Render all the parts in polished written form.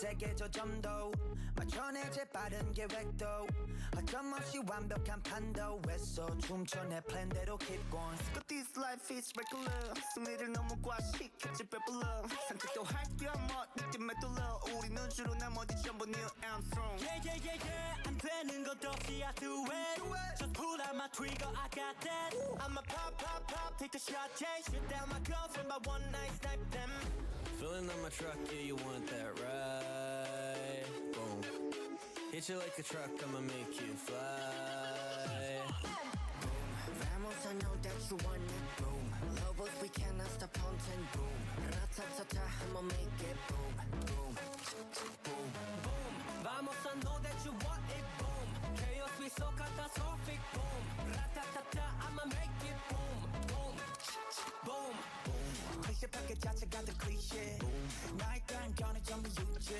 세게 조점도 맞춰내 재빠른 계획도 어김없이 완벽한 판도 했어 춤춰 내 플랜대로 keep going But this life is regular 승리를 너무 과식했지 배불러 산책도 할겸 느낌에 뚫려 우리는 주로 나머지 전부 Neil Armstrong Yeah yeah yeah yeah 안 되는 것 없이 I do it Just pull out my trigger I got that I'ma pop pop pop take a shot yeah shit down my girlfriend by one night snipe them Filling up my truck, yeah, you want that ride? Boom. Hit you like a truck, I'ma make you fly. Boom, vamos, I know that you want it. Boom, lovers, we cannot stop haunting. Boom, ra-ta-ta-ta, I'ma make it. Boom, boom, boom, boom Vamos I know that you want it boom Chaos we so catastrophic boom Ra-ta-ta-ta I'ma make it boom boom boom 클리셰 패킷 자체가 더 클리셰 나에 대한 견해 전부 유죄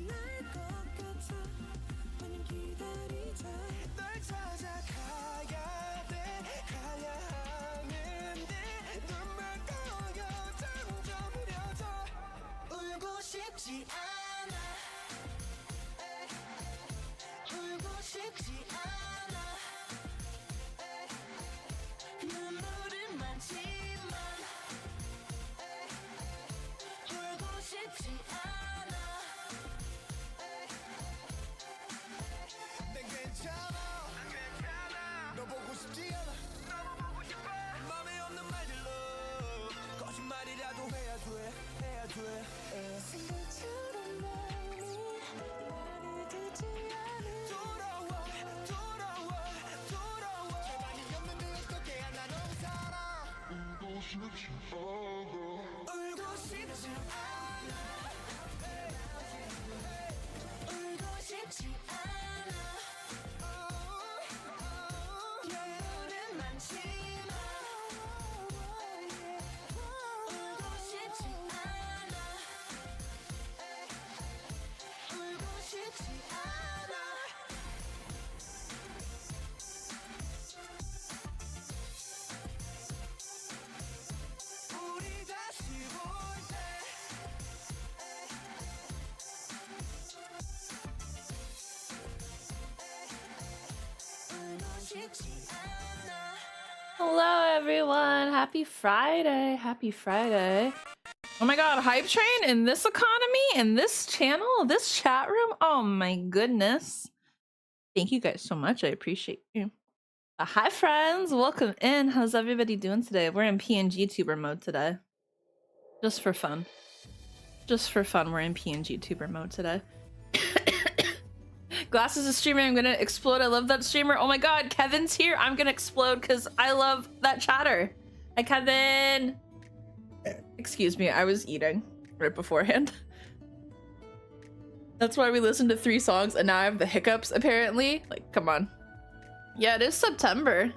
날 것 같아 마냥 기다리자 널 찾아가야 돼 가야 하는데 눈물 고여 점점 흐려져 울고 싶지 않아 울고 싶지 않아 눈물은 많지만 울고 싶지 않아 너 보고 싶지 않아 맘에 없는 말들로 거짓말이라도 해야 돼 생각처럼 마음이 말을 듣지 않아 Hello, everyone. Happy Friday. Happy Friday. Oh my god, hype train in this economy, in this channel, this chat room. Oh my goodness. Thank you guys so much. I appreciate you. Hi, friends. Welcome in. How's everybody doing today? We're in PNG tuber mode today. Just for fun. Just for fun, we're in PNG tuber mode today. Glass is a streamer. I'm gonna explode. I love that streamer. Oh my god, Kevin's here. I'm gonna explode because I love that chatter. Hi, Kevin. Excuse me, I was eating right beforehand. That's why we listened to 3 songs and now I have the hiccups, apparently. Like, come on. Yeah, it is September.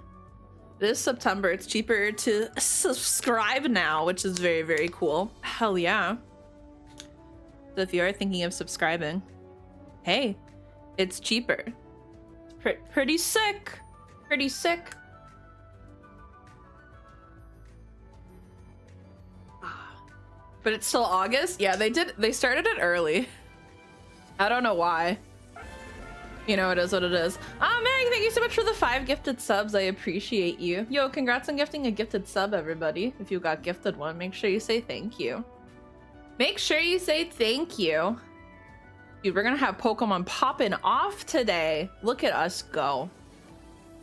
It is September. It's cheaper to subscribe now, which is very, very cool. Hell yeah. So if you are thinking of subscribing, hey, it's cheaper. Pretty sick. Pretty sick. But it's still August? Yeah, they started it early. I don't know why. You know, it is what it is. Ah, Meg, thank you so much for the 5 gifted subs. I appreciate you. Yo, congrats on gifting a gifted sub, everybody. If you got gifted one, make sure you say thank you. Make sure you say thank you. Dude, we're gonna have Pokemon popping off today. Look at us go.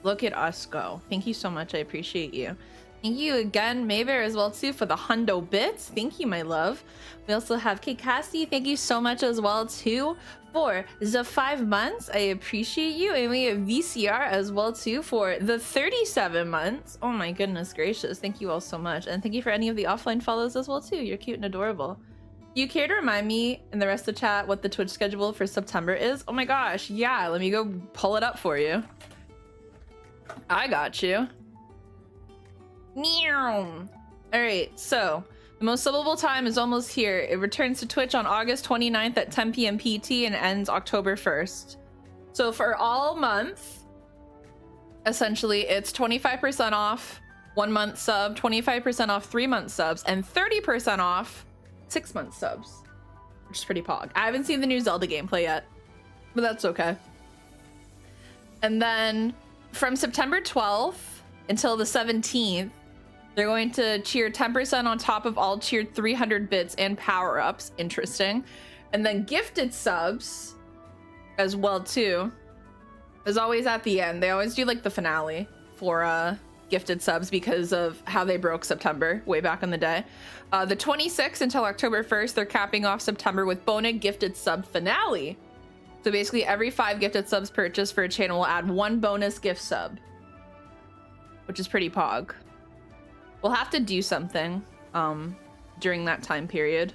Look at us go. Thank you so much. I appreciate you. Thank you again, Maybear, as well, too, for the hundo bits. Thank you, my love. We also have Kate Cassie. Thank you so much as well, too, for the 5 months. I appreciate you. And we have VCR as well, too, for the 37 months. Oh, my goodness gracious. Thank you all so much. And thank you for any of the offline follows as well, too. You're cute and adorable. Do you care to remind me and the rest of the chat what the Twitch schedule for September is? Oh, my gosh. Yeah, let me go pull it up for you. I got you. Alright, so the most subbable time is almost here. It returns to Twitch on August 29th at 10 p.m. PT and ends October 1st. So for all month, essentially, it's 25% off 1 month sub, 25% off 3 month subs, and 30% off 6 month subs, which is pretty pog. I haven't seen the new Zelda gameplay yet, but that's okay. And then from September 12th until the 17th, they're going to cheer 10% on top of all tiered 300 bits and power-ups. Interesting. And then gifted subs as well, too, is always at the end. They always do like the finale for gifted subs because of how they broke September way back in the day. The 26th until October 1st, they're capping off September with Bona gifted sub finale. So basically every 5 gifted subs purchased for a channel will add 1 bonus gift sub, which is pretty pog. We'll have to do something during that time period.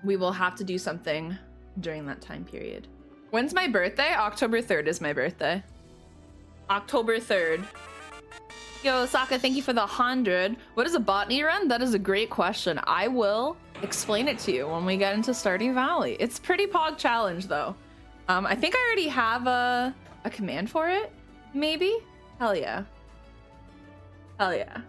We will have to do something during that time period. When's my birthday? October 3rd is my birthday. October 3rd. Yo, Saka, thank you for the 100. What is a botany run? That is a great question. I will explain it to you when we get into Stardew Valley. It's pretty pog challenge, though. I think I already have a command for it, maybe? Hell yeah. Hell yeah.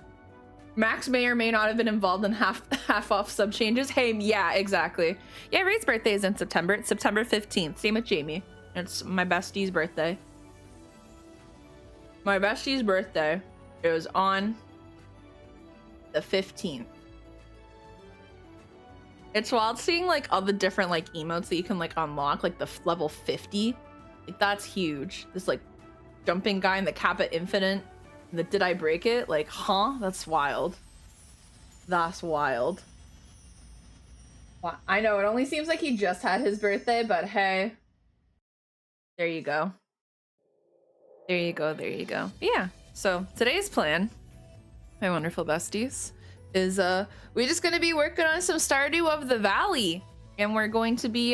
Max may or may not have been involved in half off sub changes. Hey, yeah, exactly. Yeah, Ray's birthday is in September. It's September 15th. Same with Jamie. It's my bestie's birthday. My bestie's birthday. It was on the 15th. It's wild seeing like all the different like emotes that you can like unlock, like the level 50. Like that's huge. This like jumping guy in the Kappa Infinite. The did I break it? Like, huh? That's wild. That's wild. Well, I know it only seems like he just had his birthday, but hey. There you go. There you go, there you go. But yeah, so today's plan, my wonderful besties, is we're just gonna be working on some Stardew of the Valley. And we're going to be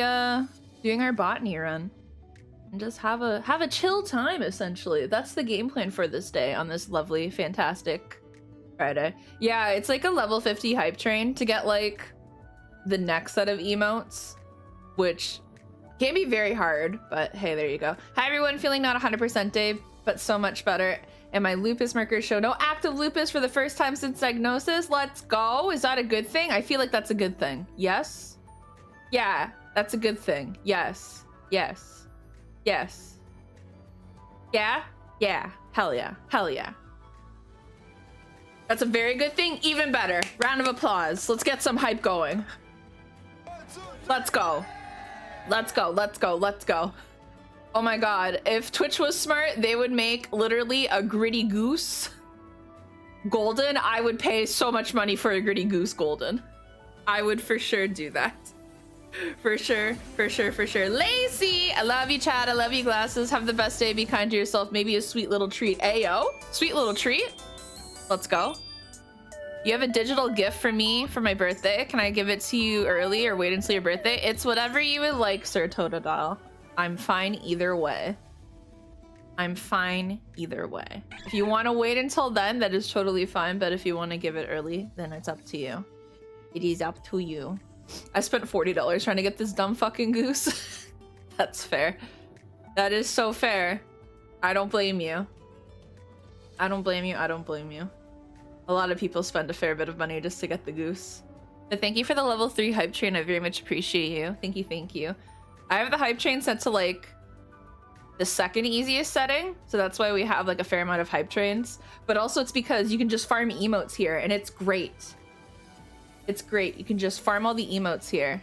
doing our botany run. And just have a chill time, essentially. That's the game plan for this day on this lovely, fantastic Friday. Yeah, it's like a level 50 hype train to get like the next set of emotes, which can be very hard, but hey, there you go. Hi everyone, feeling not 100% Dave, but so much better. And my lupus markers show no active lupus for the first time since diagnosis. Let's go. Is that a good thing? I feel like that's a good thing. Yes? Yeah, that's a good thing. Yes. Yes. Yes. Yeah? Yeah, hell yeah, hell yeah. That's a very good thing. Even better. Round of applause. Let's get some hype going. Let's go. Let's go, let's go, let's go. Oh my god, if Twitch was smart, they would make literally a gritty goose golden. I would pay so much money for a gritty goose golden. I would for sure do that. For sure, for sure, for sure. Lacey, I love you, Chad. I love you, glasses. Have the best day. Be kind to yourself. Maybe a sweet little treat. Ayo, sweet little treat. Let's go. You have a digital gift for me for my birthday. Can I give it to you early or wait until your birthday? It's whatever you would like, Sir Totodile. I'm fine either way. I'm fine either way. If you want to wait until then, that is totally fine. But if you want to give it early, then it's up to you. It is up to you. I spent $40 trying to get this dumb fucking goose. That's fair. That is so fair. I don't blame you. I don't blame you. I don't blame you. A lot of people spend a fair bit of money just to get the goose. But thank you for the level 3 hype train. I very much appreciate you. Thank you, thank you. I have the hype train set to like the second easiest setting. So that's why we have like a fair amount of hype trains. But also it's because you can just farm emotes here and it's great. It's great. You can just farm all the emotes here.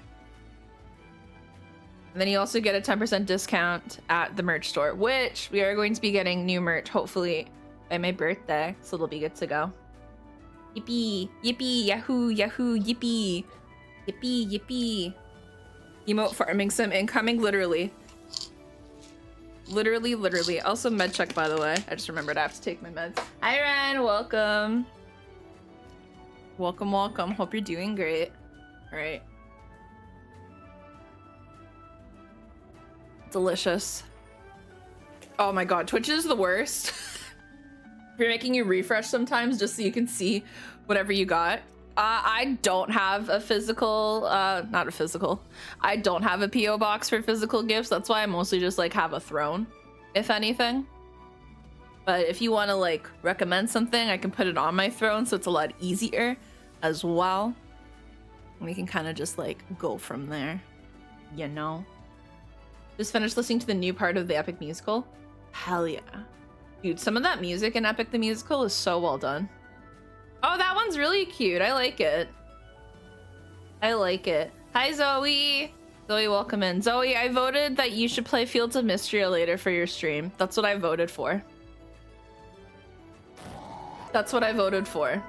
And then you also get a 10% discount at the merch store, which we are going to be getting new merch hopefully by my birthday. So it'll be good to go. Yippee, yippee, yahoo, yahoo, yippee, yippee, yippee. Emote farming sim incoming, literally. Literally, literally. Also med check, by the way. I just remembered I have to take my meds. Hi, Ren, welcome. Welcome, welcome. Hope you're doing great. All right. Delicious. Oh my god, Twitch is the worst. You're making you refresh sometimes just so you can see whatever you got. I don't have a physical, not a physical. I don't have a PO box for physical gifts. That's why I mostly just like have a throne, if anything. But if you want to like recommend something, I can put it on my throne so it's a lot easier as well. And we can kind of just like go from there, you know? Just finished listening to the new part of the Epic Musical. Hell yeah. Dude, some of that music in Epic the Musical is so well done. Oh, that one's really cute. I like it. I like it. Hi, Zoe. Zoe, welcome in. Zoe, I voted that you should play Fields of Mystria later for your stream. That's what I voted for. That's what I voted for.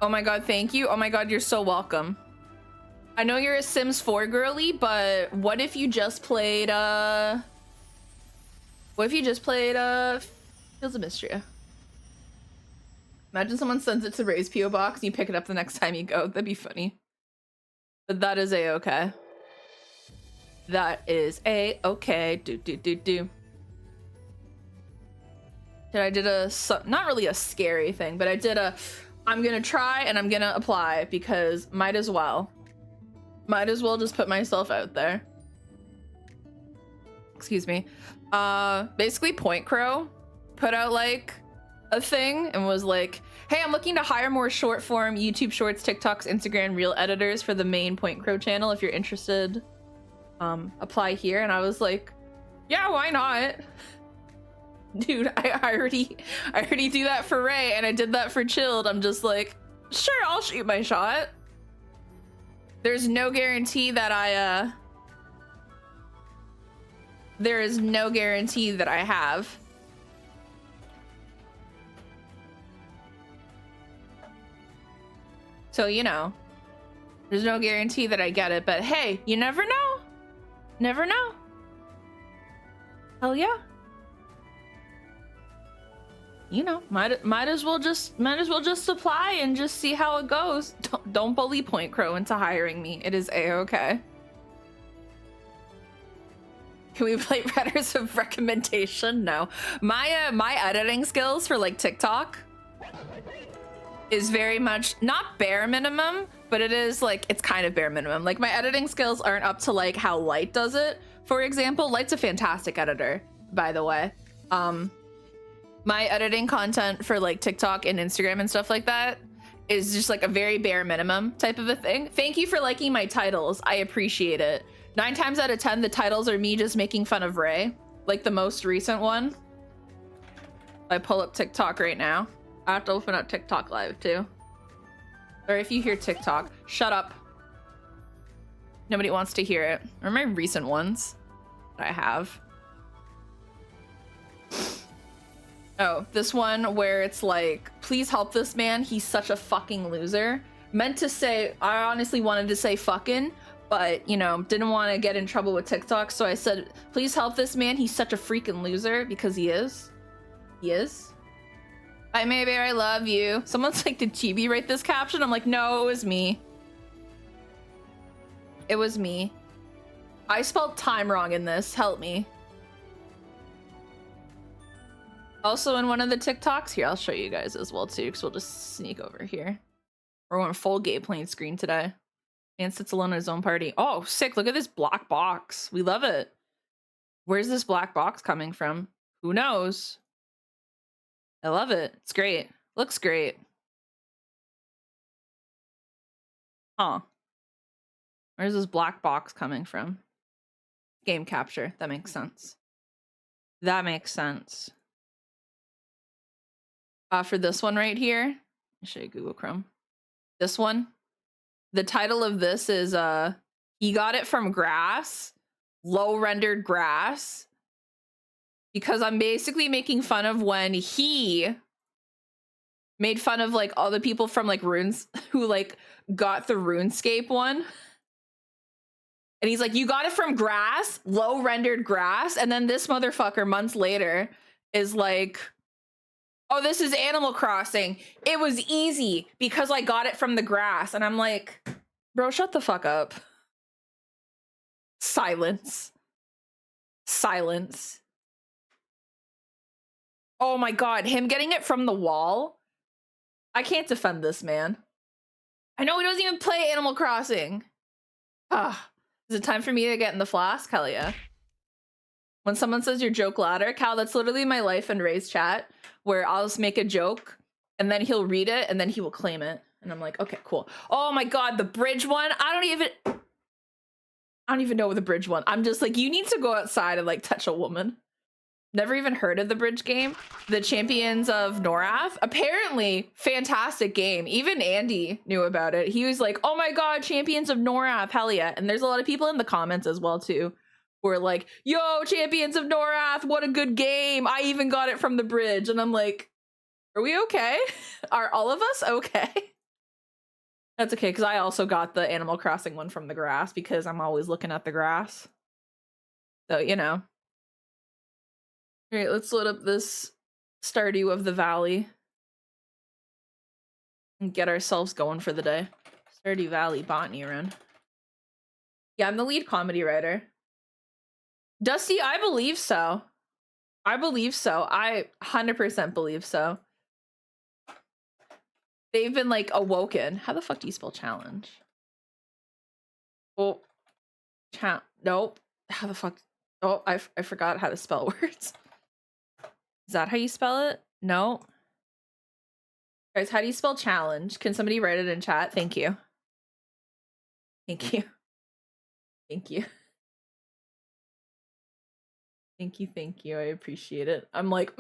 Oh my god, thank you. Oh my god, you're so welcome. I know you're a Sims 4 girly, but what if you just played, Fields of Mystria? Imagine someone sends it to Ray's PO box and you pick it up the next time you go. That'd be funny. But that is a-okay. That is a-okay. Do. I did a, not really a scary thing, but I did a, I'm gonna try and I'm gonna apply because might as well. Might as well just put myself out there. Excuse me. Basically Point Crow put out like a thing and was like, hey, I'm looking to hire more short form YouTube shorts, TikToks, Instagram reel editors for the main Point Crow channel. If you're interested, apply here. And I was like, yeah, why not? Dude, I already do that for Ray and I did that for Chilled. I'm just like, sure, I'll shoot my shot. There's no guarantee that there is no guarantee that I have. So, you know, there's no guarantee that I get it, but hey, you never know. Never know. Hell yeah. You know, might as well just apply and just see how it goes. Don't bully Point Crow into hiring me. It is a-okay. Can we play Letters of Recommendation? No. My editing skills for like TikTok is very much not bare minimum, but it is like, it's kind of bare minimum. Like my editing skills aren't up to like how Light does it. For example, Light's a fantastic editor, by the way. My editing content for like TikTok and Instagram and stuff like that is just like a very bare minimum type of a thing. Thank you for liking my titles. I appreciate it. 9 times out of 10, the titles are me just making fun of Ray. Like the most recent one I pull up TikTok right now. I have to open up TikTok live too. Or if you hear TikTok, shut up. Nobody wants to hear it. Or my recent ones that I have. Oh, this one where it's like, please help this man. He's such a fucking loser. Meant to say, I honestly wanted to say fucking, but, you know, didn't want to get in trouble with TikTok. So I said, please help this man. He's such a freaking loser, because he is. He is. Hi, Maybear, I love you. Someone's like, did Chibi write this caption? I'm like, no, it was me. It was me. I spelled time wrong in this. Help me. Also in one of the TikToks, here, I'll show you guys as well too, because we'll just sneak over here. We're on full game playing screen today. Man sits alone in his own party. Oh, sick. Look at this black box. We love it. Where's this black box coming from? Who knows? I love it. It's great. Looks great. Huh. Where's this black box coming from? Game capture. That makes sense. That makes sense. For this one right here, I'll show you Google Chrome. This one, the title of this is he got it from grass, low rendered grass, because I'm basically making fun of when he made fun of like all the people from like Runes who like got the RuneScape one. And he's like, you got it from grass, low rendered grass. And then this motherfucker months later is like, oh, this is Animal Crossing. It was easy because I got it from the grass. And I'm like, bro, shut the fuck up. Silence. Silence. Oh my God, him getting it from the wall. I can't defend this man. I know he doesn't even play Animal Crossing. Ah, is it time for me to get in the flask? Hell yeah. When someone says your joke ladder, Cal, that's literally my life and Ray's chat, where I'll just make a joke and then he'll read it and then he will claim it. And I'm like, okay, cool. Oh my God, the bridge one. I don't even know the bridge one. I'm just like, you need to go outside and like touch a woman. Never even heard of the bridge game. The Champions of Norath. Apparently, fantastic game. Even Andy knew about it. He was like, oh my God, Champions of Norath, hell yeah. And there's a lot of people in the comments as well too, who are like, yo, Champions of Norath, what a good game. I even got it from the bridge. And I'm like, are we okay? Are all of us okay? That's okay, because I also got the Animal Crossing one from the grass because I'm always looking at the grass. So, you know. All right, let's load up this Stardew of the Valley and get ourselves going for the day. Stardew Valley botany run. Yeah, I'm the lead comedy writer. Dusty, I believe so. I believe so. I 100% believe so. They've been like awoken. How the fuck do you spell challenge? Oh, nope. How the fuck? Oh, I forgot how to spell words. Is that how you spell it? No. Guys, how do you spell challenge? Can somebody write it in chat? Thank you. Thank you. Thank you. Thank you. I appreciate it. I'm like,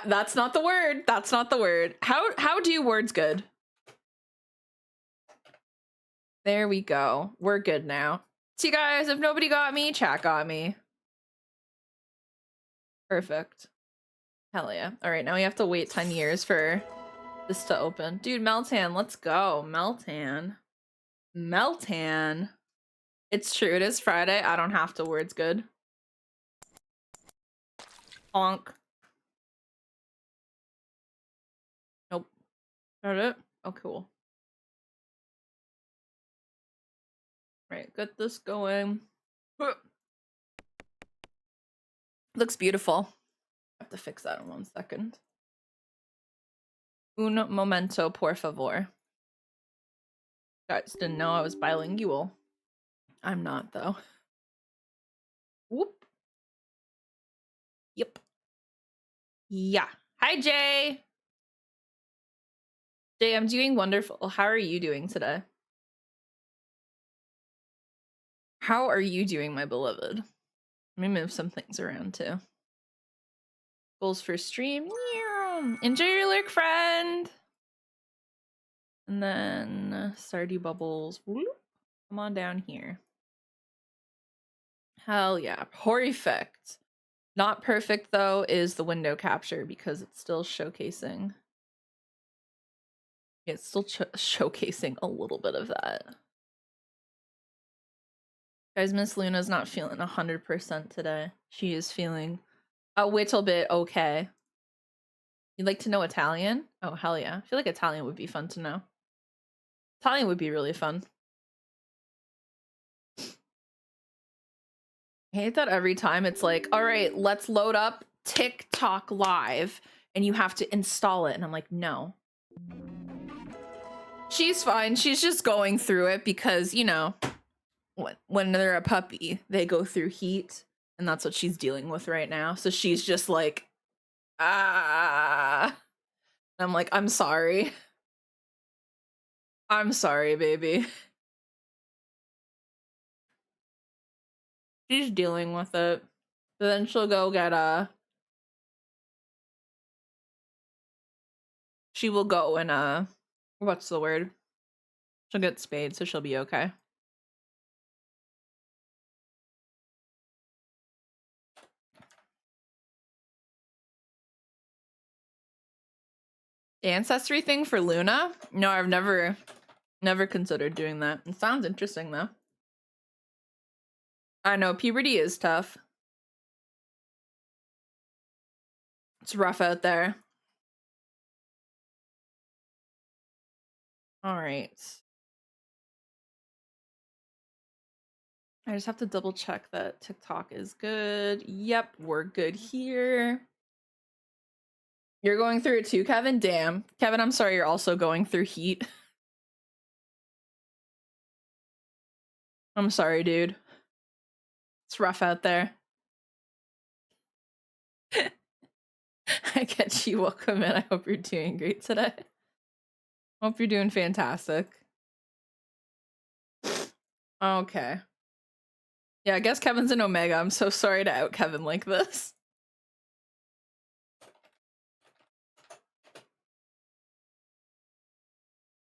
that's not the word. That's not the word. How do words good? There we go. We're good now. See, guys, if nobody got me, chat got me. Perfect. Hell yeah. All right, now we have to wait 10 years for this to open. Dude, Meltan, let's go. Meltan. It's true. It is Friday. I don't have to. Words good. Honk. Nope. Got it? Oh, cool. Right, get this going. Looks beautiful. I have to fix that in 1 second. Un momento, por favor. Guys didn't know I was bilingual. I'm not, though. Whoop. Yep. Yeah. Hi, Jay. Jay, I'm doing wonderful. How are you doing today? How are you doing, my beloved? Let me move some things around, too. Goals for stream. Enjoy your lurk, friend. And then Stardew Bubbles. Whoop. Come on down here. Hell yeah. Perfect. Not perfect though is the window capture because it's still showcasing. It's still showcasing a little bit of that. Guys, Miss Luna's not feeling 100% today. She is feeling a little bit okay. You'd like to know Italian? Oh, hell yeah. I feel like Italian would be fun to know. Italian would be really fun. I hate that every time it's like, all right, let's load up TikTok Live and you have to install it. And I'm like, no. She's fine. She's just going through it because, you know, when they're a puppy, they go through heat. And that's what she's dealing with right now. So she's just like, ah. I'm like, I'm sorry. I'm sorry, baby. She's dealing with it. So then she'll go get she will go and what's the word? She'll get spayed, so she'll be okay. Ancestry thing for Luna? No, I've never considered doing that. It sounds interesting though. I know puberty is tough. It's rough out there. All right. I just have to double check that TikTok is good. Yep, we're good here. You're going through it too, Kevin? Damn. Kevin, I'm sorry you're also going through heat. I'm sorry, dude. It's rough out there. I get you. Welcome in. I hope you're doing great today. Hope you're doing fantastic. Okay. Yeah, I guess Kevin's an Omega. I'm so sorry to out Kevin like this.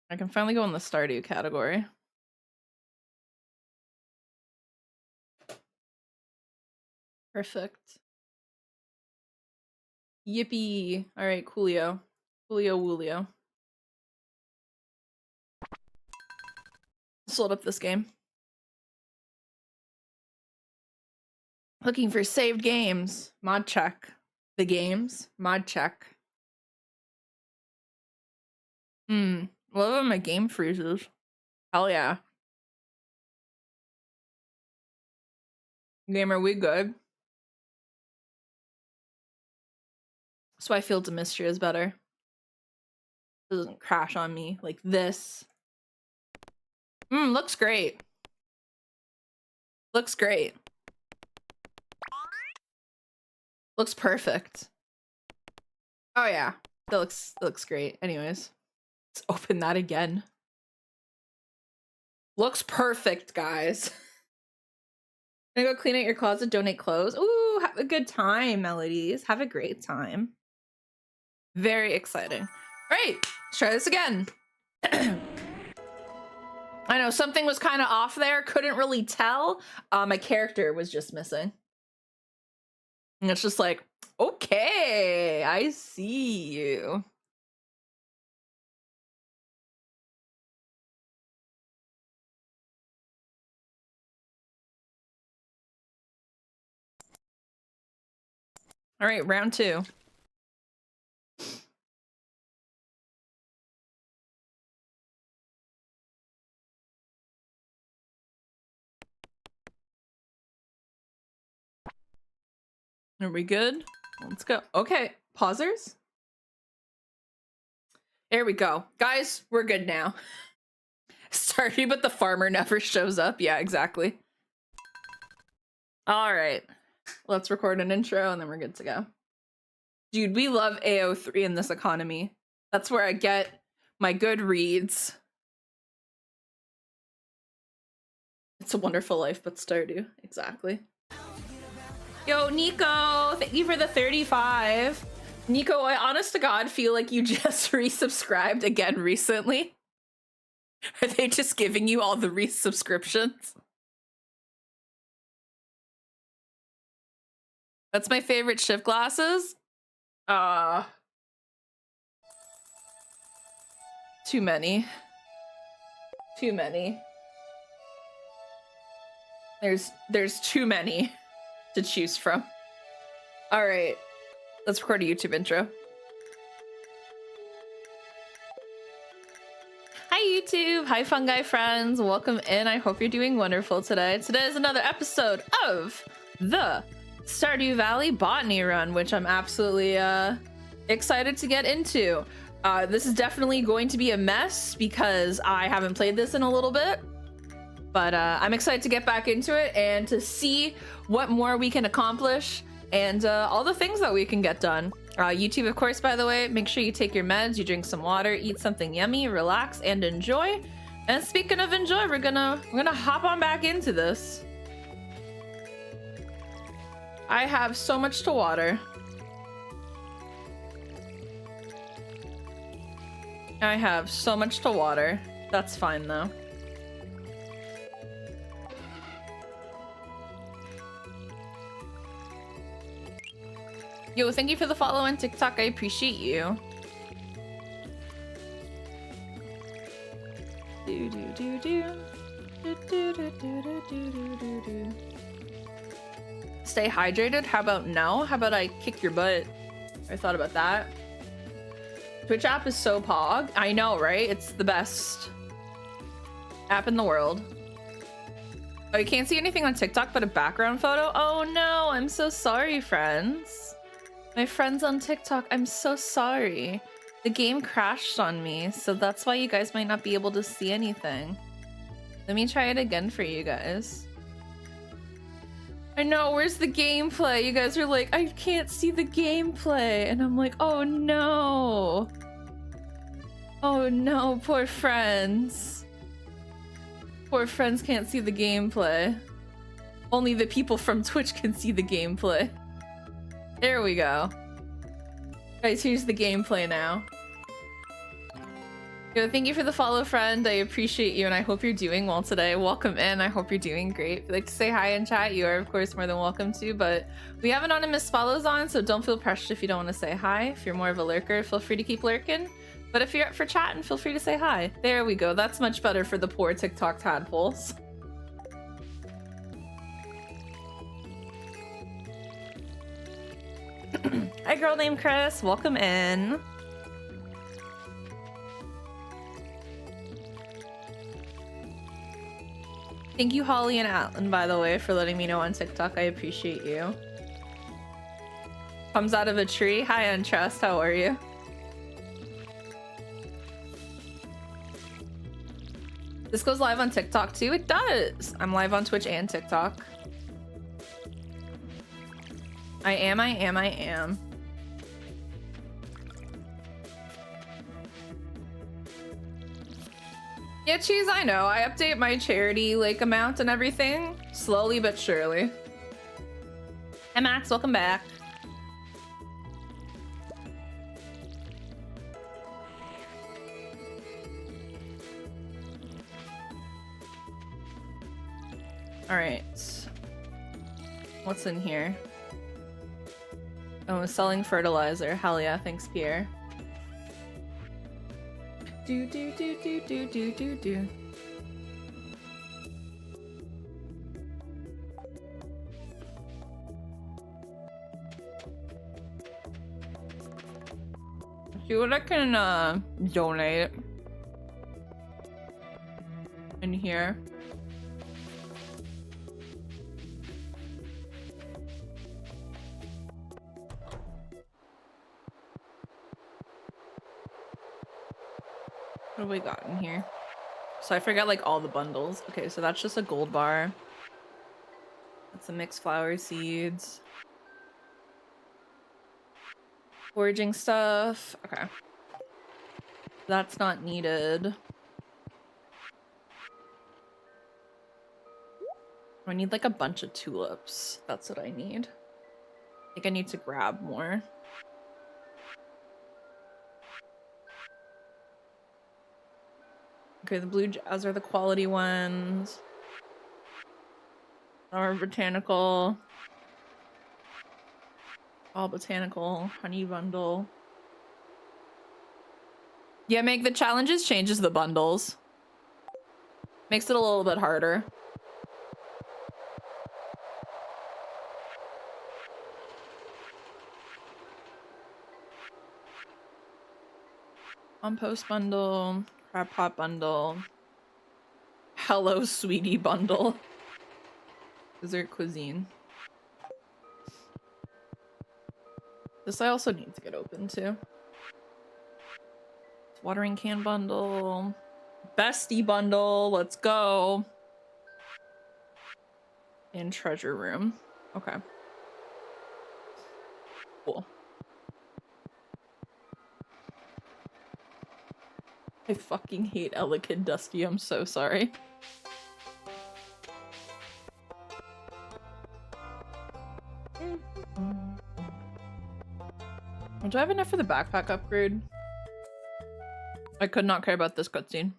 I can finally go in the Stardew category. Perfect. Yippee. All right, coolio. Coolio woolio. Let's load up this game. Looking for saved games. Mod check. The games. Mod check. What if my game freezes? Hell yeah. Game, are we good? So I feel Demistria is better. It doesn't crash on me like this. Looks great. Looks great. Looks perfect. Oh yeah, that looks great. Anyways, let's open that again. Looks perfect, guys. Gonna go clean out your closet, donate clothes. Ooh, have a good time, Melodies. Have a great time. Very exciting. All right, let's try this again. I know something was kind of off there. Couldn't really tell. My character was just missing. And it's just like, okay, I see you. All right, round 2. Are we good? Let's go. Okay, pausers. There we go. Guys, we're good now. Sorry, but the farmer never shows up. Yeah, exactly. All right. Let's record an intro and then we're good to go. Dude, we love AO3 in this economy. That's where I get my good reads. It's a Wonderful Life, but Stardew. Exactly. Yo, Nico, thank you for the 35. Nico, I honest to God feel like you just resubscribed again recently. Are they just giving you all the resubscriptions? That's my favorite shift glasses. Too many. Too many. There's too many to choose from. All right, let's record a YouTube intro. Hi YouTube, hi fungi friends, welcome in. I hope you're doing wonderful today. Today is another episode of the Stardew Valley Botany Run, which I'm absolutely excited to get into. This is definitely going to be a mess because I haven't played this in a little bit, but I'm excited to get back into it and to see what more we can accomplish and all the things that we can get done. YouTube, of course, by the way, make sure you take your meds, you drink some water, eat something yummy, relax, and enjoy. And speaking of enjoy, we're gonna hop on back into this. I have so much to water. I have so much to water. That's fine though. Yo, thank you for the follow on TikTok. I appreciate you. Do do do do. Do do do do do do do do. Stay hydrated? How about no? How about I kick your butt? I thought about that. Twitch app is so pog. I know, right? It's the best app in the world. Oh, you can't see anything on TikTok but a background photo? Oh no, I'm so sorry, friends. My friends on TikTok, I'm so sorry. The game crashed on me, so that's why you guys might not be able to see anything. Let me try it again for you guys. I know, where's the gameplay? You guys are like, I can't see the gameplay. And I'm like, oh no. Oh no, poor friends. Poor friends can't see the gameplay. Only the people from Twitch can see the gameplay. There we go. Guys, here's the gameplay now. Yo, thank you for the follow, friend. I appreciate you and I hope you're doing well today. Welcome in. I hope you're doing great. If you'd like to say hi in chat, you are of course more than welcome to, but we have anonymous follows on, so don't feel pressured if you don't want to say hi. If you're more of a lurker, feel free to keep lurking. But if you're up for chatting, feel free to say hi. There we go. That's much better for the poor TikTok tadpoles. Hi, girl named Chris. Welcome in. Thank you, Holly and Atlan, by the way, for letting me know on TikTok. I appreciate you. Comes out of a tree. Hi, Untrust. How are you? This goes live on TikTok too? It does. I'm live on Twitch and TikTok. I am. Yeah, Cheese, I know. I update my charity amount and everything slowly but surely. Hi, Max. Welcome back. All right. What's in here? Oh, selling fertilizer. Hell yeah, thanks, Pierre. Do do do do do do do do. See what I can donate in here. What have we got in here? So I forgot all the bundles. Okay, so that's just a gold bar. That's some mixed flower seeds. Foraging stuff. Okay. That's not needed. I need a bunch of tulips. That's what I need. I think I need to grab more. Okay, the blue jazz are the quality ones. Our botanical. All botanical. Honey bundle. Yeah, make the challenges changes the bundles. Makes it a little bit harder. Compost bundle. Crab pot bundle. Hello Sweetie bundle. Dessert cuisine. This I also need to get open too. Watering can bundle. Bestie bundle. Let's go. And treasure room. Okay. Cool. I fucking hate Elekid Dusty. I'm so sorry. Do I have enough for the backpack upgrade? I could not care about this cutscene.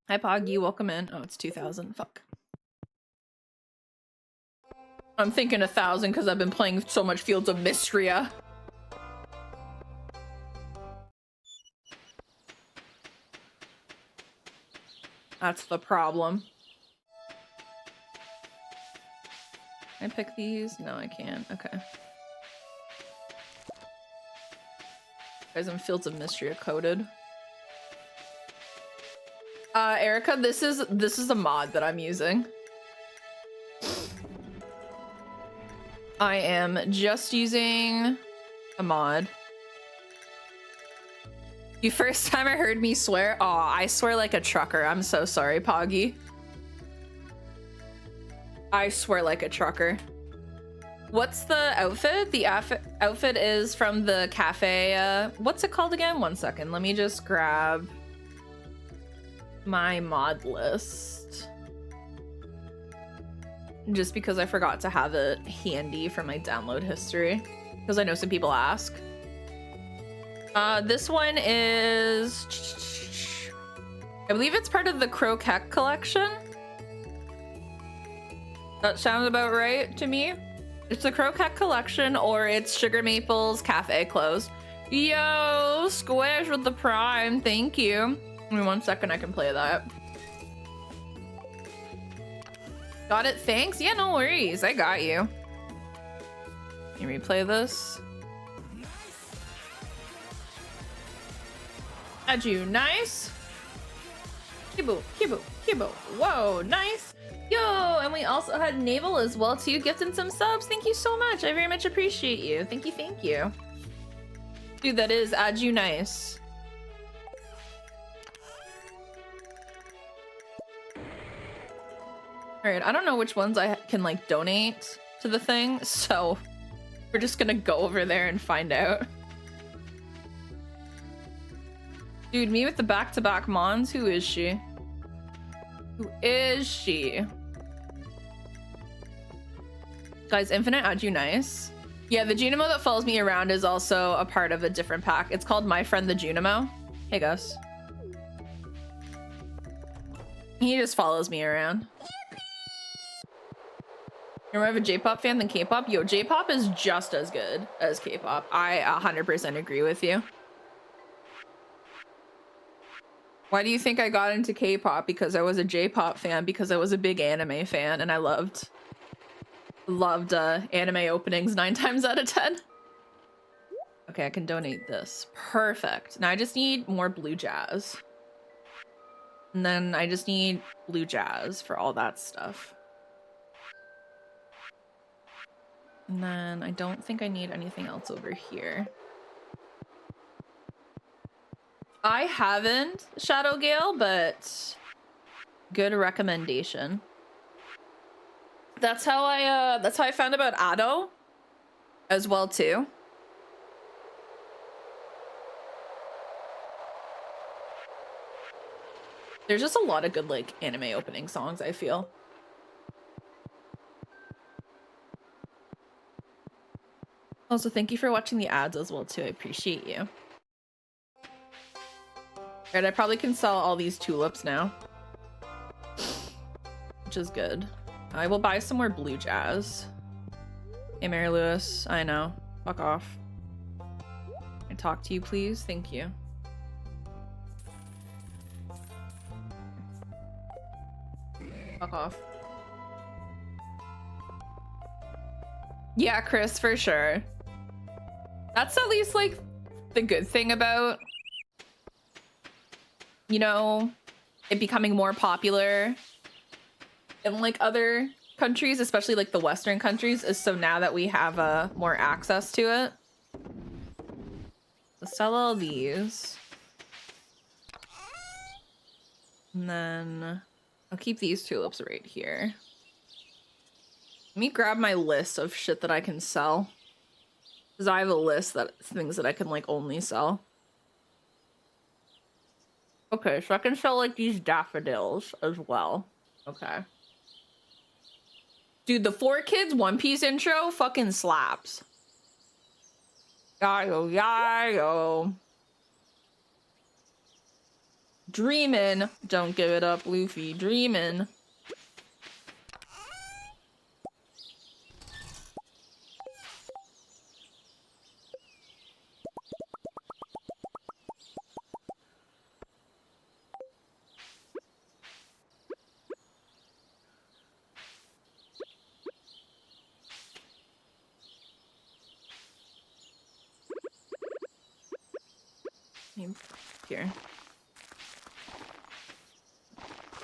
Hi Poggy, welcome in. Oh, it's 2,000. Fuck. I'm thinking 1,000 because I've been playing so much Fields of Mystria. That's the problem. Can I pick these? No, I can't. Okay. Guys, I'm Fields of Mystria coded. Erica, this is a mod that I'm using. I am just using a mod. You first time I heard me swear? Aw, I swear like a trucker. I'm so sorry, Poggy. I swear like a trucker. What's the outfit? The outfit is from the cafe. What's it called again? 1 second. Let me just grab my mod list. Just because I forgot to have it handy for my download history. Because I know some people ask. This one is... I believe it's part of the Croquette collection. That sounds about right to me. It's the Croquette collection or it's Sugar Maple's cafe clothes. Yo, Squish with the prime. Thank you. Give me 1 second, I can play that. Got it, thanks. Yeah, no worries. I got you. Can you replay this? Add you, nice. Kibo, kibo, kibo. Whoa, nice. Yo, and we also had Naval as well too, gifting some subs. Thank you so much. I very much appreciate you. Thank you, thank you. Dude, that is add you, nice. All right, I don't know which ones I can like donate to the thing, so we're just gonna go over there and find out. Dude, me with the back-to-back Mons, who is she? Who is she? Guys, Infinite add you nice. Yeah, the Junimo that follows me around is also a part of a different pack. It's called My Friend the Junimo. Hey, Gus. He just follows me around. You're more of a J-pop fan than K-pop? Yo, J-pop is just as good as K-pop. I 100% agree with you. Why do you think I got into K-pop? Because I was a J-pop fan, because I was a big anime fan, and I loved anime openings 9 times out of 10. Okay, I can donate this. Perfect. Now I just need more blue jazz. And then I just need blue jazz for all that stuff. And then I don't think I need anything else over here. I haven't Shadowgale, but good recommendation. That's how I found about Ado as well too. There's just a lot of good like anime opening songs, I feel. Also, thank you for watching the ads as well too. I appreciate you. Right, I probably can sell all these tulips now. Which is good. I will buy some more blue jazz. Hey, Mary Lewis. I know. Fuck off. Can I talk to you, please? Thank you. Fuck off. Yeah, Chris, for sure. That's at least, like, the good thing about, you know, it becoming more popular in, like, other countries, especially, like, the Western countries, is so now that we have more access to it. Let's sell all these. And then I'll keep these tulips right here. Let me grab my list of shit that I can sell. Because I have a list that things that I can, like, only sell. Okay, so I can sell, like, these daffodils as well. Okay. Dude, the 4Kids One Piece intro fucking slaps. Yayo, yayo. Dreamin'. Don't give it up, Luffy. Dreamin'. Here.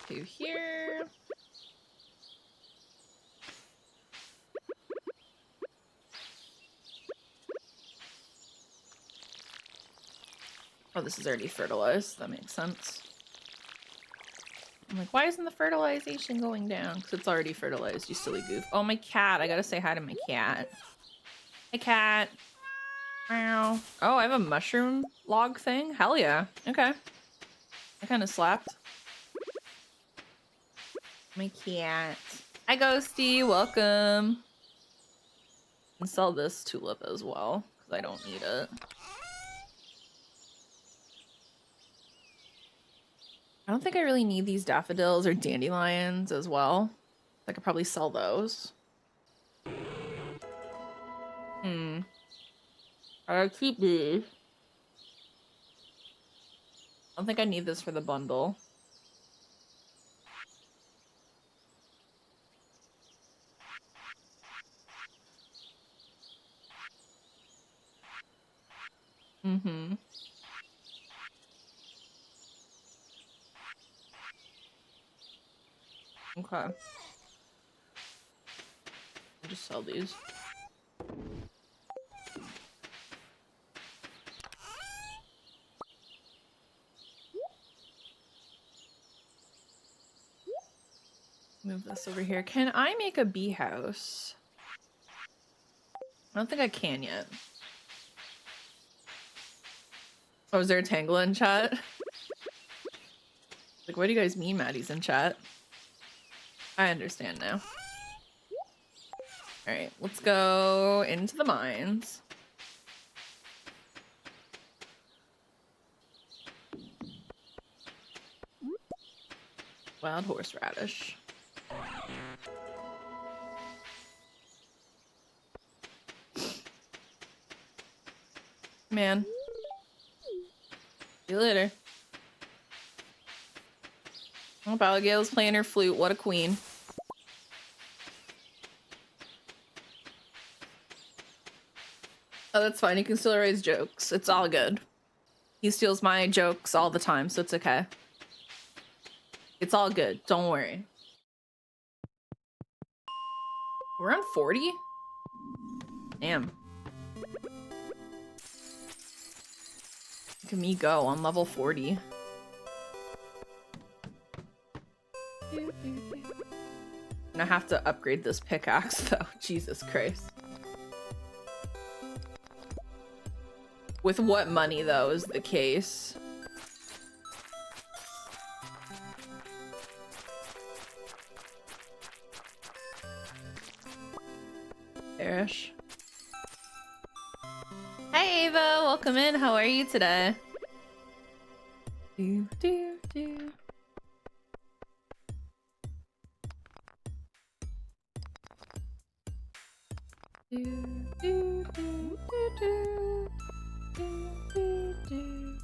To here. Oh, this is already fertilized. That makes sense. I'm like, why isn't the fertilization going down? Because it's already fertilized, you silly goof. Oh, my cat. I gotta say hi to my cat. Hi, cat. Meow. Oh, I have a mushroom log thing? Hell yeah. Okay. I kind of slapped. My cat. Hi, Ghosty. Welcome. And sell this tulip as well, because I don't need it. I don't think I really need these daffodils or dandelions as well. I could probably sell those. I'll keep these. I don't think I need this for the bundle. Okay. I'll just sell these. Move this over here. Can I make a bee house? I don't think I can yet. Oh, is there a Tangela in chat? Like, what do you guys mean Maddie's in chat? I understand now. Alright, let's go into the mines. Wild horseradish. Man. See you later. Oh, Balagale's playing her flute. What a queen. Oh, that's fine. You can still raise jokes. It's all good. He steals my jokes all the time, so it's okay. It's all good. Don't worry. We're on 40? Damn. Look at me go on level 40. And I have to upgrade this pickaxe though. Jesus Christ. With what money though is the case? Erish. Hey Ava, welcome in. How are you today? Do, do, do. Do, do, do, do, do. Do, do, do.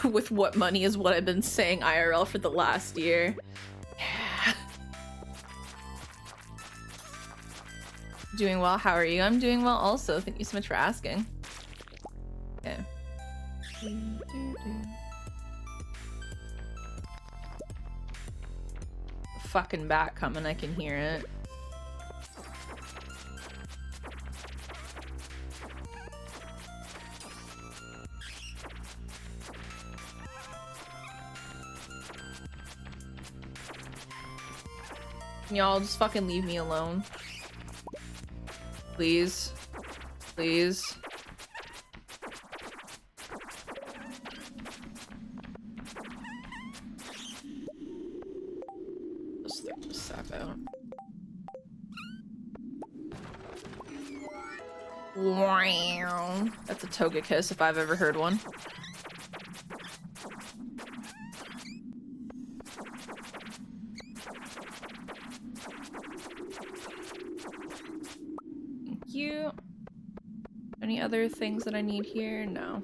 With what money is what I've been saying IRL for the last year. Yeah. Doing well, how are you? I'm doing well also. Thank you so much for asking. Okay. The fucking bat coming, I can hear it. Can y'all just fucking leave me alone? Please. Please. Just throw this sap out. Wow. That's a toga kiss if I've ever heard one. You. Any other things that I need here? No.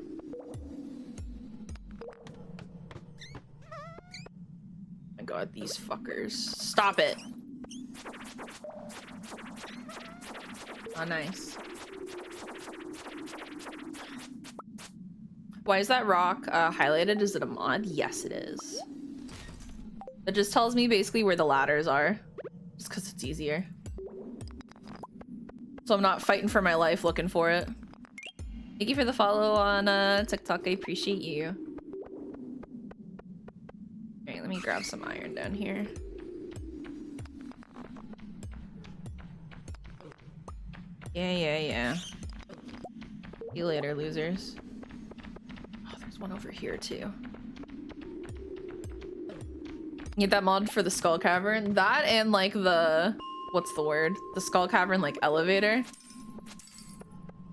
My god, these fuckers. Stop it! Oh, nice. Why is that rock highlighted? Is it a mod? Yes, it is. It just tells me basically where the ladders are. Just because it's easier. So I'm not fighting for my life looking for it. Thank you for the follow on TikTok. I appreciate you. Alright, let me grab some iron down here. Yeah. See you later, losers. Oh, there's one over here too. Need that mod for the Skull Cavern? That and like the... What's the word? The Skull Cavern, like, elevator.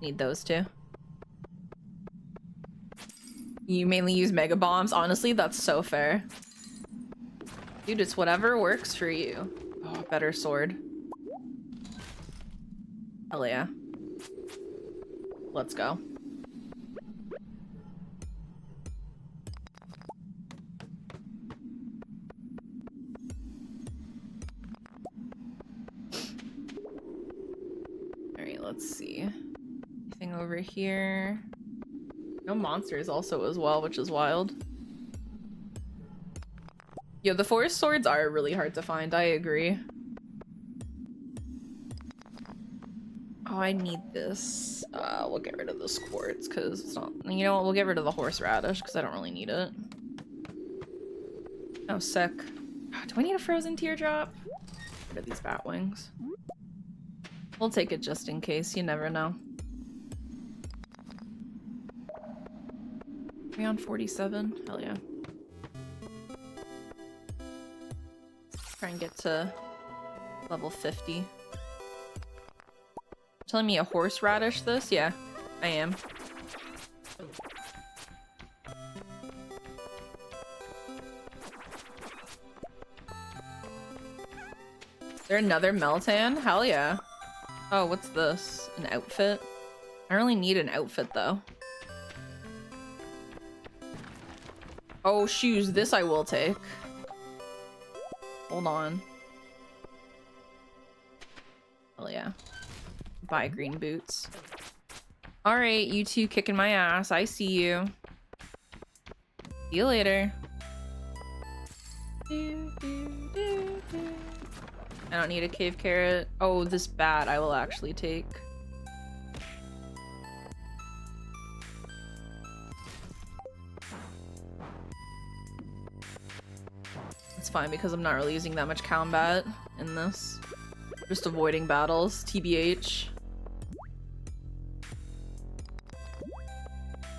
Need those two. You mainly use mega bombs. Honestly, that's so fair. Dude, it's whatever works for you. Oh, better sword. Hell yeah. Let's go. Let's see. Anything over here? No monsters also as well, which is wild. Yeah, the forest swords are really hard to find. I agree. Oh, I need this. We'll get rid of this quartz because it's not... You know what? We'll get rid of the horseradish because I don't really need it. Oh, sick. Do I need a frozen teardrop? Get rid of these bat wings. We'll take it just in case, you never know. Are we on 47? Hell yeah. Try and get to level 50. Telling me a horseradish this? Yeah, I am. Is there another Meltan? Hell yeah. Oh, what's this? An outfit? I don't really need an outfit, though. Oh, shoes. This I will take. Hold on. Hell yeah. Buy green boots. Alright, you two kicking my ass. I see you. See you later. I don't need a cave carrot. Oh, this bat I will actually take. It's fine because I'm not really using that much combat in this. Just avoiding battles, TBH.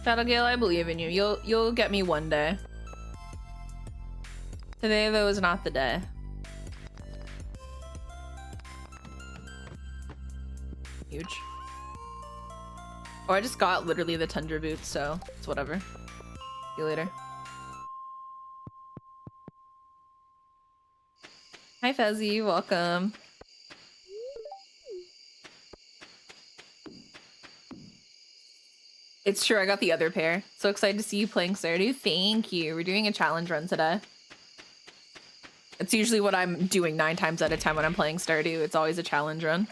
Battlegale, I believe in you. You'll get me one day. Today though is not the day. Huge. Oh, I just got literally the Tundra boots, so it's whatever. See you later. Hi, Fezzy. Welcome. It's true, I got the other pair. So excited to see you playing Stardew. Thank you. We're doing a challenge run today. It's usually what I'm doing 9 times out of 10 when I'm playing Stardew. It's always a challenge run.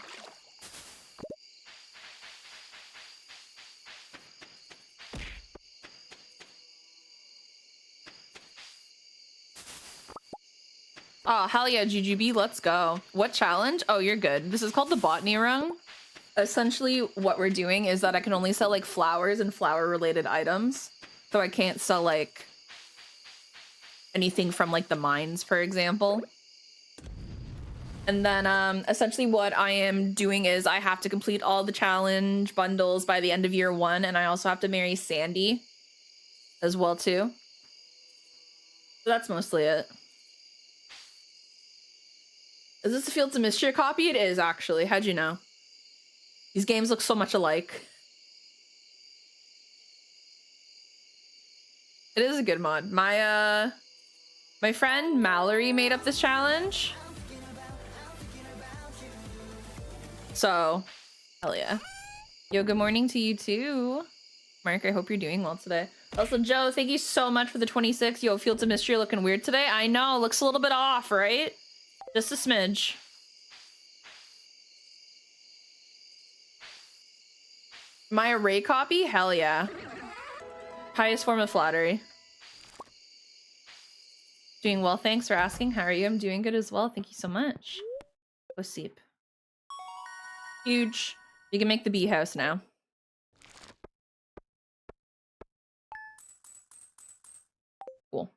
Oh, hell yeah, GGB, let's go. What challenge? Oh, you're good. This is called the Botany Run. Essentially, what we're doing is that I can only sell, like, flowers and flower-related items. So I can't sell, like, anything from, like, the mines, for example. And then, essentially what I am doing is I have to complete all the challenge bundles by the end of year 1, and I also have to marry Sandy as well, too. So that's mostly it. Is this a Fields of Mystery copy? It is, actually. How'd you know? These games look so much alike. It is a good mod. My friend Mallory made up this challenge. So, hell yeah. Yo, good morning to you too. Mark, I hope you're doing well today. Also, Joe, thank you so much for the 26. Yo, Fields of Mystery looking weird today. I know, looks a little bit off, right? Just a smidge. My array copy? Hell yeah. Highest form of flattery. Doing well, thanks for asking. How are you? I'm doing good as well. Thank you so much. Go seep. Huge. You can make the bee house now. Cool.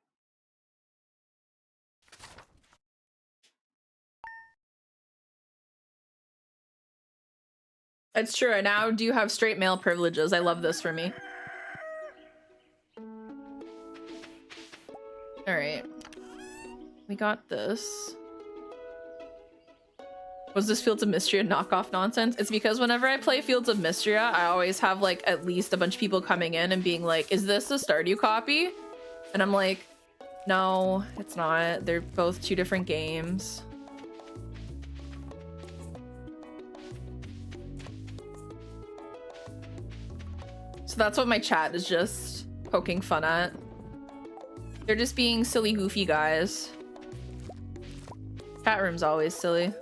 It's true. I now do have straight male privileges. I love this for me. All right. We got this. Was this Fields of Mystery knockoff nonsense? It's because whenever I play Fields of Mystery, I always have like at least a bunch of people coming in and being like, is this a Stardew copy? And I'm like, no, it's not. They're both 2 different games. So that's what my chat is just poking fun at. They're just being silly, goofy guys. Chat room's always silly.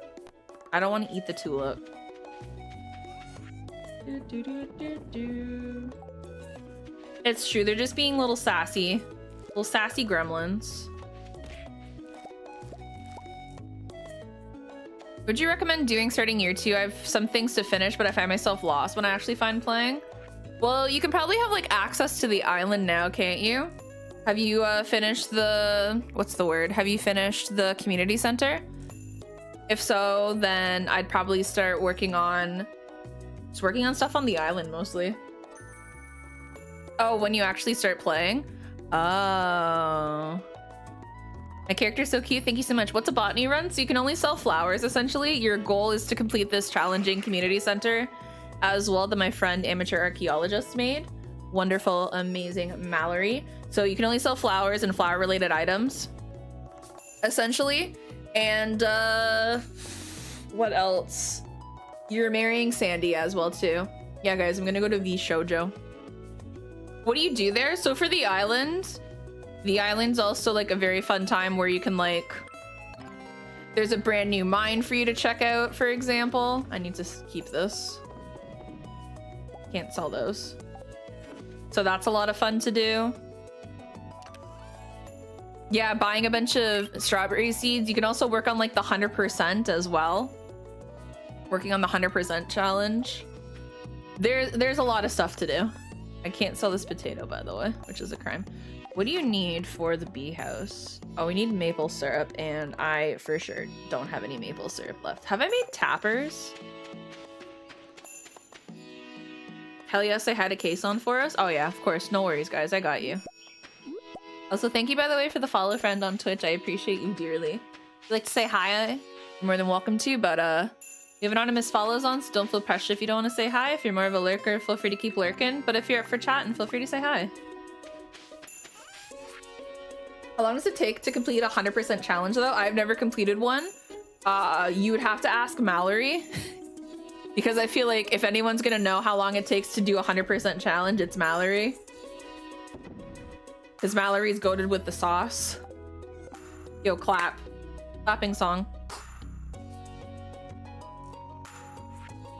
I don't want to eat the tulip. It's true, they're just being little sassy gremlins. Would you recommend starting year 2? I have some things to finish, but I find myself lost when I actually find playing. Well, you can probably have like access to the island now, can't you? Have you finished the, what's the word? Have you finished the community center? If so, then I'd probably start working on stuff on the island mostly. Oh, when you actually start playing? Oh. My character's so cute. Thank you so much. What's a botany run? So you can only sell flowers, essentially. Your goal is to complete this challenging community center as well that my friend Amateur Archaeologist made. Wonderful, amazing Mallory. So you can only sell flowers and flower-related items, essentially. And what else? You're marrying Sandy as well too. Yeah, guys, I'm gonna go to V Shoujo. What do you do there? So for the island's also like a very fun time where you can like, there's a brand new mine for you to check out, for example. I need to keep this. Can't sell those. So that's a lot of fun to do. Yeah, buying a bunch of strawberry seeds. You can also work on like the 100% as well. Working on the 100% challenge. There's a lot of stuff to do. I can't sell this potato, by the way, which is a crime. What do you need for the bee house? Oh, we need maple syrup, and I for sure don't have any maple syrup left. Have I made tappers? Hell yes, I had a case on for us. Oh yeah, of course. No worries, guys. I got you. Also, thank you, by the way, for the follow friend on Twitch. I appreciate you dearly. If you'd like to say hi, you're more than welcome to, but We have anonymous follows on, so don't feel pressure if you don't want to say hi. If you're more of a lurker, feel free to keep lurking. But if you're up for chatting, feel free to say hi. How long does it take to complete a 100% challenge though? I've never completed one. You would have to ask Mallory. Because I feel like if anyone's gonna know how long it takes to do a 100% challenge, it's Mallory. Because Mallory's goated with the sauce. Yo, clap. Clapping song.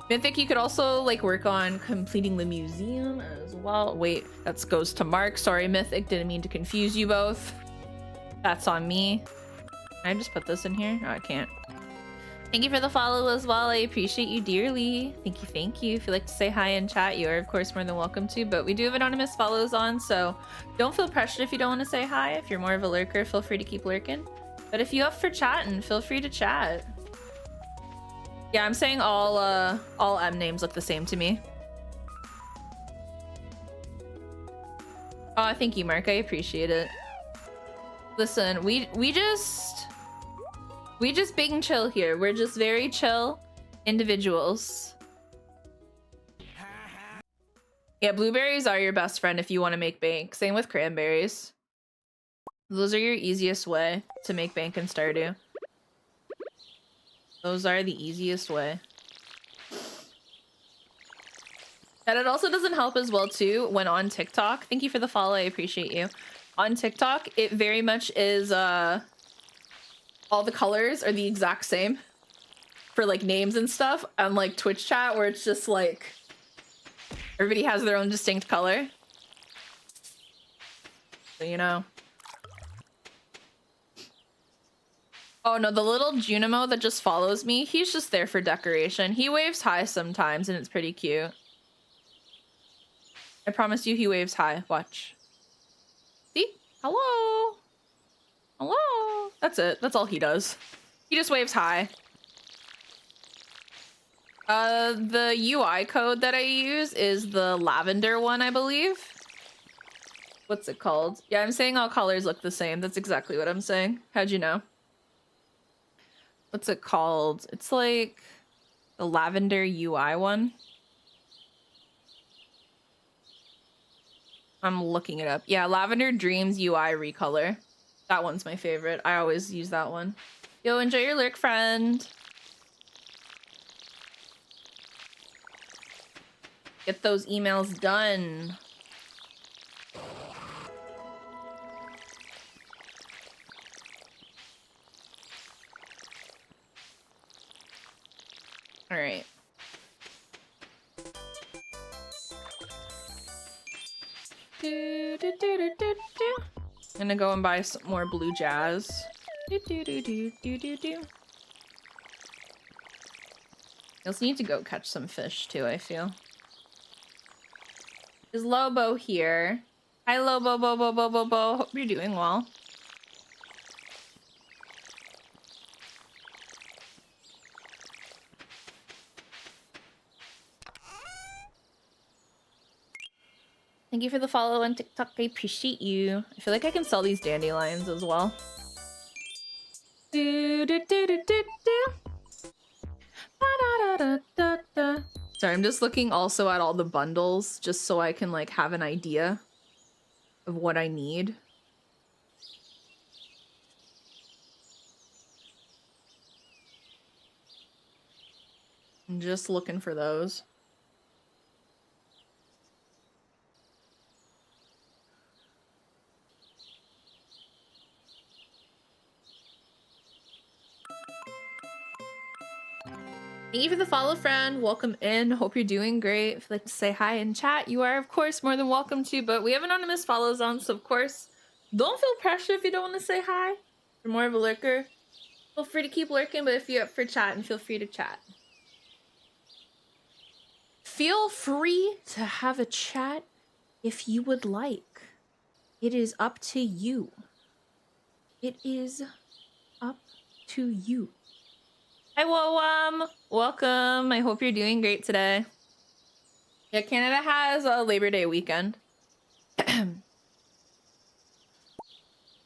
Mythic, you could also like work on completing the museum as well. Wait, that goes to Mark. Sorry, Mythic, didn't mean to confuse you both. That's on me. Can I just put this in here? No, I can't. Thank you for the follow as well. I appreciate you dearly. Thank you, thank you. If you'd like to say hi in chat, you are of course more than welcome to, but we do have anonymous follows on, so don't feel pressured if you don't want to say hi. If you're more of a lurker, feel free to keep lurking. But if you're up for chatting, feel free to chat. Yeah, I'm saying all M names look the same to me. Oh, thank you, Mark. I appreciate it. Listen, we just big and chill here. We're just very chill individuals. Yeah, blueberries are your best friend if you want to make bank. Same with cranberries. Those are your easiest way to make bank in Stardew. Those are the easiest way. And it also doesn't help as well too when on TikTok. Thank you for the follow. I appreciate you. On TikTok, it very much is all the colors are the exact same for like names and stuff. Unlike Twitch chat where it's just like everybody has their own distinct color. So you know. Oh no, the little Junimo that just follows me, he's just there for decoration. He waves hi sometimes and it's pretty cute. I promise you he waves hi. Watch. See? Hello? Hello? That's it. That's all he does. He just waves hi. The UI code that I use is the lavender one, I believe. What's it called? Yeah, I'm saying all colors look the same. That's exactly what I'm saying. How'd you know? What's it called? It's like the lavender UI one. I'm looking it up. Yeah, Lavender Dreams UI recolor. That one's my favorite. I always use that one. Yo, enjoy your lurk, friend. Get those emails done. All right. I'm gonna go and buy some more blue jazz. You also need to go catch some fish too, I feel. Is Lobo here? Hi Lobo, Bo. Hope you're doing well. Thank you for the follow on TikTok. I appreciate you. I feel like I can sell these dandelions as well. Sorry, I'm just looking also at all the bundles just so I can like have an idea of what I need. I'm just looking for those. Thank you for the follow, friend. Welcome in. Hope you're doing great. If you'd like to say hi in chat, you are, of course, more than welcome to. But we have anonymous follows on, so of course, don't feel pressure if you don't want to say hi. If you're more of a lurker, feel free to keep lurking. But if you're up for chatting, feel free to chat. Feel free to have a chat if you would like. It is up to you. It is up to you. Hi, Woam. Welcome. I hope you're doing great today. Yeah, Canada has a Labor Day weekend. Let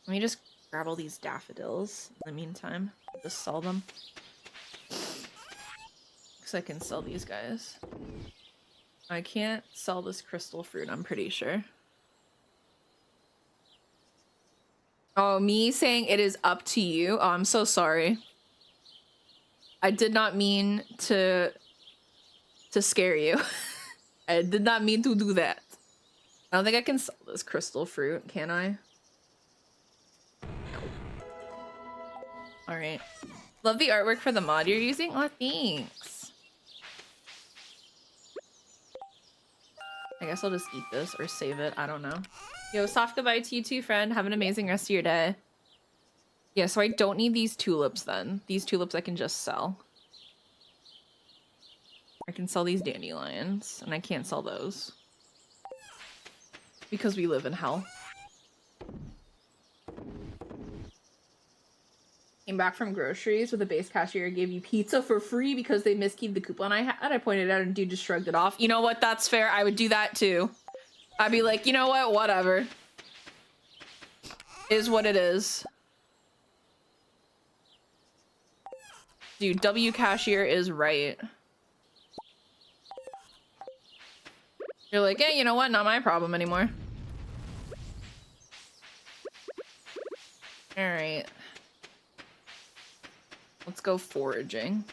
me just grab all these daffodils in the meantime. Just sell them. I can sell these guys. I can't sell this crystal fruit, I'm pretty sure. Oh, me saying it is up to you? Oh, I'm so sorry. I did not mean to scare you. I did not mean to do that. I don't think I can sell this crystal fruit, can I? All right. Love the artwork for the mod you're using. Oh, thanks. I guess I'll just eat this or save it. I don't know. Yo, soft goodbye to you too, friend. Have an amazing rest of your day. Yeah, so I don't need these tulips then. These tulips I can just sell. I can sell these dandelions, and I can't sell those. Because we live in hell. Came back from groceries with a base cashier gave you pizza for free because they miskeyed the coupon I had. I pointed out and dude just shrugged it off. You know what? That's fair. I would do that too. I'd be like, you know what? Whatever. Is what it is. Dude, W cashier is right. You're like, yeah, you know what? Not my problem anymore. All right. Let's go foraging.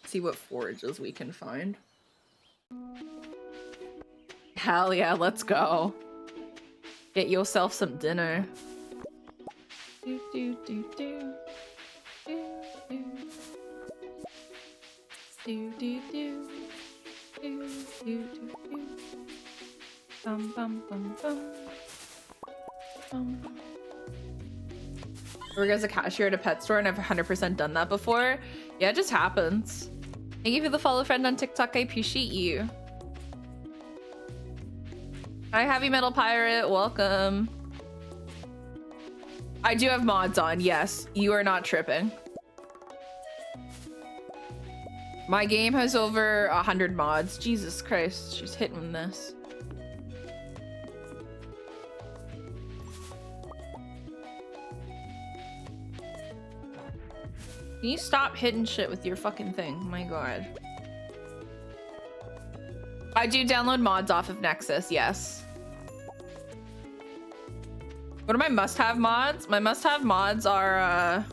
See what forages we can find. Hell yeah, let's go. Get yourself some dinner. Do, do, do, do. Do, do. Do, do, do. Do, do, do, do. Bum, bum, bum, bum. Bum. Work as a cashier at a pet store and I've 100% done that before. Yeah, it just happens. Thank you for the follow friend on TikTok. I appreciate you. Hi, Heavy Metal Pirate. Welcome. I do have mods on. Yes, you are not tripping. My game has over 100 mods. Jesus Christ, she's hitting this. Can you stop hitting shit with your fucking thing? My god. I do download mods off of Nexus, yes. What are my must-have mods? My must-have mods are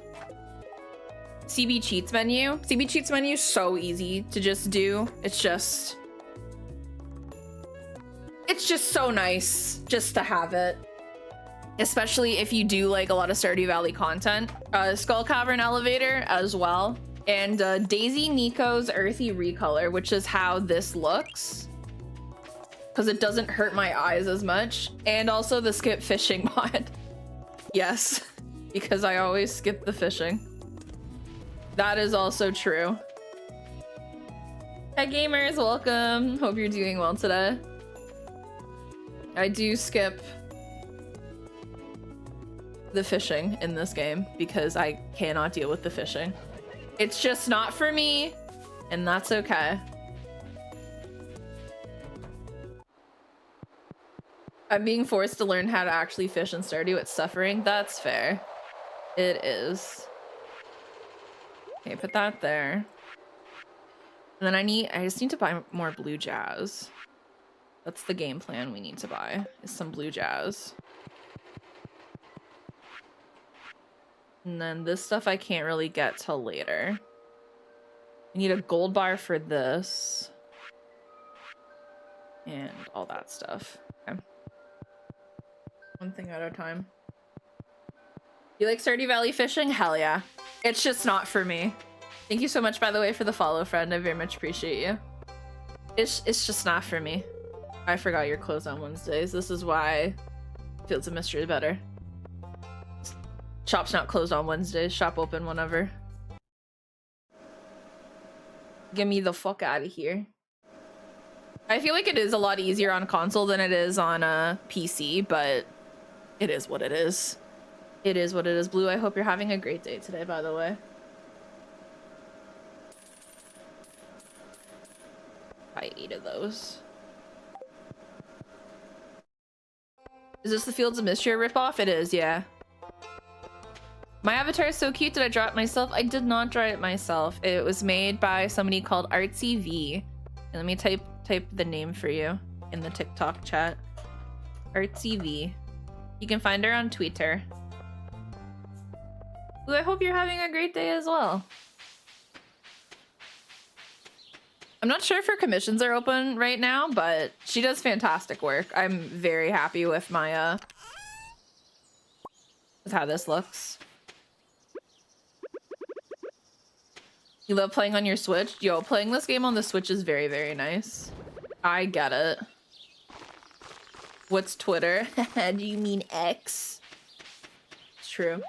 CB Cheats menu. CB Cheats menu is so easy to just do. It's just so nice just to have it. Especially if you do like a lot of Stardew Valley content. Skull Cavern Elevator as well. And Daisy Nico's Earthy Recolor, which is how this looks. Because it doesn't hurt my eyes as much. And also the skip fishing mod. Yes, because I always skip the fishing. That is also true. Hi gamers, welcome. Hope you're doing well today. I do skip the fishing in this game because I cannot deal with the fishing. It's just not for me, and that's okay. I'm being forced to learn how to actually fish in Stardew. It's suffering. That's fair. It is. Okay, put that there. And then I just need to buy more blue jazz. That's the game plan we need to buy, is some blue jazz. And then this stuff I can't really get till later. I need a gold bar for this. And all that stuff. Okay. One thing at a time. You like Stardew Valley fishing? Hell yeah. It's just not for me. Thank you so much, by the way, for the follow, friend. I very much appreciate you. It's just not for me. I forgot you're closed on Wednesdays. This is why Fields of Mystery is better. Shop's not closed on Wednesdays. Shop open whenever. Get me the fuck out of here. I feel like it is a lot easier on console than it is on a PC, but it is what it is. It is what it is. Blue, I hope you're having a great day today, by the way. I 8 of those. Is this the Fields of Mystery ripoff? It is, yeah. My avatar is so cute. Did I draw it myself? I did not draw it myself. It was made by somebody called Artsy V. And let me type the name for you in the TikTok chat. Artsy V. You can find her on Twitter. Ooh, I hope you're having a great day as well. I'm not sure if her commissions are open right now, but she does fantastic work. I'm very happy with my with how this looks. You love playing on your Switch? Yo, playing this game on the Switch is very, very nice. I get it. What's Twitter? Do you mean X? It's true.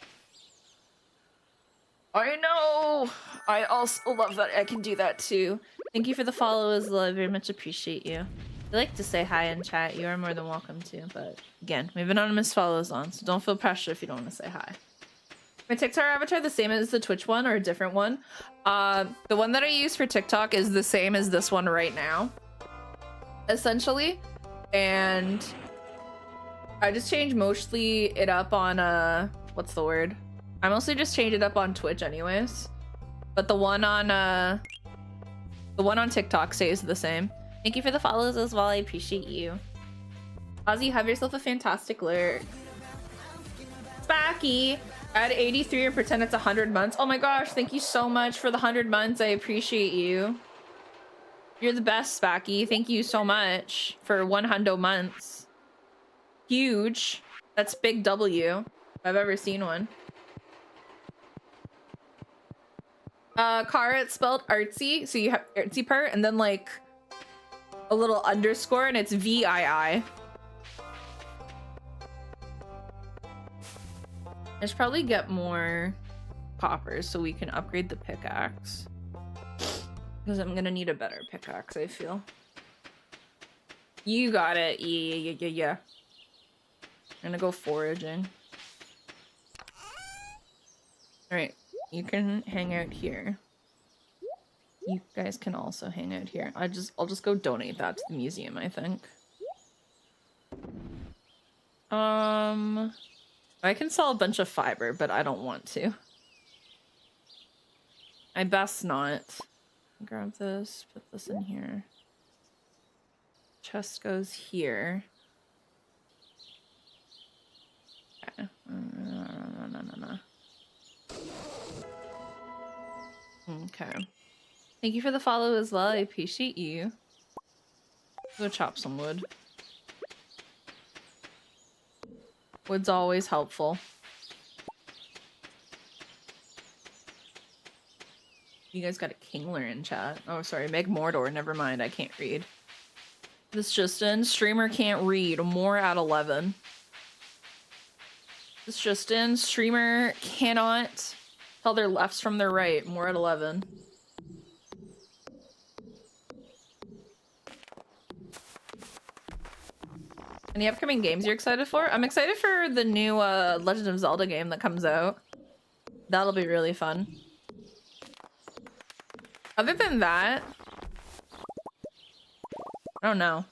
I know! I also love that I can do that too. Thank you for the follow as well. I very much appreciate you. I like to say hi in chat. You are more than welcome to, but again, we have anonymous follows on, so don't feel pressure if you don't want to say hi. My TikTok avatar the same as the Twitch one or a different one? The one that I use for TikTok is the same as this one right now, essentially. And I just changed mostly it up on what's the word? I mostly just changed it up on Twitch anyways. But the one on TikTok stays the same. Thank you for the follows as well. I appreciate you. Ozzy, have yourself a fantastic lurk. Spacky, add 83 and pretend it's 100 months. Oh my gosh, thank you so much for the 100 months. I appreciate you. You're the best, Spacky. Thank you so much for 100 months. Huge. That's big W if I've ever seen one. Car, it's spelled artsy, so you have artsy part and then like a little underscore and it's VII. I should probably get more coppers so we can upgrade the pickaxe. Because I'm gonna need a better pickaxe, I feel. You got it. Yeah. I'm gonna go foraging. Alright, you can hang out here. You guys can also hang out here. I'll just go donate that to the museum, I think. I can sell a bunch of fiber, but I don't want to. I best not. Grab this, put this in here. Chest goes here. Okay. No. Okay. Thank you for the follow as well. I appreciate you. Go chop some wood. Wood's always helpful. You guys got a Kingler in chat. Oh, sorry. Meg Mordor. Never mind. I can't read. This just in. Streamer can't read. More at 11. This just in. Streamer cannot tell their lefts from their right. More at 11. Any upcoming games you're excited for? I'm excited for the new Legend of Zelda game that comes out. That'll be really fun. Other than that, I don't know.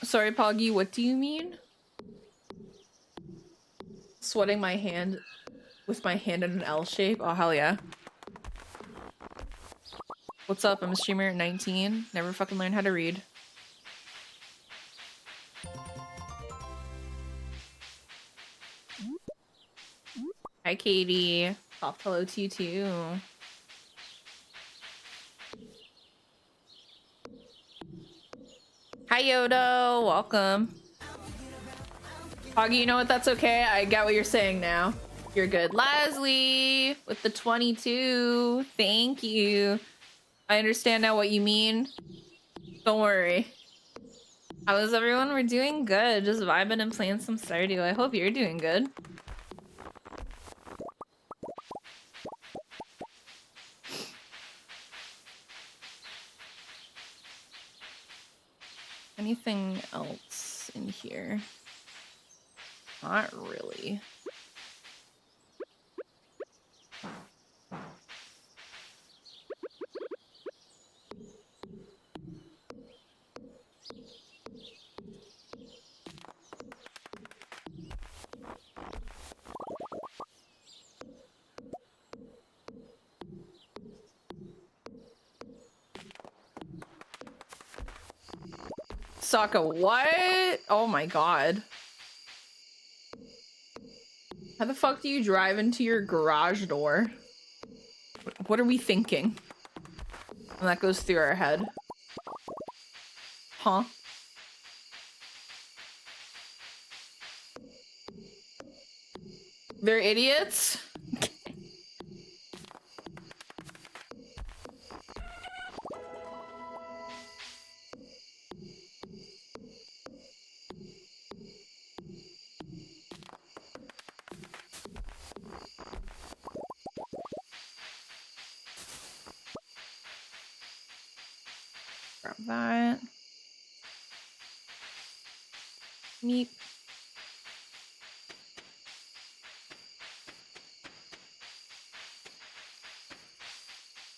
Sorry, Poggy, what do you mean? Sweating my hand with my hand in an L shape? Oh, hell yeah. What's up? I'm a streamer at 19. Never fucking learned how to read. Hi, Katie. Soft hello to you too. Hi, Yodo. Welcome. Hoggy, you know what? That's okay. I get what you're saying now. You're good. Leslie with the 22. Thank you. I understand now what you mean. Don't worry. How is everyone? We're doing good. Just vibing and playing some Stardew. I hope you're doing good. Anything else in here? Not really. suck at what? Oh my god. How the fuck do you drive into your garage door? What are we thinking? And that goes through our head. Huh? They're idiots? Grab that. Meep.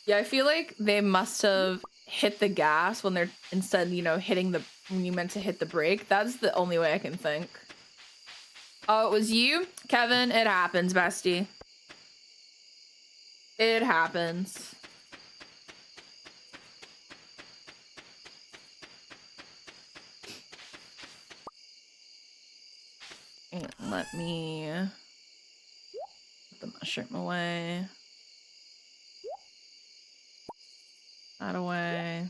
Yeah, I feel like they must have hit the gas when they're instead, you know, hitting the when you meant to hit the brake. That's the only way I can think. Oh, it was you? Kevin, it happens, bestie. It happens. And let me put the mushroom away. That away.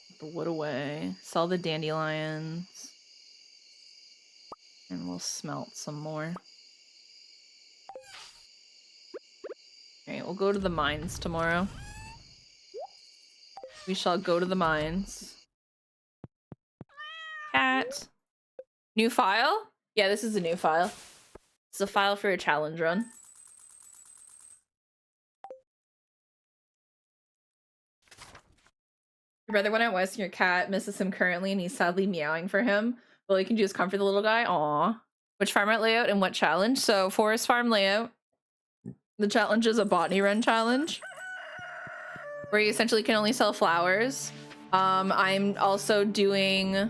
Put the wood away. Sell the dandelions. And we'll smelt some more. Alright, we'll go to the mines tomorrow. We shall go to the mines. Cat. New file? Yeah, this is a new file. It's a file for a challenge run. Your brother went out west and your cat misses him currently and he's sadly meowing for him. All you can do is comfort the little guy. Aw. Which farm out layout and what challenge? So forest farm layout. The challenge is a botany run challenge. Where you essentially can only sell flowers. I'm also doing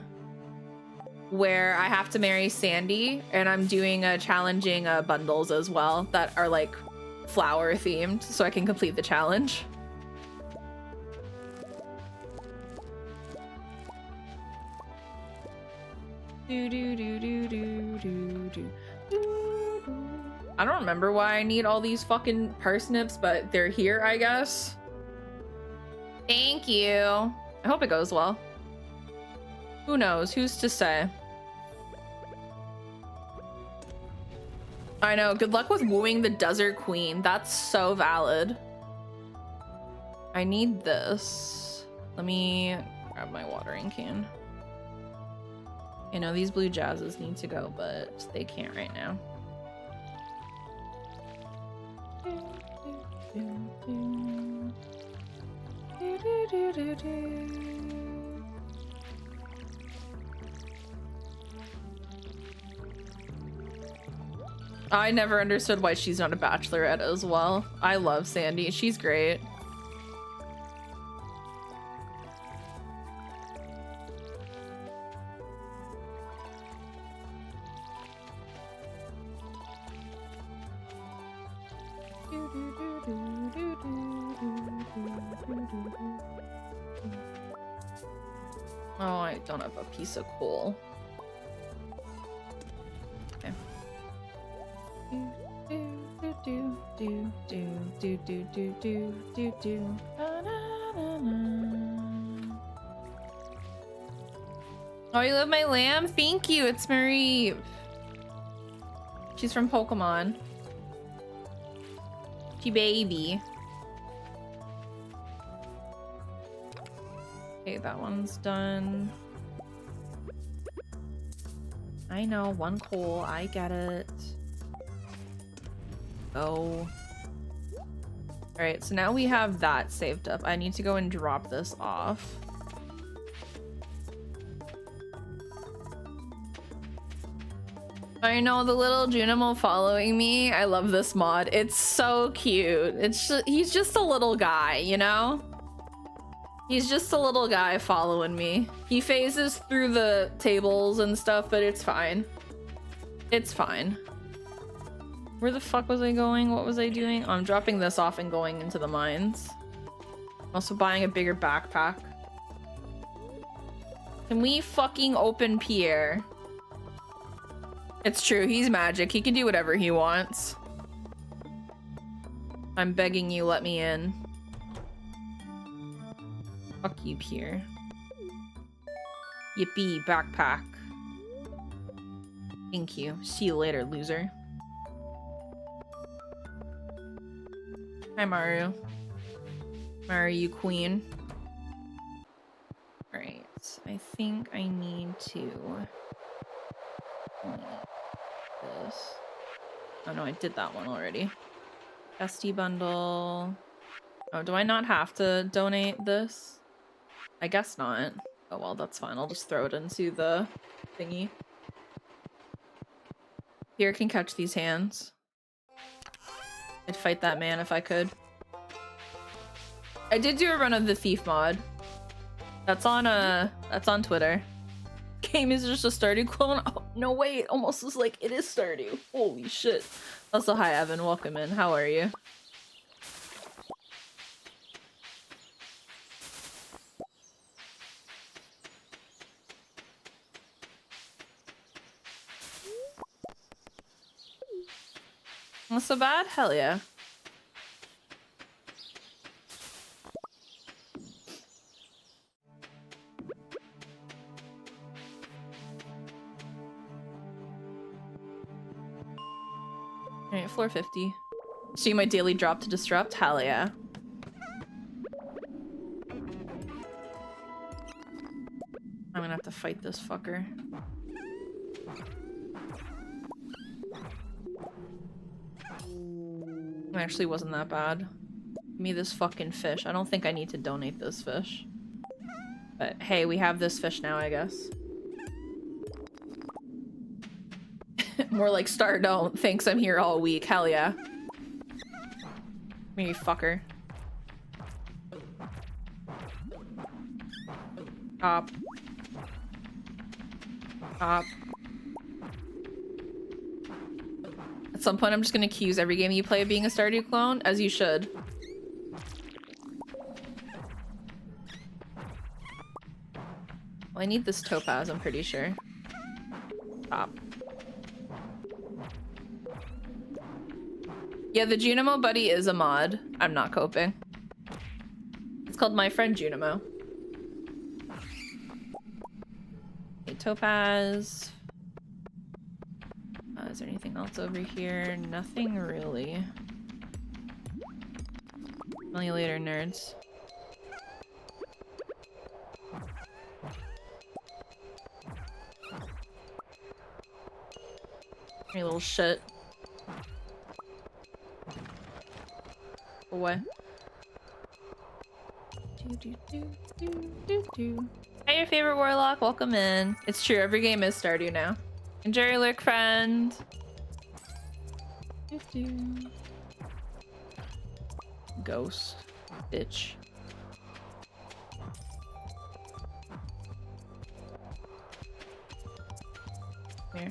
where I have to marry Sandy, and I'm doing challenging bundles as well that are like flower themed, so I can complete the challenge. I don't remember why I need all these fucking parsnips, but they're here, I guess. Thank you. I hope it goes well. Who knows? Who's to say? I know. Good luck with wooing the desert queen. That's so valid. I need this. Let me grab my watering can. You know, these blue jazzes need to go, but they can't right now. I never understood why she's not a bachelorette as well. I love Sandy. She's great. Oh, I don't have a piece of coal. Okay. Oh, you love my lamb? Thank you. It's Marie. She's from Pokemon. She baby. Okay, that one's done. I know, one coal. I get it. Oh. Alright, so now we have that saved up. I need to go and drop this off. I know, the little Junimo following me. I love this mod. It's so cute. He's just a little guy, you know? He's just a little guy following me. He phases through the tables and stuff, but it's fine. It's fine. Where the fuck was I going? What was I doing? Oh, I'm dropping this off and going into the mines. I'm also buying a bigger backpack. Can we fucking open Pierre? It's true, he's magic. He can do whatever he wants. I'm begging you, let me in. Fuck you, Pierre. Yippee, backpack. Thank you. See you later, loser. Hi, Mario. Mario queen. Alright, I think I need to... this. Oh no, I did that one already. SD bundle. Oh, do I not have to donate this? I guess not. Oh well, that's fine. I'll just throw it into the thingy. Here can catch these hands. I'd fight that man if I could. I did do a run of the thief mod. That's on Twitter. Game is just a Stardew clone. Oh, no wait, almost was like it is Stardew. Holy shit. Also, hi Evan, welcome in. How are you? Not so bad? Hell yeah. Alright, floor 50. See my daily drop to disrupt? Hell yeah. I'm gonna have to fight this fucker. It actually wasn't that bad. Give me this fucking fish. I don't think I need to donate this fish. But hey, we have this fish now, I guess. More like Star don't. Thanks, I'm here all week. Hell yeah. Me fucker. Stop. Stop. At some point, I'm just gonna accuse every game you play of being a Stardew clone, as you should. Well, I need this topaz, I'm pretty sure. Stop. Yeah, the Junimo buddy is a mod. I'm not coping. It's called My Friend Junimo. Okay, topaz. Is there anything else over here? Nothing really. Smell you later, nerds. You little shit. Away. Hi, your favorite warlock. Welcome in. It's true. Every game is Stardew now. And Jerry Lurk friend. Ghost. Bitch. Here.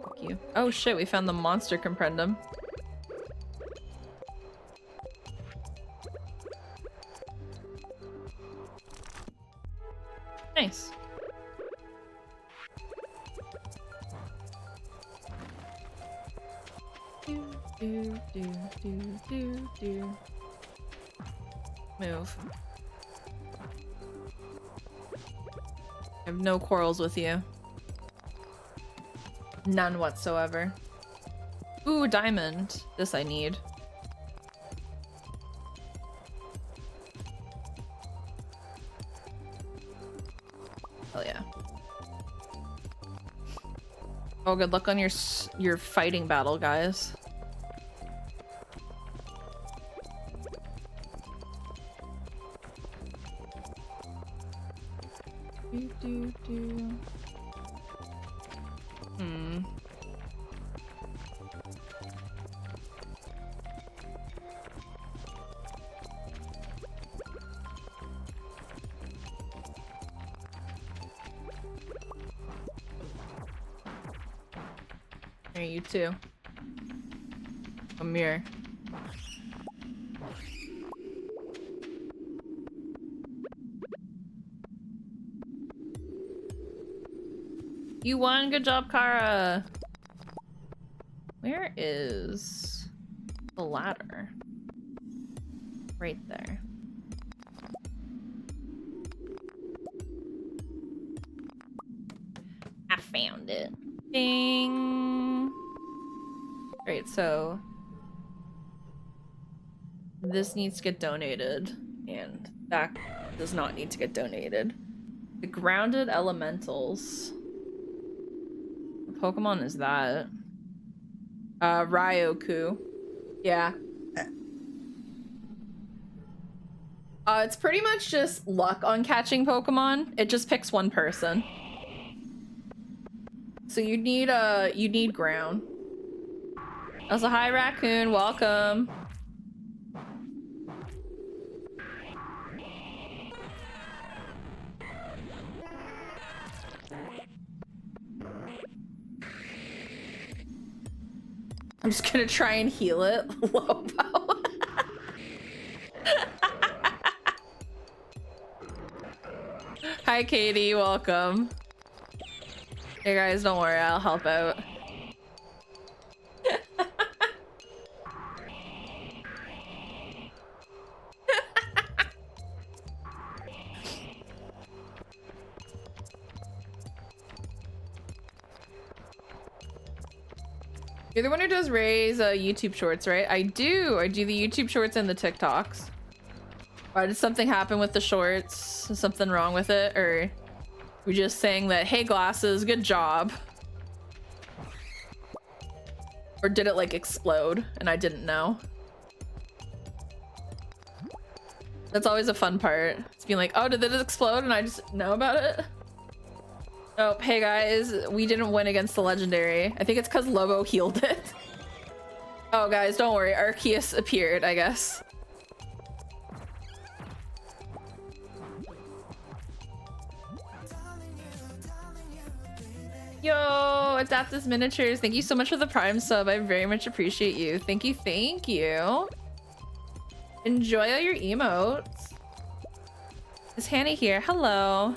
Fuck you. Oh shit, we found the monster comprendum. Nice. Do. Move. I have no quarrels with you. None whatsoever. Ooh, diamond. This I need. Hell yeah. Oh, good luck on your fighting battle, guys. Here, you too. Come here. You won. Good job, Kara. Where is the ladder? Right there. I found it. Ding. Great, so this needs to get donated, and that does not need to get donated. The grounded elementals. What Pokemon is that? Ryoku. Yeah. It's pretty much just luck on catching Pokemon. It just picks one person. So you need ground. Also, hi Raccoon, welcome. I'm just gonna try and heal it. Lobo. Hi Katie, welcome. Hey guys, don't worry, I'll help out. You're the one who does Ray's YouTube shorts, right? I do the YouTube shorts and the TikToks. Why did something happen with the shorts? Is something wrong with it? Or we just saying that, hey glasses, good job? Or did it like explode and I didn't know? That's always a fun part. It's being like, oh, did it explode and I just know about it? Oh, hey guys, we didn't win against the legendary. I think it's because Lobo healed it. Oh guys, don't worry, Arceus appeared, I guess. Yo, Adaptus Miniatures, thank you so much for the Prime sub. I very much appreciate you. Thank you, thank you. Enjoy all your emotes. Is Hanny here? Hello.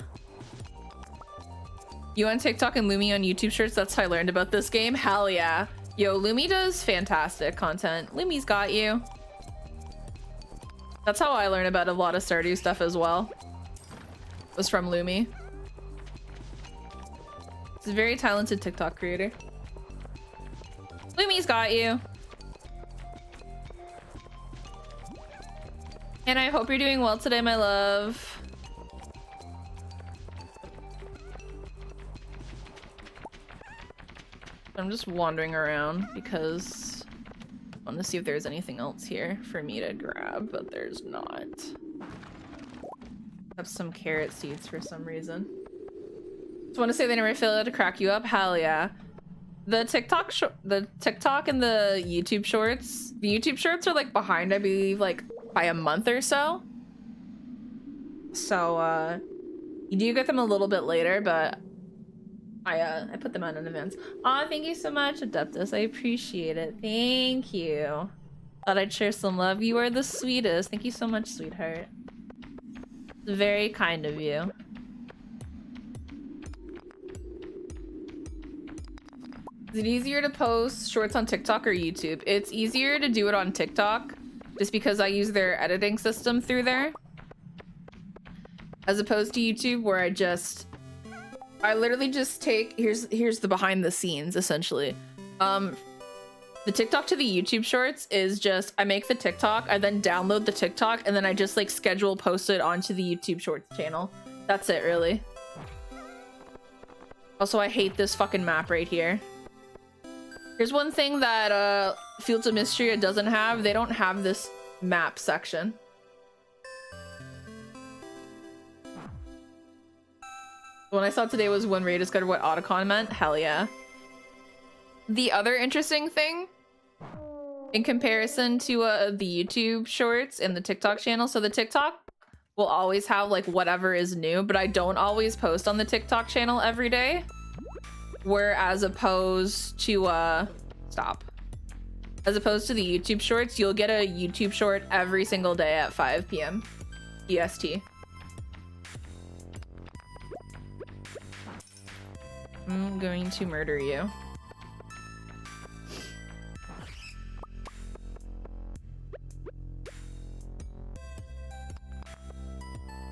You on TikTok and Lumi on YouTube shorts? That's how I learned about this game. Hell yeah. Yo, Lumi does fantastic content. Lumi's got you. That's how I learned about a lot of Stardew stuff as well. It was from Lumi. He's a very talented TikTok creator. Lumi's got you. And I hope you're doing well today, my love. I'm just wandering around because I want to see if there's anything else here for me to grab, but there's not. I have some carrot seeds for some reason. Just want to say they never fail to crack you up. Hell yeah. The TikTok and the YouTube shorts. The YouTube shorts are like behind, I believe, like by a month or so. So you do get them a little bit later, but I put them out in advance. Aw, thank you so much, Adeptus. I appreciate it. Thank you. Thought I'd share some love. You are the sweetest. Thank you so much, sweetheart. It's very kind of you. Is it easier to post shorts on TikTok or YouTube? It's easier to do it on TikTok just because I use their editing system through there. As opposed to YouTube where I literally just take, here's the behind the scenes essentially. The TikTok to the YouTube shorts is just, I make the TikTok, I then download the TikTok, and then I just like schedule post it onto the YouTube shorts channel. That's it really. Also, I hate this fucking map right here. Here's one thing that Fields of Mystery doesn't have. They don't have this map section. The one I saw today was when Ray discovered what Otacon meant. Hell yeah. The other interesting thing in comparison to the YouTube shorts and the TikTok channel. So the TikTok will always have like whatever is new, but I don't always post on the TikTok channel every day. Whereas opposed to as opposed to the YouTube shorts, you'll get a YouTube short every single day at 5 p.m. EST. I'm going to murder you.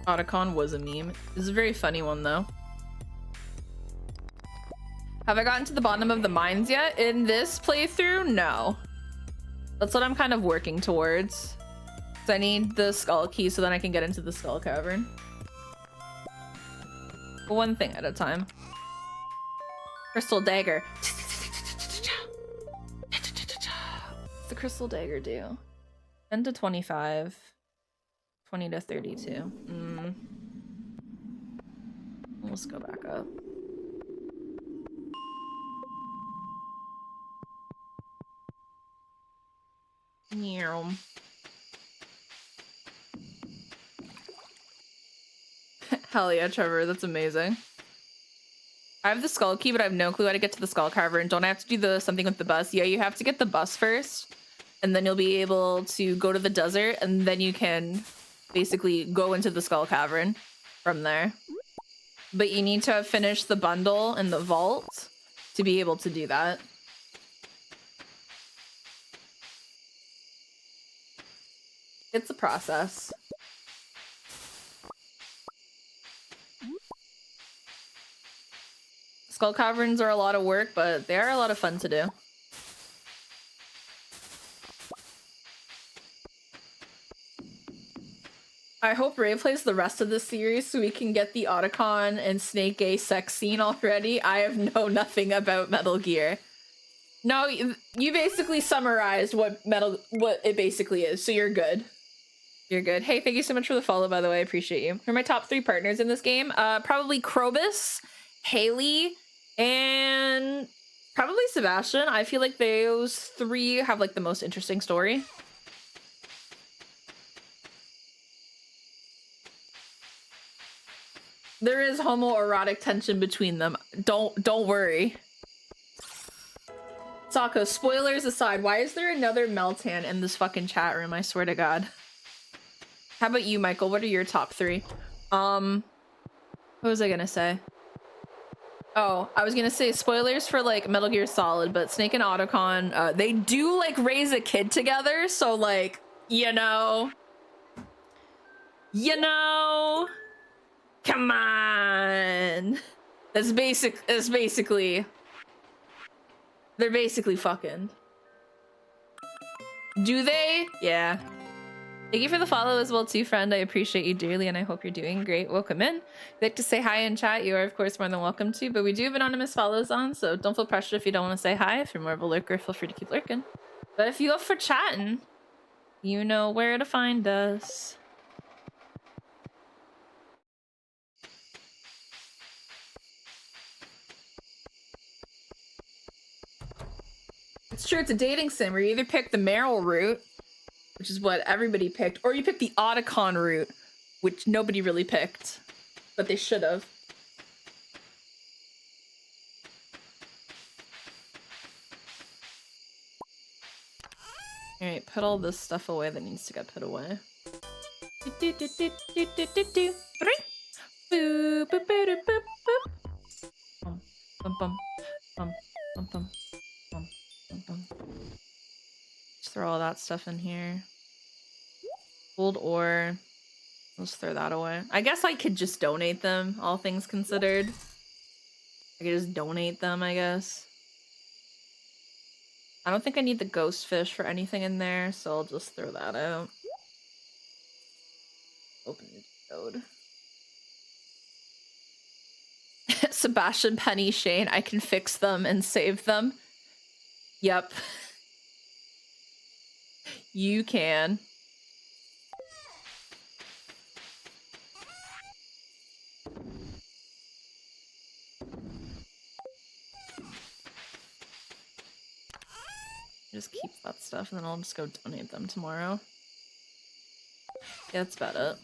Otacon was a meme. It's a very funny one though. Have I gotten to the bottom of the mines yet? In this playthrough, no. That's what I'm kind of working towards. So I need the skull key so then I can get into the skull cavern. One thing at a time. Crystal dagger. What's the crystal dagger do? 10 to 25. 20 to 32. Let's go back up. Meow. Hell yeah, Trevor, that's amazing. I have the skull key, but I have no clue how to get to the skull cavern. Don't I have to do the something with the bus? Yeah, you have to get the bus first, and then you'll be able to go to the desert, and then you can basically go into the skull cavern from there. But you need to have finished the bundle in the vault to be able to do that. It's a process. Skull caverns are a lot of work, but they are a lot of fun to do. I hope Ray plays the rest of the series so we can get the Otacon and Snake Gay sex scene already. I have nothing about Metal Gear. No, you basically summarized what it basically is, so you're good. You're good. Hey, thank you so much for the follow, by the way. I appreciate you. Who are my top 3 partners in this game? Probably Krobus, Haley, and probably Sebastian. I feel like those 3 have like the most interesting story. There is homoerotic tension between them. Don't worry. Sako, spoilers aside, why is there another Meltan in this fucking chat room? I swear to God. How about you, Michael? What are your top 3? What was I gonna say? Oh, I was gonna say spoilers for like Metal Gear Solid, but Snake and Otacon, they do like raise a kid together, so like, you know, come on. That's basically, they're basically fucking. Do they? Yeah. Thank you for the follow as well too, friend. I appreciate you dearly and I hope you're doing great. Welcome in. If you'd like to say hi in chat, you are of course more than welcome to, but we do have anonymous follows on, so don't feel pressured if you don't want to say hi. If you're more of a lurker, feel free to keep lurking. But if you up for chatting, you know where to find us. It's true, it's a dating sim where you either pick the Meryl route, which is what everybody picked, or you pick the Otacon route, which nobody really picked, but they should have. All right, put all this stuff away that needs to get put away. Just throw all that stuff in here. Gold ore. Let's throw that away. I guess I could just donate them, all things considered. I could just donate them, I guess. I don't think I need the ghost fish for anything in there, so I'll just throw that out. Open the code. Sebastian, Penny, Shane, I can fix them and save them. Yep. You can. Just keep that stuff and then I'll just go donate them tomorrow. Yeah, that's about it.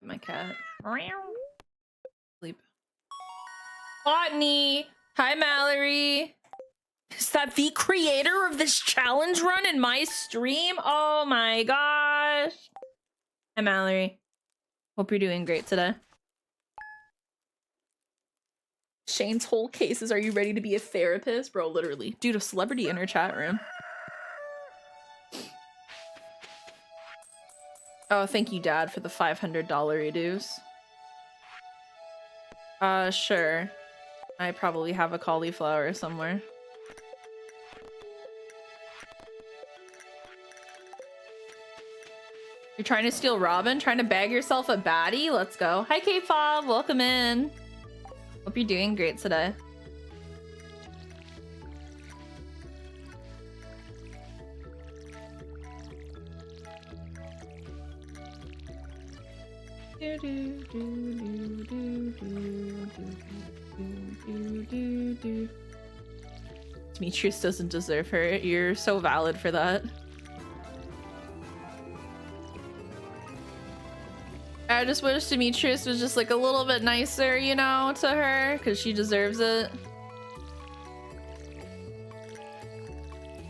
My cat. Sleep. Botany! Hi, Mallory! Is that the creator of this challenge run in my stream? Oh my gosh! Hi, Mallory. Hope you're doing great today. Shane's whole case is, are you ready to be a therapist? Bro, literally. Dude, a celebrity in her chat room. Oh, thank you, Dad, for the $500 dues. Sure. I probably have a cauliflower somewhere. You're trying to steal Robin? Trying to bag yourself a baddie? Let's go. Hi, K-Fob. Welcome in. Hope you're doing great today. Demetrius doesn't deserve her. You're so valid for that. I just wish Demetrius was just like a little bit nicer, you know, to her, because she deserves it.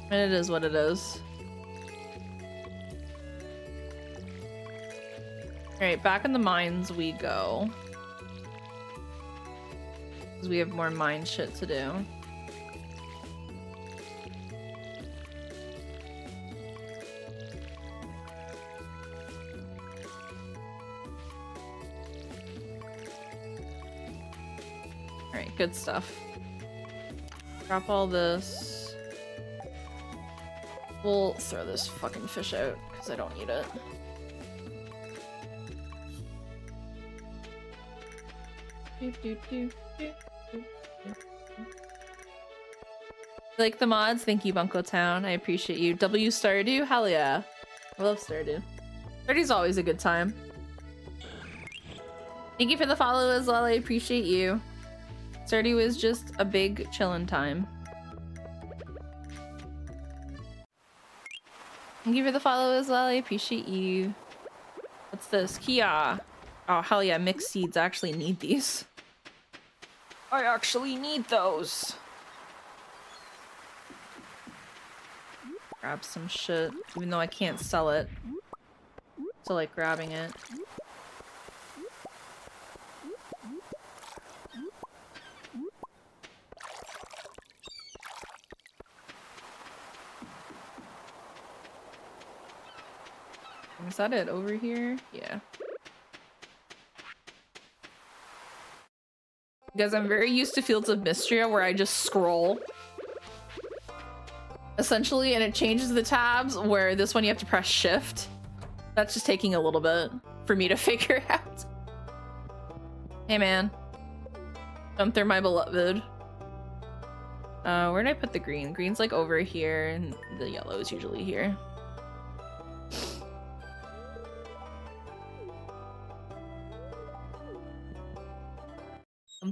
And it is what it is. Alright, back in the mines we go. Because we have more mine shit to do. Alright, good stuff. Drop all this. We'll throw this fucking fish out, because I don't need it. Like the mods? Thank you, Bunko Town. I appreciate you. W Stardew? Hell yeah. I love Stardew. Stardew's always a good time. Thank you for the follow as well. I appreciate you. Stardew is just a big chillin' time. Thank you for the follow as well. I appreciate you. What's this? Kia. Oh, hell yeah. Mixed seeds. I actually need these. I actually need those. Grab some shit, even though I can't sell it. So like grabbing it. Is that it over here? Yeah. Because I'm very used to Fields of Mystria where I just scroll. Essentially, and it changes the tabs where this one you have to press shift. That's just taking a little bit for me to figure out. Hey man. Jump through my beloved. Where did I put the green? Green's like over here and the yellow is usually here.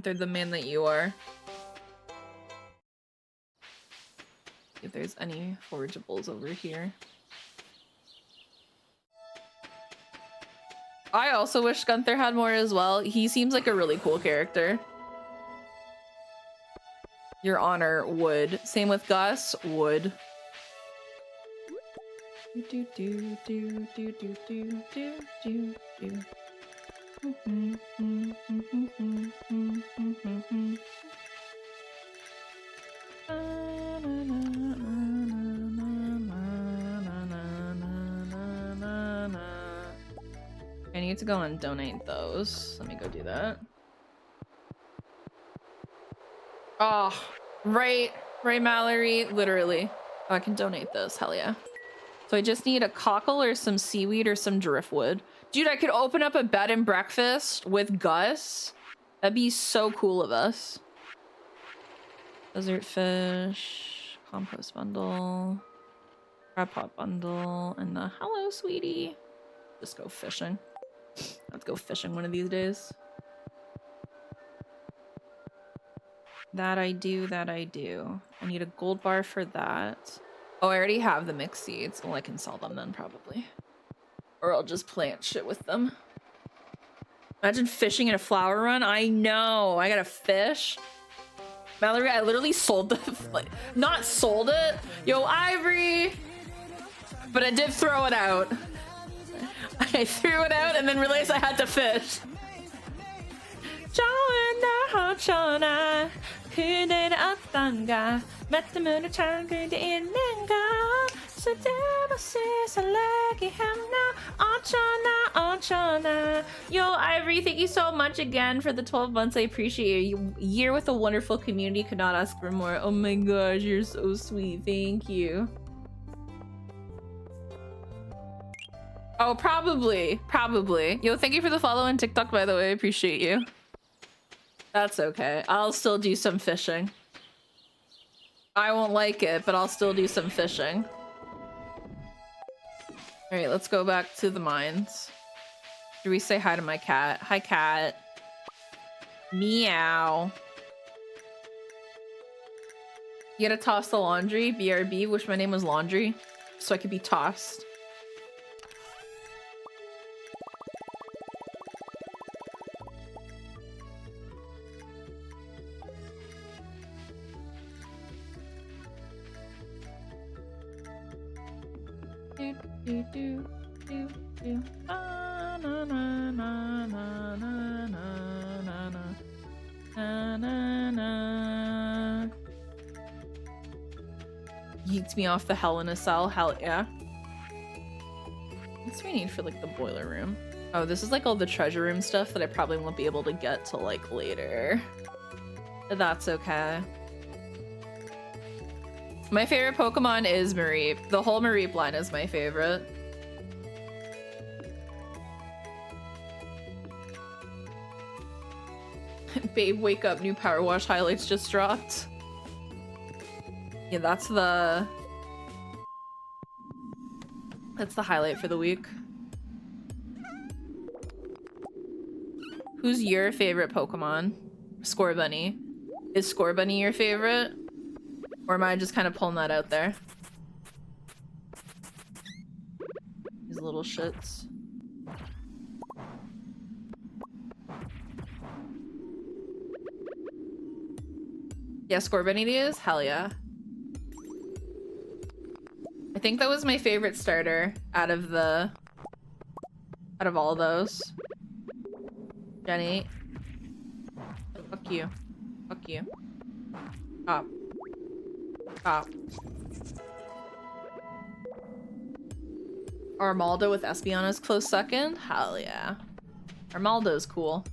They're the man that you are. If there's any forageables over here. I also wish Gunther had more as well. He seems like a really cool character. Your Honor, would. Same with Gus, would. Do do do do do do do do do. I need to go and donate those. Let me go do that. Oh, right, Mallory, literally. Oh, I can donate this, hell yeah. So I just need a cockle or some seaweed or some driftwood. Dude, I could open up a bed and breakfast with Gus. That'd be so cool of us. Desert fish, compost bundle, crab pot bundle, and the hello, sweetie. Just go fishing. Let's go fishing one of these days. That I do, that I do. I need a gold bar for that. Oh, I already have the mixed seeds. Well, I can sell them then, probably. Or I'll just plant shit with them. Imagine fishing in a flower run. I know. I gotta fish. Mallory, I literally sold the... like, not sold it. Yo, Ivory! But I did throw it out. I threw it out and then realized I had to fish. 좋은 날 어쩌나 그대는 어떤가 맞춤으로 참 그대 있는가 쓸데없이 설레게 했나 어쩌나 Yo Ivory, thank you so much again for the 12 months. I appreciate you. Year with a wonderful community, could not ask for more. Oh my gosh, you're so sweet. Thank you. Oh, probably. Yo, thank you for the follow on TikTok, by the way. I appreciate you. That's okay. I'll still do some fishing. I won't like it, but I'll still do some fishing. All right, let's go back to the mines. Should we say hi to my cat? Hi, cat. Meow. You gotta toss the laundry. BRB. Wish my name was Laundry, so I could be tossed. Yeets me off the Hell in a Cell. Hell yeah. What's we need for like the boiler room? Oh, this is like all the treasure room stuff that I probably won't be able to get till like later. But that's okay. My favorite Pokemon is Mareep. The whole Mareep line is my favorite. Babe, wake up. New Power Wash highlights just dropped. Yeah, that's the highlight for the week. Who's your favorite Pokemon? Scorbunny. Is Scorbunny your favorite? Or am I just kind of pulling that out there? These little shits. Yeah, Scorbunny it is? Hell yeah. I think that was my favorite starter out of all those. Jenny. Fuck you. Fuck you. Stop. Stop. Armaldo with Espeon close second? Hell yeah. Armaldo's cool.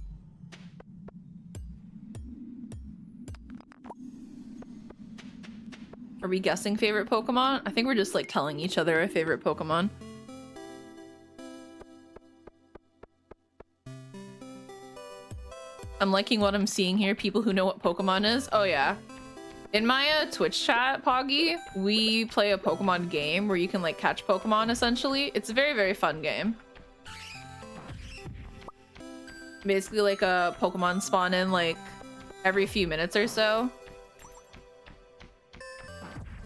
Are we guessing favorite Pokemon? I think we're just like telling each other our favorite Pokemon. I'm liking what I'm seeing here. People who know what Pokemon is. Oh yeah. In my Twitch chat, Poggy, we play a Pokemon game where you can like catch Pokemon essentially. It's a very, very fun game. Basically like a Pokemon spawn in like every few minutes or so.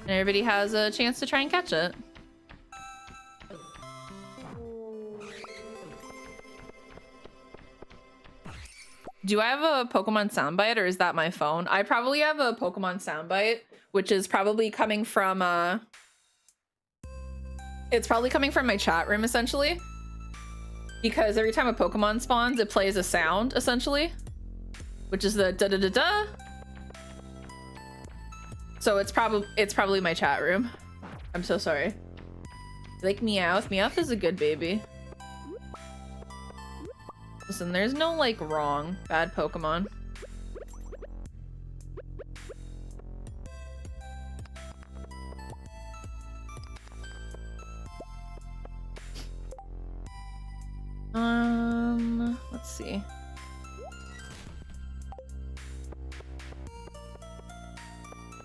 And everybody has a chance to try and catch it. Do I have a Pokemon soundbite or is that my phone? I probably have a Pokemon soundbite, which is probably coming from it's probably coming from my chat room essentially. Because every time a Pokemon spawns, it plays a sound essentially, which is the da da da da. So it's probably my chat room. I'm so sorry. Like Meowth. Meowth is a good baby. Listen, there's no like wrong bad Pokemon. Let's see.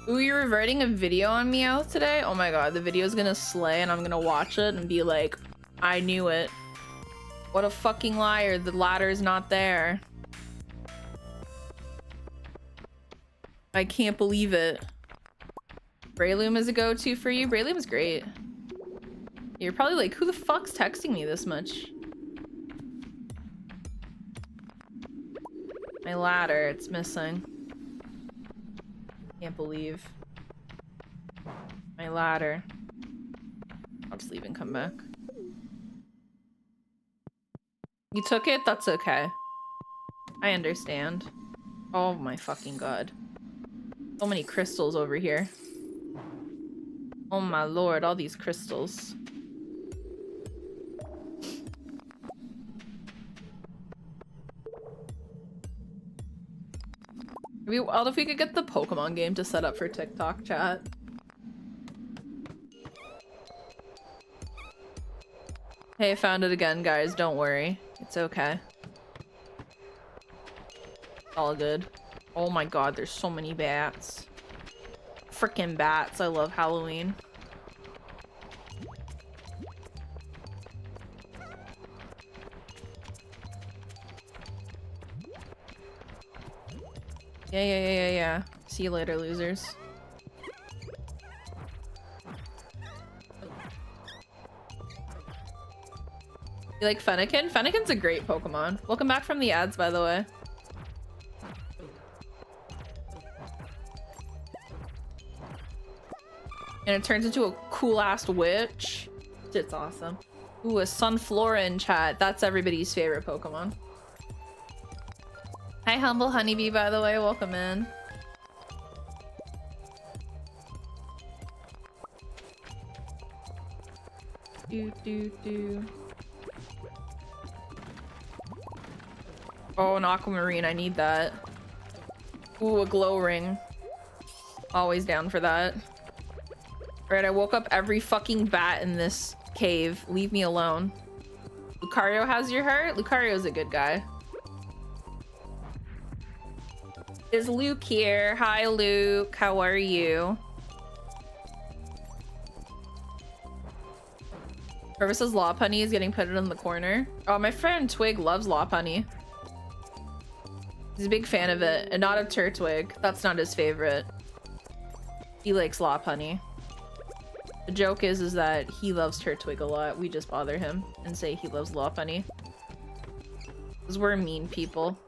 Ooh, you're reverting a video on Meowth today? Oh my god, the video's gonna slay and I'm gonna watch it and be like, I knew it. What a fucking liar, the ladder's not there. I can't believe it. Breloom is a go-to for you? Breloom's great. You're probably like, who the fuck's texting me this much? My ladder, it's missing. Can't believe. My ladder. I'll just leave and come back. You took it? That's okay. I understand. Oh my fucking god. So many crystals over here. Oh my lord, all these crystals. Well, if we could get the Pokemon game to set up for TikTok chat. Hey, I found it again, guys. Don't worry. It's okay. All good. Oh my god, there's so many bats. Frickin' bats. I love Halloween. Yeah. See you later, losers. You like Fennekin? Fennekin's a great Pokemon. Welcome back from the ads, by the way. And it turns into a cool-ass witch. It's awesome. Ooh, a Sunflora in chat. That's everybody's favorite Pokemon. Hi, Humble Honeybee, by the way. Welcome in. Do. Oh, an Aquamarine. I need that. Ooh, a glow ring. Always down for that. Alright, I woke up every fucking bat in this cave. Leave me alone. Lucario has your heart? Lucario's a good guy. Is Luke here? Hi, Luke. How are you? Purvis' Lopunny is getting put in the corner. Oh, my friend Twig loves Lopunny. He's a big fan of it, and not of Turtwig. That's not his favorite. He likes Lopunny. The joke is that he loves Turtwig a lot. We just bother him and say he loves Lopunny. Because we're mean people.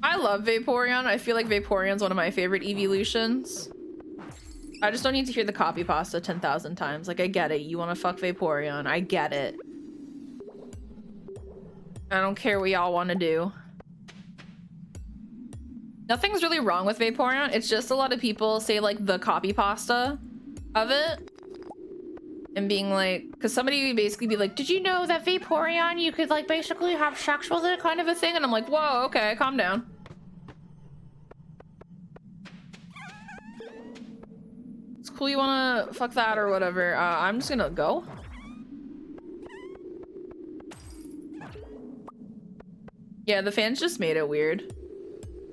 I love Vaporeon. I feel like Vaporeon's one of my favorite evolutions. I just don't need to hear the copy pasta 10,000 times. Like, I get it. You want to fuck Vaporeon. I get it. I don't care what y'all want to do. Nothing's really wrong with Vaporeon. It's just a lot of people say, like, the copy pasta of it. And being like... Because somebody would basically be like, did you know that Vaporeon, you could, like, basically have sex with it kind of a thing? And I'm like, whoa, okay, calm down. It's cool you want to fuck that or whatever. I'm just gonna go. Yeah, the fans just made it weird.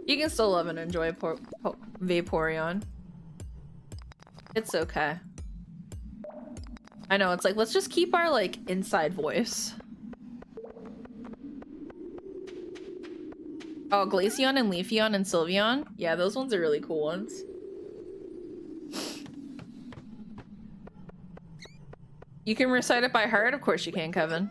You can still love and enjoy Vaporeon. It's okay. I know, it's like, let's just keep our, like, inside voice. Oh, Glaceon and Leafeon and Sylveon? Yeah, those ones are really cool ones. You can recite it by heart? Of course you can, Kevin.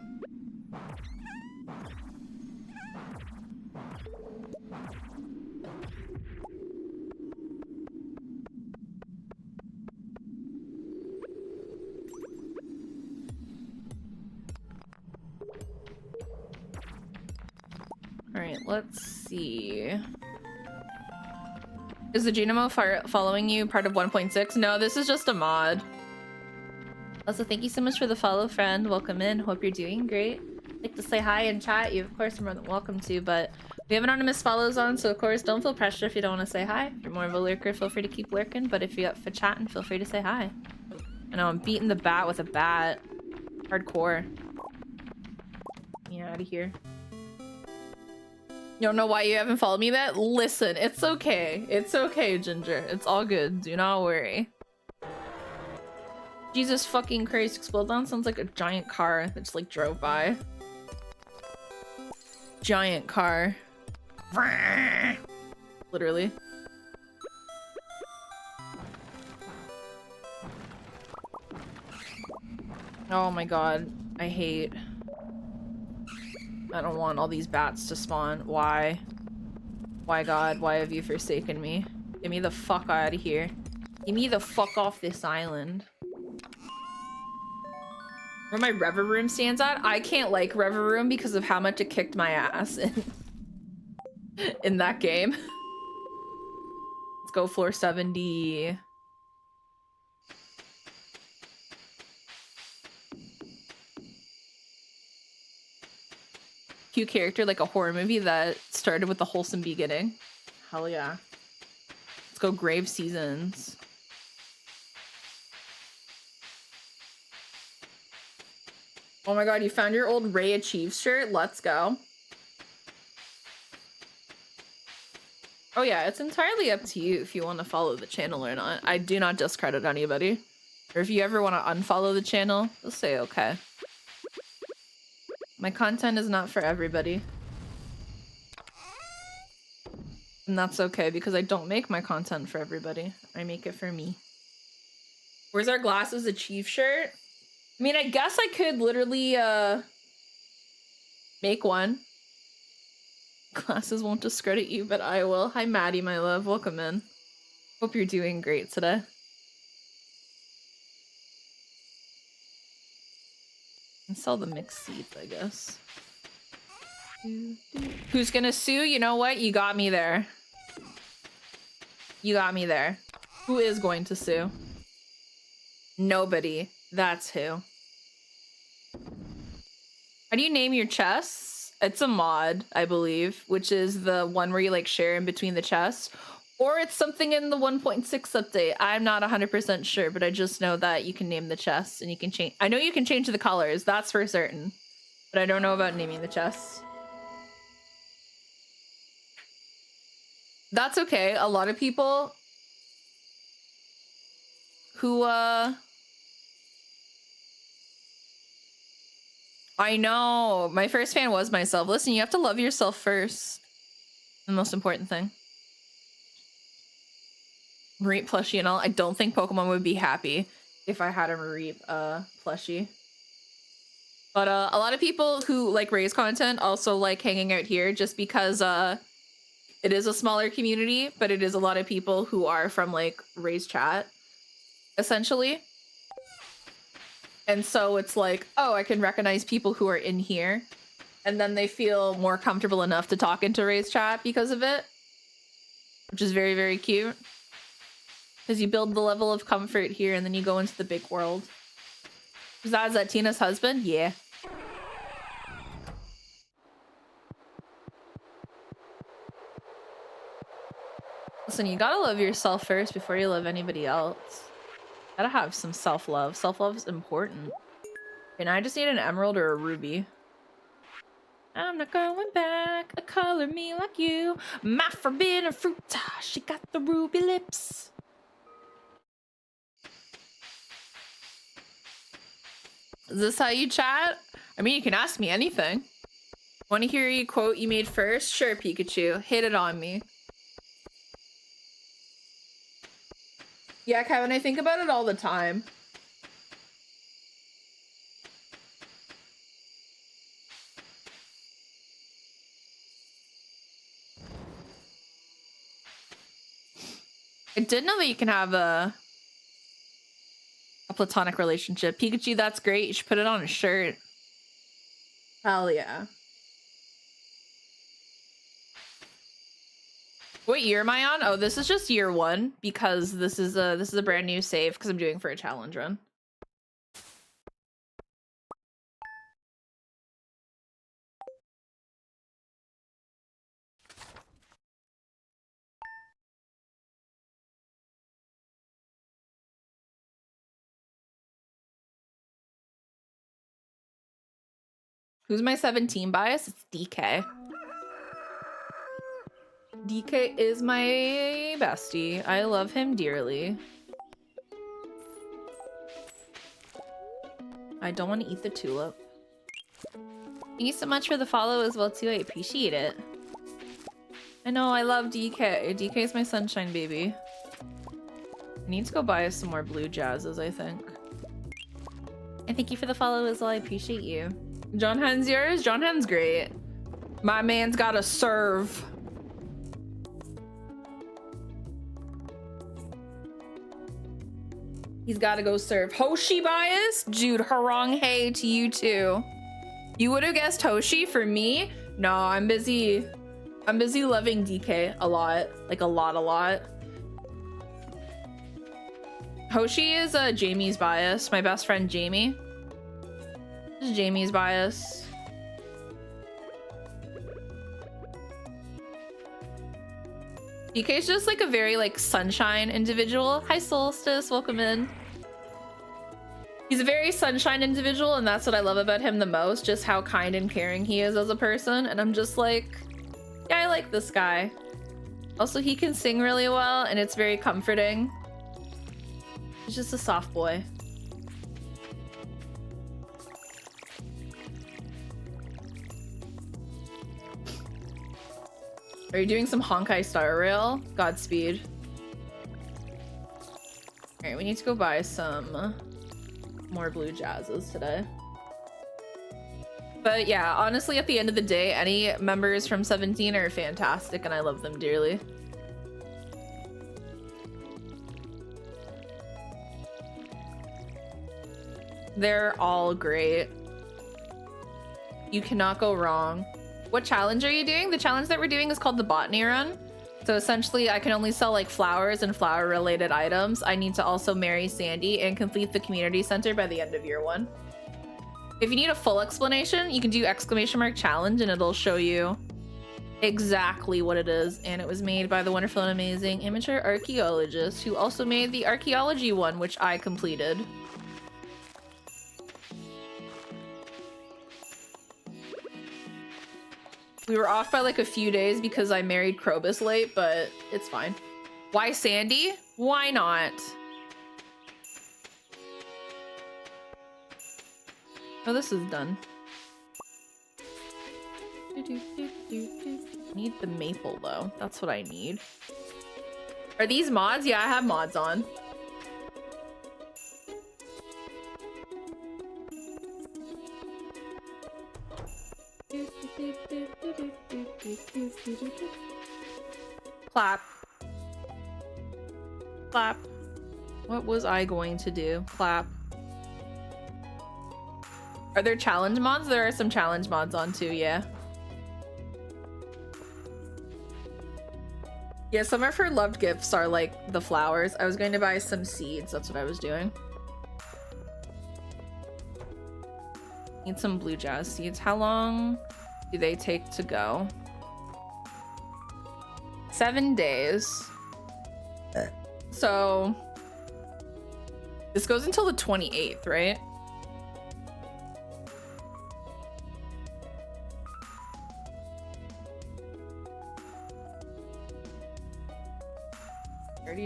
Alright, let's see. Is the Genome following you part of 1.6? No, this is just a mod. Also, thank you so much for the follow, friend. Welcome in. Hope you're doing great. Like to say hi and chat. You, of course, are more than welcome to, but we have anonymous follows on, so of course, don't feel pressure if you don't want to say hi. If you're more of a lurker, feel free to keep lurking, but if you're up for chatting, feel free to say hi. I know, I'm beating the bat with a bat. Hardcore. Get me out of here. You don't know why you haven't followed me yet? Listen, it's okay. It's okay, Ginger. It's all good. Do not worry. Jesus fucking Christ, Explodon sounds like a giant car that just like drove by. Giant car. Literally. Oh my god. I hate. I don't want all these bats to spawn. Why? Why, God? Why have you forsaken me? Get me the fuck out of here. Get me the fuck off this island. Where my Rever Room stands at, I can't like Rever Room because of how much it kicked my ass in that game. Let's go floor 70. Cute character, like a horror movie that started with a wholesome beginning. Hell yeah. Let's go Grave Seasons. Oh my god, you found your old Ray Achieve shirt? Let's go. Oh yeah, it's entirely up to you if you want to follow the channel or not. I do not discredit anybody. Or if you ever want to unfollow the channel, just say okay. My content is not for everybody. And that's okay because I don't make my content for everybody. I make it for me. Where's our Glasses Achieve shirt? I mean, I guess I could literally make one. Glasses won't discredit you, but I will. Hi, Maddie, my love. Welcome in. Hope you're doing great today. And sell the mixed seeds, I guess. Who's gonna sue? You know what? You got me there. You got me there. Who is going to sue? Nobody. That's who. How do you name your chests? It's a mod, I believe, which is the one where you like share in between the chests. Or it's something in the 1.6 update. I'm not 100% sure, but I just know that you can name the chests and you can change. I know you can change the colors, that's for certain. But I don't know about naming the chests. That's okay. A lot of people who, I know. My first fan was myself. Listen, you have to love yourself first. The most important thing. Mareep plushie and all. I don't think Pokemon would be happy if I had a Mareep plushie. But a lot of people who like Ray's content also like hanging out here just because it is a smaller community, but it is a lot of people who are from like Ray's chat, essentially. And so it's like, oh, I can recognize people who are in here. And then they feel more comfortable enough to talk into Ray's chat because of it. Which is very, very cute. Because you build the level of comfort here and then you go into the big world. Is that Tina's husband? Yeah. Listen, you gotta love yourself first before you love anybody else. Gotta have some self-love. Self-love is important. And I just need an emerald or a ruby. I'm not going back. A color me like you. My forbidden fruit. She got the ruby lips. Is this how you chat? I mean, you can ask me anything. Want to hear a quote you made first? Sure, Pikachu. Hit it on me. Yeah, Kevin, I think about it all the time. I did know that you can have a platonic relationship. Pikachu, that's great. You should put it on a shirt. Hell yeah. What year am I on? Oh, this is just year 1 because this is a brand new save because I'm doing for a challenge run. Who's my 17 bias? It's DK. DK is my bestie. I love him dearly. I don't want to eat the tulip. Thank you so much for the follow as well too. I appreciate it. I know, I love DK. DK is my sunshine baby. I need to go buy some more blue jazzes, I think. And thank you for the follow as well. I appreciate you. John Hen's yours? John Hen's great. My man's gotta serve. He's got to go serve. Hoshi bias? Jude, harong hey to you too. You would have guessed Hoshi for me? No, I'm busy. I'm busy loving DK a lot. Like a lot. Hoshi is Jamie's bias. My best friend Jamie. This is Jamie's bias. DK's just like a very like sunshine individual. Hi Solstice, welcome in. He's a very sunshine individual, and that's what I love about him the most, just how kind and caring he is as a person. And I'm just like, yeah, I like this guy. Also, he can sing really well, and it's very comforting. He's just a soft boy. Are you doing some Honkai Star Rail? Godspeed. Alright, we need to go buy some more blue jazzes today. But yeah, honestly, at the end of the day, any members from 17 are fantastic and I love them dearly. They're all great. You cannot go wrong. What challenge are you doing? The challenge that we're doing is called the Botany Run. So essentially, I can only sell like flowers and flower-related items. I need to also marry Sandy and complete the community center by the end of year 1. If you need a full explanation, you can do !challenge and it'll show you exactly what it is. And it was made by the wonderful and amazing amateur archaeologist who also made the archaeology one, which I completed. We were off by like a few days because I married Krobus late, but it's fine. Why Sandy? Why not? Oh, this is done. Need the maple though. That's what I need. Are these mods? Yeah, I have mods on. Clap. Clap. What was I going to do? Clap. Are there challenge mods? There are some challenge mods on too, yeah. Yeah, some of her loved gifts are like the flowers. I was going to buy some seeds. That's what I was doing. Need some blue jazz seeds. How long do they take to go? 7 days. So this goes until the 28th, right?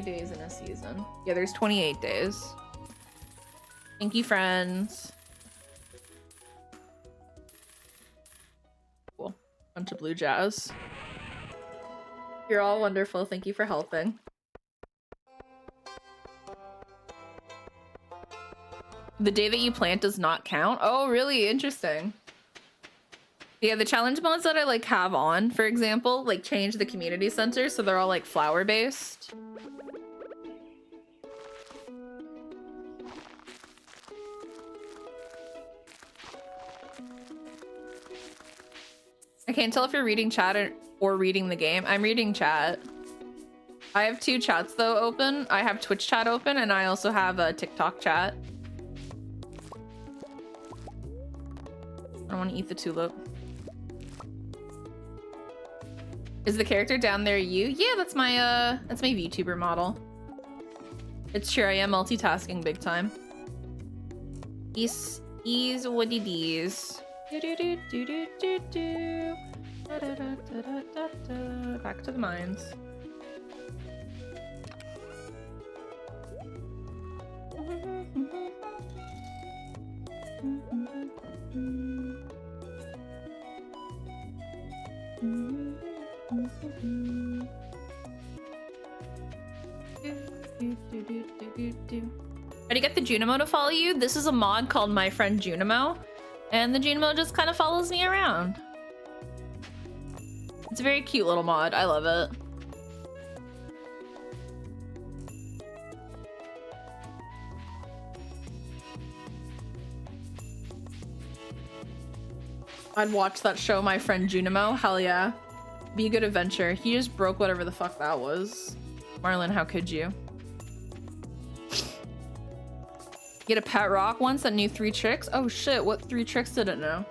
Days in a season. Yeah, there's 28 days. Thank you, friends. Cool. Bunch of blue jazz. You're all wonderful. Thank you for helping. The day that you plant does not count. Oh, really? Interesting. Yeah, the challenge mods that I like have on, for example, like change the community center so they're all like flower based. I can't tell if you're reading chat or reading the game. I'm reading chat. I have 2 chats though open. I have Twitch chat open and I also have a TikTok chat. I want to eat the tulip. Is the character down there you? Yeah, that's my VTuber model. It's true, I am multitasking big time. Ease woody dees. Back to the mines. How do you get the Junimo to follow you? This is a mod called My Friend Junimo, and the Junimo just kind of follows me around. It's a very cute little mod. I love it. I'd watch that show, My Friend Junimo. Hell yeah. Be a good adventure. He just broke whatever the fuck that was. Marlon, how could you? Get a pet rock once that knew 3 tricks? Oh shit, what 3 tricks did it know?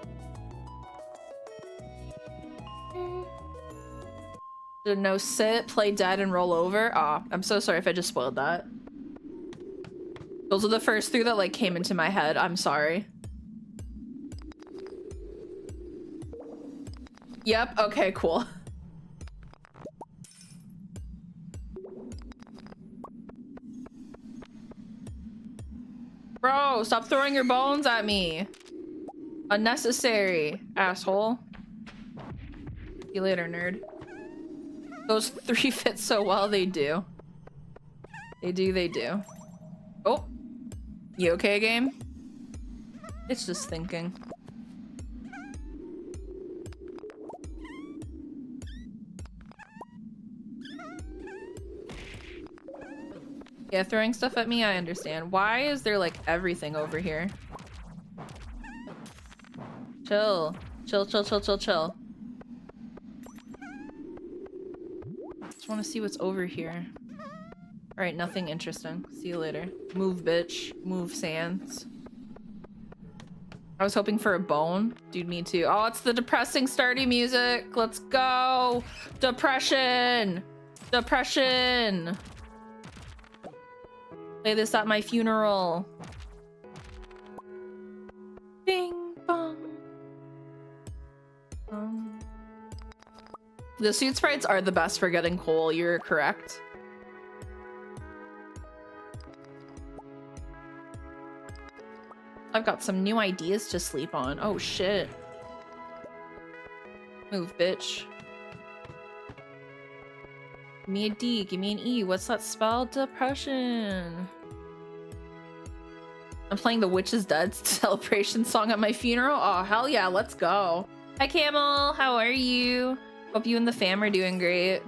Did it know sit, play dead, and roll over? Aw, I'm so sorry if I just spoiled that. Those are the first 3 that like came into my head. I'm sorry. Yep, okay, cool. Bro, stop throwing your bones at me. Unnecessary, asshole. See you later, nerd. Those 3 fit so well, they do. They do. Oh. You okay, game? It's just thinking. Yeah, throwing stuff at me, I understand. Why is there like everything over here? Chill. Chill. Just want to see what's over here. Alright, nothing interesting. See you later. Move, bitch. Move, Sans. I was hoping for a bone. Dude, me too. Oh, it's the depressing Stardew music. Let's go. Depression. Depression. Play this at my funeral. Bing bong. The suit sprites are the best for getting coal. You're correct. I've got some new ideas to sleep on. Oh shit. Move, bitch. Give me a D, give me an E. What's that spell? Depression. I'm playing the Witch's Dead celebration song at my funeral. Oh, hell yeah, let's go. Hi, Camel. How are you? Hope you and the fam are doing great.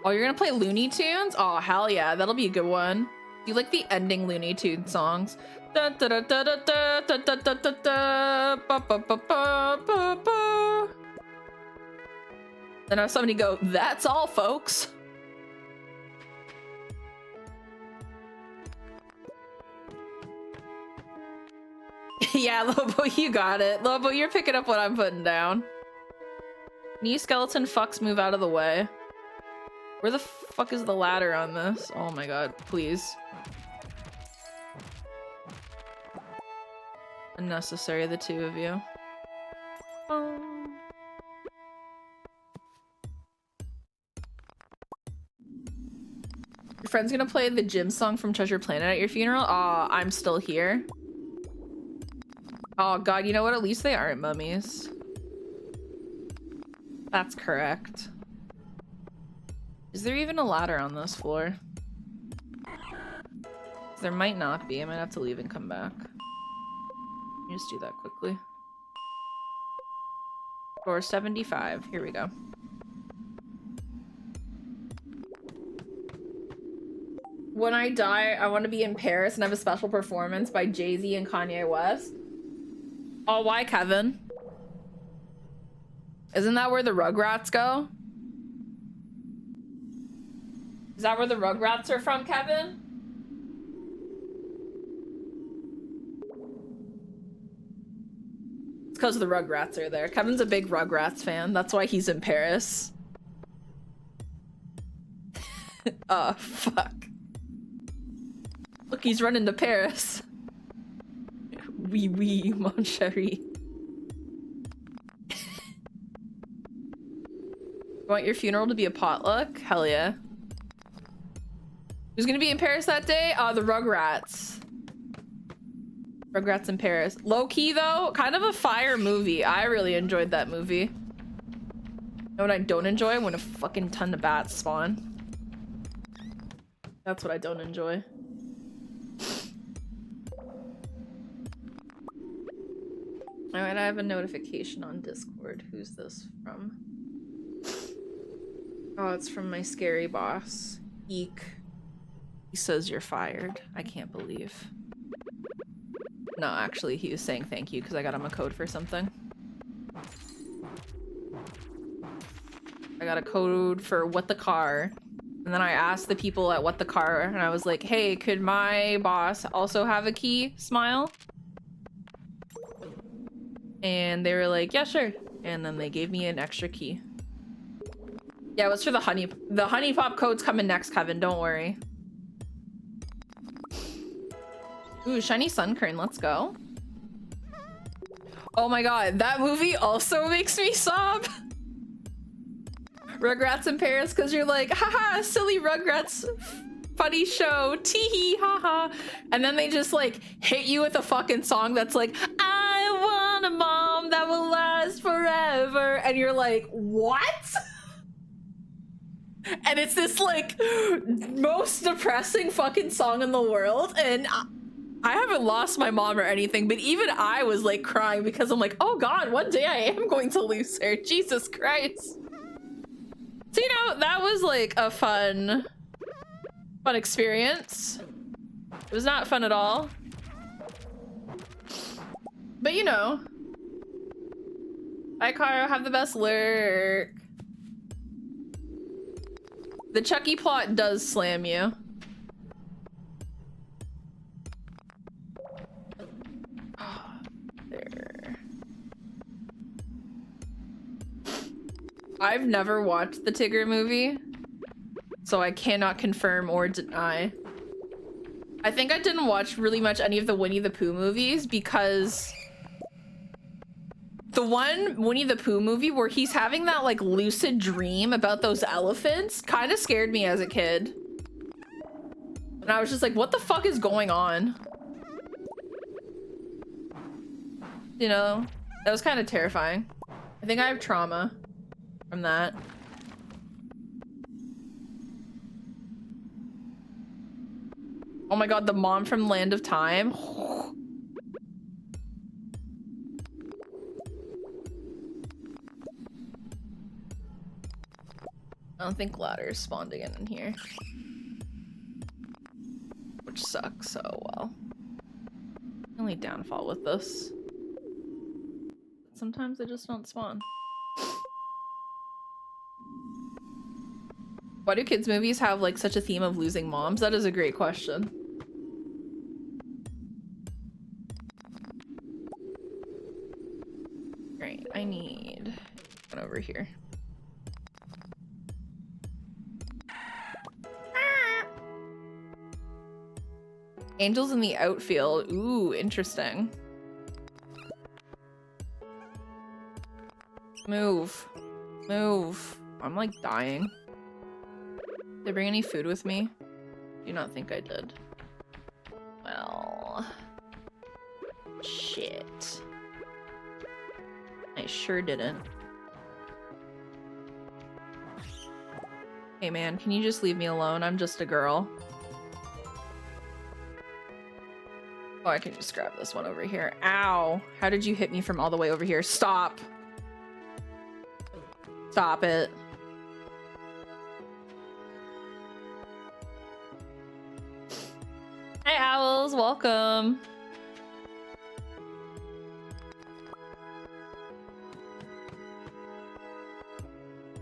Oh, you're gonna play Looney Tunes? Oh, hell yeah, that'll be a good one. You like the ending Looney Tunes songs? Da, da, da, da, da, da, da, da, da, da, ba, ba, ba, ba, ba, ba. Then have somebody go, that's all, folks. Yeah, Lobo, you got it. Lobo, you're picking up what I'm putting down. Knee skeleton fucks move out of the way. Where the fuck is the ladder on this? Oh my god, please. Unnecessary, the 2 of you. Your friend's gonna play the gym song from Treasure Planet at your funeral? Aw, I'm still here. Oh god, you know what? At least they aren't mummies. That's correct. Is there even a ladder on this floor? There might not be. I might have to leave and come back. Let me just do that quickly. Floor 75. Here we go. When I die, I want to be in Paris and have a special performance by Jay-Z and Kanye West. Oh, why, Kevin? Isn't that where the Rugrats go? Is that where the Rugrats are from, Kevin? It's because the Rugrats are there. Kevin's a big Rugrats fan. That's why he's in Paris. Oh, fuck. Look, he's running to Paris. Oui, oui, mon chéri. You want your funeral to be a potluck? Hell yeah. Who's gonna be in Paris that day? The Rugrats. Rugrats in Paris. Low-key though, kind of a fire movie. I really enjoyed that movie. You know what I don't enjoy? When a fucking ton of bats spawn. That's what I don't enjoy. Alright, I have a notification on Discord. Who's this from? Oh, it's from my scary boss. Eek. He says you're fired. I can't believe. No, actually, he was saying thank you because I got him a code for something. I got a code for What the Car. And then I asked the people at What the Car, and I was like, hey, could my boss also have a key? Smile. And they were like, yeah, sure. And then they gave me an extra key. Yeah, it was for the honey pop code's coming next, Kevin. Don't worry. Ooh, shiny sun kern. Let's go. Oh my god, that movie also makes me sob. Rugrats in Paris, because you're like, haha, silly Rugrats, funny show, tee-hee, haha. And then they just like hit you with a fucking song that's like, I want a mom that will last forever. And you're like, what? And it's this like most depressing fucking song in the world. And I haven't lost my mom or anything, but even I was like crying because I'm like, oh god, one day I am going to lose her. Jesus Christ. So, you know, that was like a fun experience. It was not fun at all. But you know. Hi, Caro, have the best lurk. The Chucky plot does slam you. There. I've never watched the Tigger movie, so I cannot confirm or deny. I think I didn't watch really much any of the Winnie the Pooh movies because the one Winnie the Pooh movie where he's having that like lucid dream about those elephants kind of scared me as a kid. And I was just like, what the fuck is going on? You know, that was kind of terrifying. I think I have trauma from that. Oh my god, the mom from Land of Time. I don't think ladders spawned again in here. Which sucks, so well. Only downfall with this. Sometimes they just don't spawn. Why do kids' movies have like such a theme of losing moms? That is a great question. Great, I need one over here. Angels in the outfield. Ooh, interesting. Move. Move. I'm like dying. Did I bring any food with me? Do not think I did. Well... shit. I sure didn't. Hey man, can you just leave me alone? I'm just a girl. Oh, I can just grab this one over here. Ow! How did you hit me from all the way over here? Stop! Stop it. Hi, Owls. Welcome.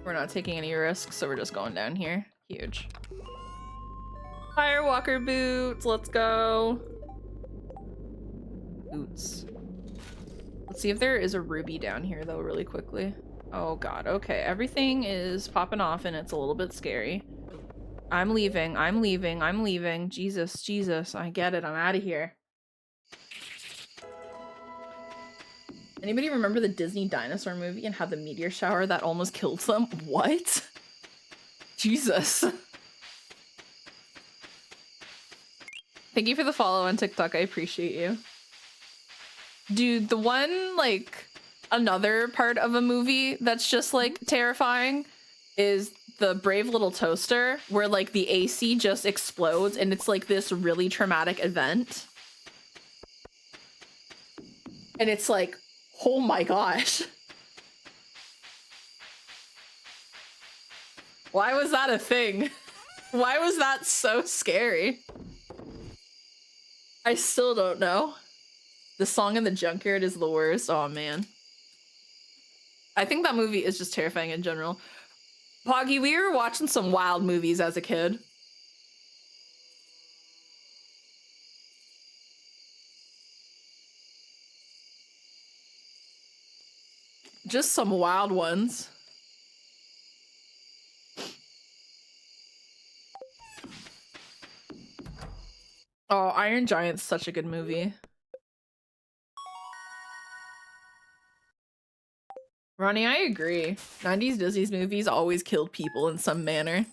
We're not taking any risks, so we're just going down here. Huge. Firewalker boots. Let's go. Boots. Let's see if there is a ruby down here, though, really quickly. Oh, God. Okay. Everything is popping off, and it's a little bit scary. I'm leaving. I'm leaving. I'm leaving. Jesus. Jesus. I get it. I'm out of here. Anybody remember the Disney dinosaur movie and how the meteor shower that almost killed them? What? Jesus. Thank you for the follow on TikTok. I appreciate you. Dude, the one, like, another part of a movie that's just, like, terrifying is the Brave Little Toaster, where, like, the AC just explodes and it's, like, this really traumatic event. And it's like, oh my gosh. Why was that a thing? Why was that so scary? I still don't know. The song in the junkyard is the worst. Oh man. I think that movie is just terrifying in general. Poggy, we were watching some wild movies as a kid. Just some wild ones. Oh, Iron Giant's such a good movie. Ronnie, I agree. 90s Disney's movies always killed people in some manner.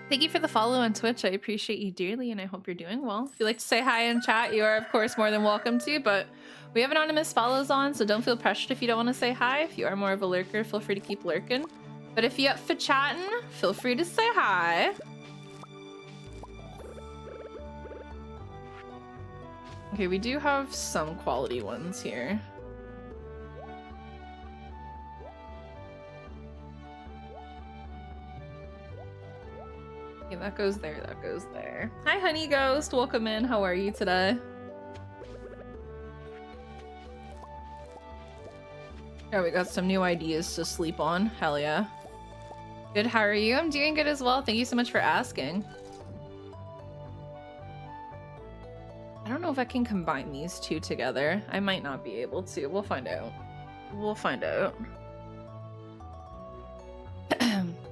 Thank you for the follow on Twitch. I appreciate you dearly, and I hope you're doing well. If you'd like to say hi in chat, you are, of course, more than welcome to, but we have anonymous follows on, so don't feel pressured if you don't want to say hi. If you are more of a lurker, feel free to keep lurking. But if you're up for chatting, feel free to say hi. Okay, we do have some quality ones here. Okay, that goes there, that goes there. Hi, Honey Ghost. Welcome in. How are you today? Yeah, we got some new ideas to sleep on. Hell yeah. Good, how are you? I'm doing good as well. Thank you so much for asking. I don't know if I can combine these two together. I might not be able to. We'll find out. We'll find out.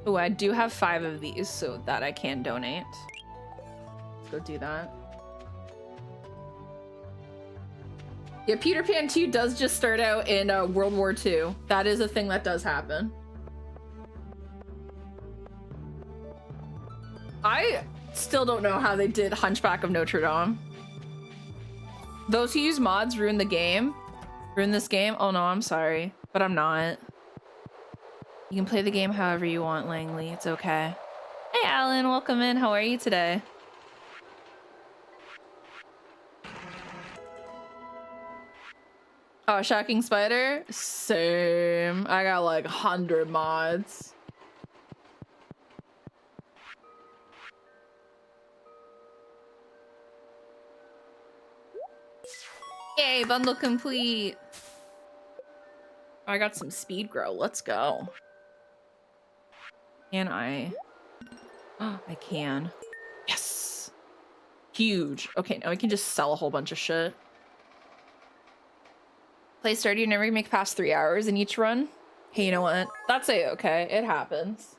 Oh, I do have 5 of these so that I can donate. Let's go do that. Yeah, Peter Pan 2 does just start out in World War II. That is a thing that does happen. I still don't know how they did Hunchback of Notre Dame. Those who use mods ruin the game. Ruin this game? Oh no, I'm sorry. But I'm not. You can play the game however you want, Langley. It's okay. Hey, Alan. Welcome in. How are you today? Oh, Shocking Spider? Same. I got like 100 mods. Yay, bundle complete. Oh, I got some speed grow. Let's go. Can I? Oh, I can. Yes. Huge. Okay, now we can just sell a whole bunch of shit. Play Stardew, never make past 3 hours in each run. Hey, you know what? That's a-okay. It happens.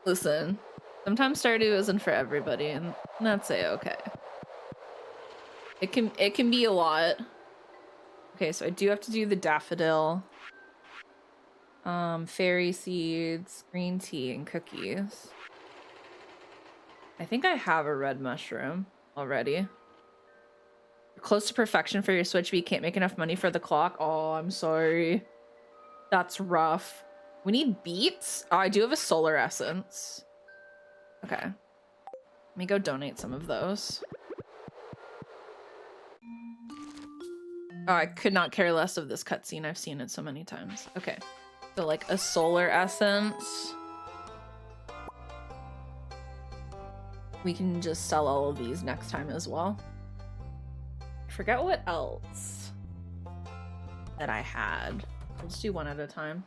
Listen, sometimes Stardew isn't for everybody, and that's a-okay. It can be a lot. Okay, so I do have to do the daffodil. Fairy seeds, green tea, and cookies. I think I have a red mushroom already. You're close to perfection for your Switch, but you can't make enough money for the clock. Oh, I'm sorry. That's rough. We need beets? Oh, I do have a solar essence. Okay. Let me go donate some of those. Oh, I could not care less of this cutscene. I've seen it so many times. Okay. So like a solar essence. We can just sell all of these next time as well. I forget what else that I had. Let's do one at a time.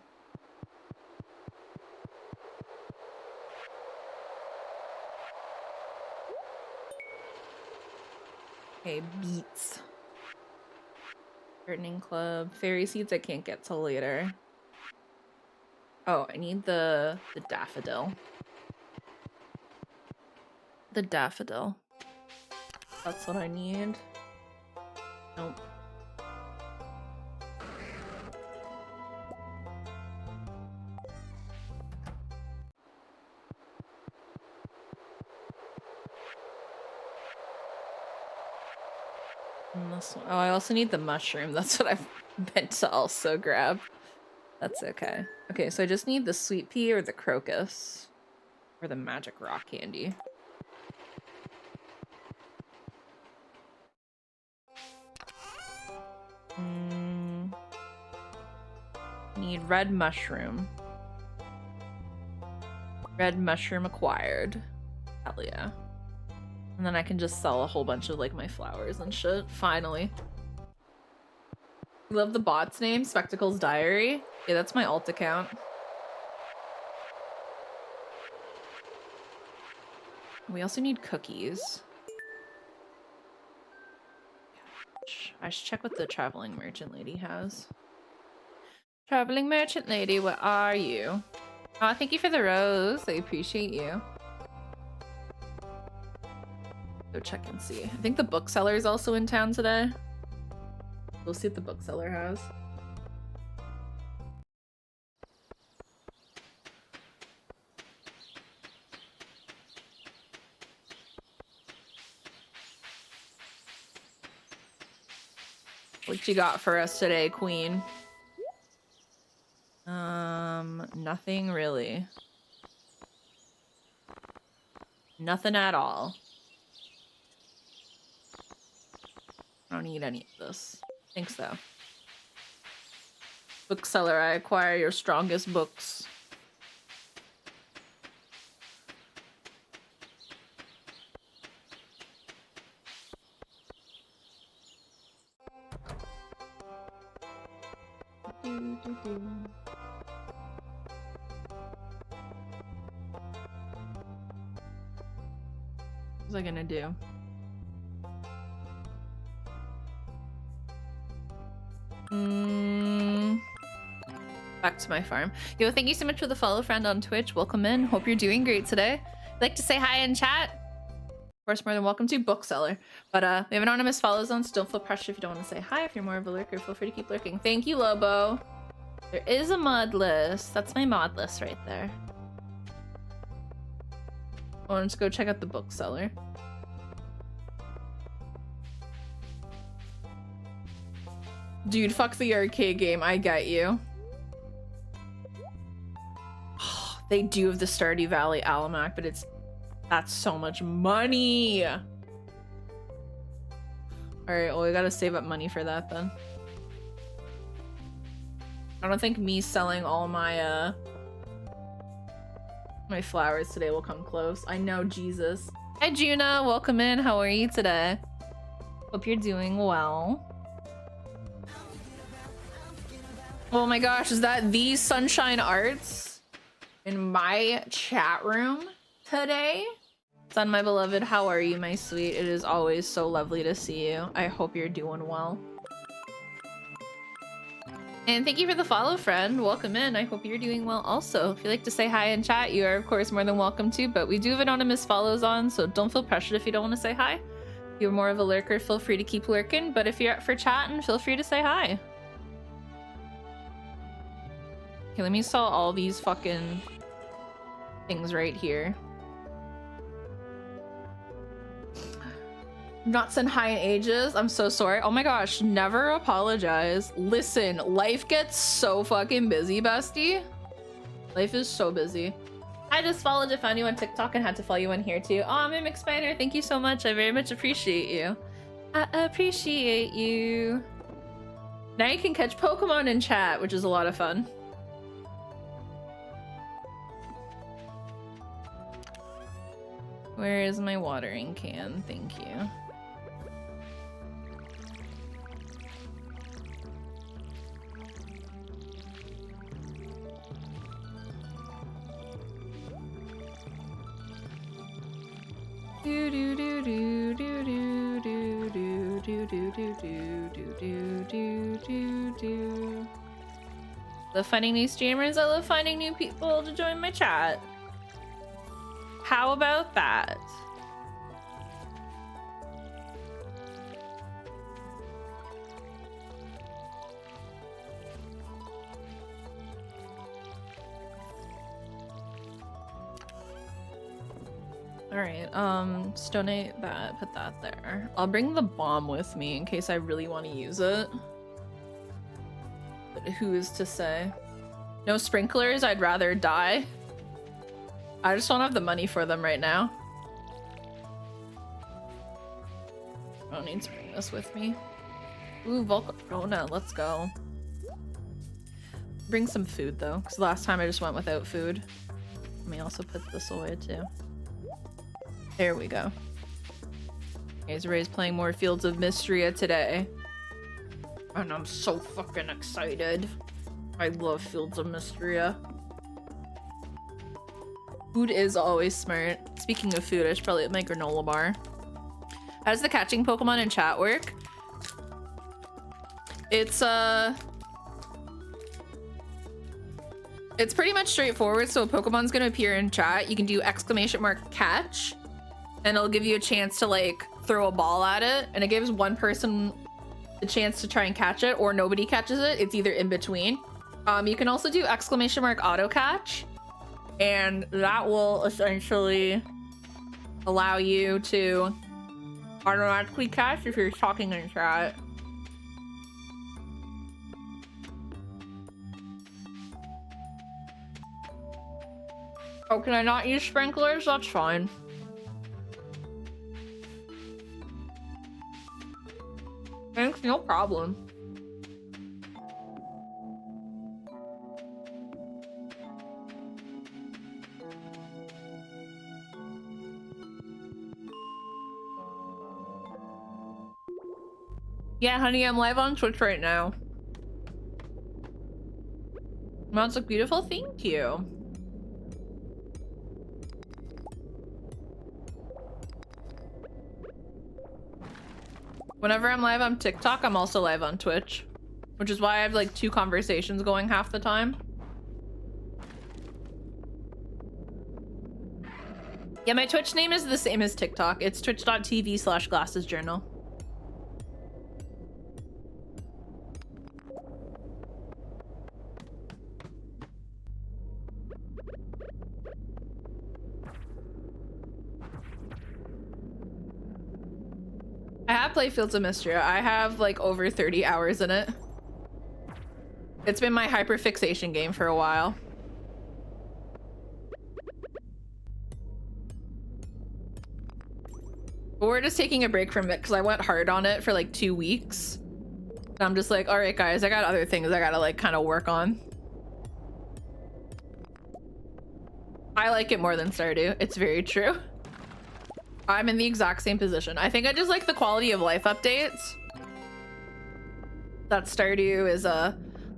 Okay, beets. Gardening club. Fairy seeds I can't get till later. Oh, I need the daffodil. The daffodil. That's what I need. Nope. And this one. Oh, I also need the mushroom. That's what I've meant to also grab. That's okay. Okay, so I just need the sweet pea or the crocus. Or the magic rock candy. need red mushroom. Red mushroom acquired. Hell yeah. And then I can just sell a whole bunch of like my flowers and shit. Finally. Love the bot's name, Spectacles Diary. Yeah, that's my alt account. We also need cookies. I should check what the traveling merchant lady has. Traveling merchant lady, where are you? Oh, thank you for the rose. I appreciate you. Go check and see. I think the bookseller is also in town today. We'll see what the bookseller has. What you got for us today, Queen? Nothing really. Nothing at all. I don't need any of this. I think so. Bookseller, I acquire your strongest books. What's I gonna do? Back to my farm. Yo, thank you so much for the follow, friend on Twitch. Welcome in. Hope you're doing great today. Like to say hi in chat? Of course, more than welcome to, bookseller. But we have anonymous follows on, so don't feel pressure if you don't want to say hi. If you're more of a lurker, feel free to keep lurking. Thank you, Lobo. There is a mod list. That's my mod list right there. I want to go check out the bookseller. Dude, fuck the arcade game. I get you. They do have the Stardew Valley Almanac, but that's so much money. All right, well, we gotta save up money for that then. I don't think me selling all my my flowers today will come close. I know, Jesus. Hi, Juna. Welcome in. How are you today? Hope you're doing well. Oh my gosh, is that the Sunshine Arts in my chat room today? Son, my beloved, how are you, my sweet? It is always so lovely to see you. I hope you're doing well. And thank you for the follow, friend. Welcome in. I hope you're doing well also. If you'd like to say hi in chat, you are, of course, more than welcome to, but we do have anonymous follows on, so don't feel pressured if you don't want to say hi. If you're more of a lurker, feel free to keep lurking, but if you're up for chatting, feel free to say hi. Okay, let me sell all these fucking things right here. Not sent hi in ages. I'm so sorry. Oh my gosh, never apologize. Listen, life gets so fucking busy, bestie. Life is so busy. I just followed, found you on TikTok and had to follow you on here too. Oh, Mimic Spider, thank you so much. I very much appreciate you. I appreciate you. Now you can catch Pokemon in chat, which is a lot of fun. Where is my watering can? Thank you. Do do do do do do do do do do do do do do do. Love finding new streamers. I love finding new people to join my chat. How about that? All right, stonate that, put that there. I'll bring the bomb with me in case I really want to use it. But who is to say? No sprinklers, I'd rather die. I just don't have the money for them right now. I don't need to bring this with me. Ooh, Volcarona, let's go. Bring some food though, because last time I just went without food. Let me also put this away too. There we go. Guys, Ray's playing more Fields of Mysteria today. And I'm so fucking excited. I love Fields of Mysteria. Food is always smart. Speaking of food, I should probably make granola bar. How does the catching Pokemon in chat work? It's pretty much straightforward. So a Pokemon's gonna appear in chat. You can do !catch, and it'll give you a chance to like throw a ball at it, and it gives one person the chance to try and catch it, or nobody catches it. It's either in between. You can also do !auto catch, and that will essentially allow you to automatically catch if you're talking in chat. Oh, can I not use sprinklers? That's fine. Thanks, no problem. Yeah, honey, I'm live on Twitch right now. Mods look beautiful, thank you. Whenever I'm live on TikTok, I'm also live on Twitch, which is why I have like 2 conversations going half the time. Yeah, my Twitch name is the same as TikTok. It's twitch.tv/glassesjournal. I have played Fields of Mysteria. I have like over 30 hours in it. It's been my hyperfixation game for a while. But we're just taking a break from it because I went hard on it for like 2 weeks. And I'm just like, all right, guys, I got other things I gotta like kind of work on. I like it more than Stardew. It's very true. I'm in the exact same position. I think I just like the quality of life updates that Stardew is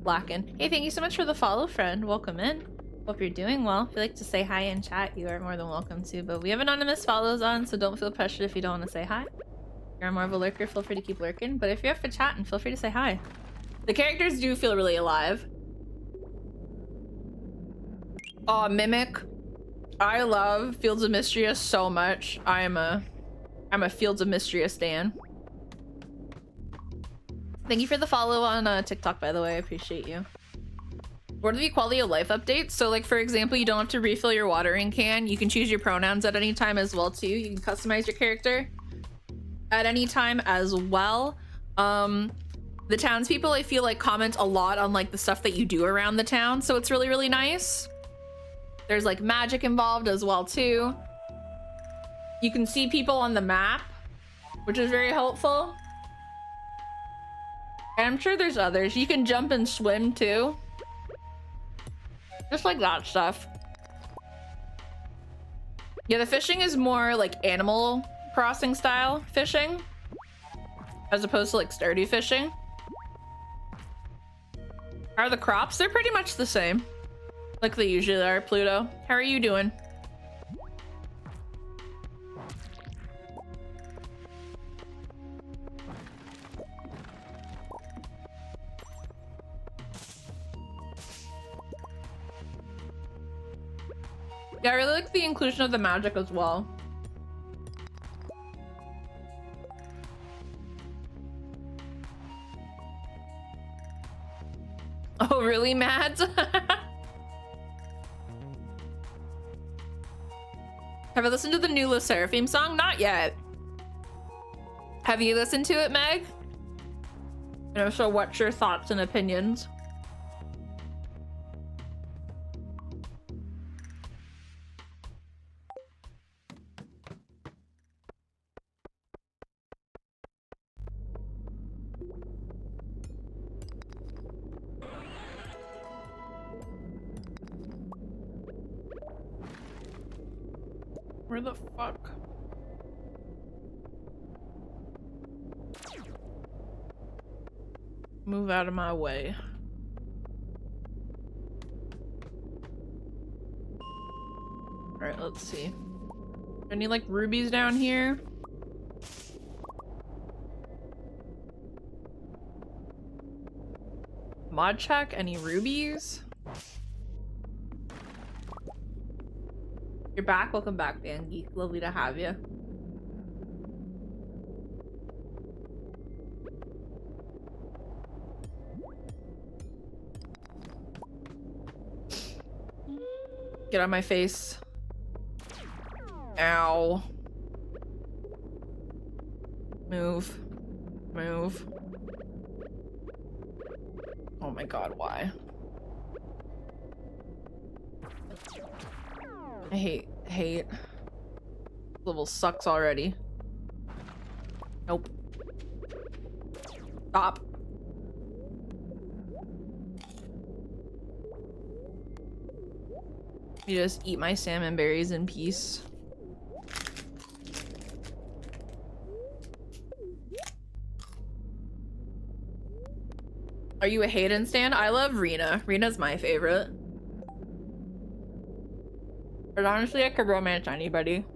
lacking. Hey, thank you so much for the follow, friend. Welcome in. Hope you're doing well. If you'd like to say hi in chat, you are more than welcome to, but we have anonymous follows on, so don't feel pressured if you don't want to say hi. If you're more of a lurker, feel free to keep lurking, but if you're up for chatting, feel free to say hi. The characters do feel really alive. Oh, Mimic. I love Fields of Mysteria so much. I'm a Fields of Mysteria stan. Thank you for the follow on TikTok, by the way. I appreciate you. What are the quality of life updates? So like, for example, you don't have to refill your watering can. You can choose your pronouns at any time as well too. You can customize your character at any time as well. The townspeople, I feel like, comment a lot on like the stuff that you do around the town. So it's really, really nice. There's like magic involved as well too. You can see people on the map, which is very helpful. And I'm sure there's others. You can jump and swim too. Just like that stuff. Yeah, the fishing is more like Animal Crossing style fishing, as opposed to like Stardew fishing. Are the crops? They're pretty much the same. Like they usually are, Pluto. How are you doing? Yeah, I really like the inclusion of the magic as well. Oh, really, Matt? Have I listened to the new Le Seraphim song? Not yet. Have you listened to it, Meg? And if so, what's your thoughts and opinions? Where the fuck? Move out of my way. Alright, let's see. Any like rubies down here? Mod check, any rubies? You're back, welcome back, Van Geek. Lovely to have you. Get on my face. Ow. Move. Move. Oh my god, why? I hate. Level sucks already. Nope. Stop. You just eat my salmon berries in peace. Are you a Hayden stan? I love Rena. Rena's my favorite. But honestly, I could romance anybody.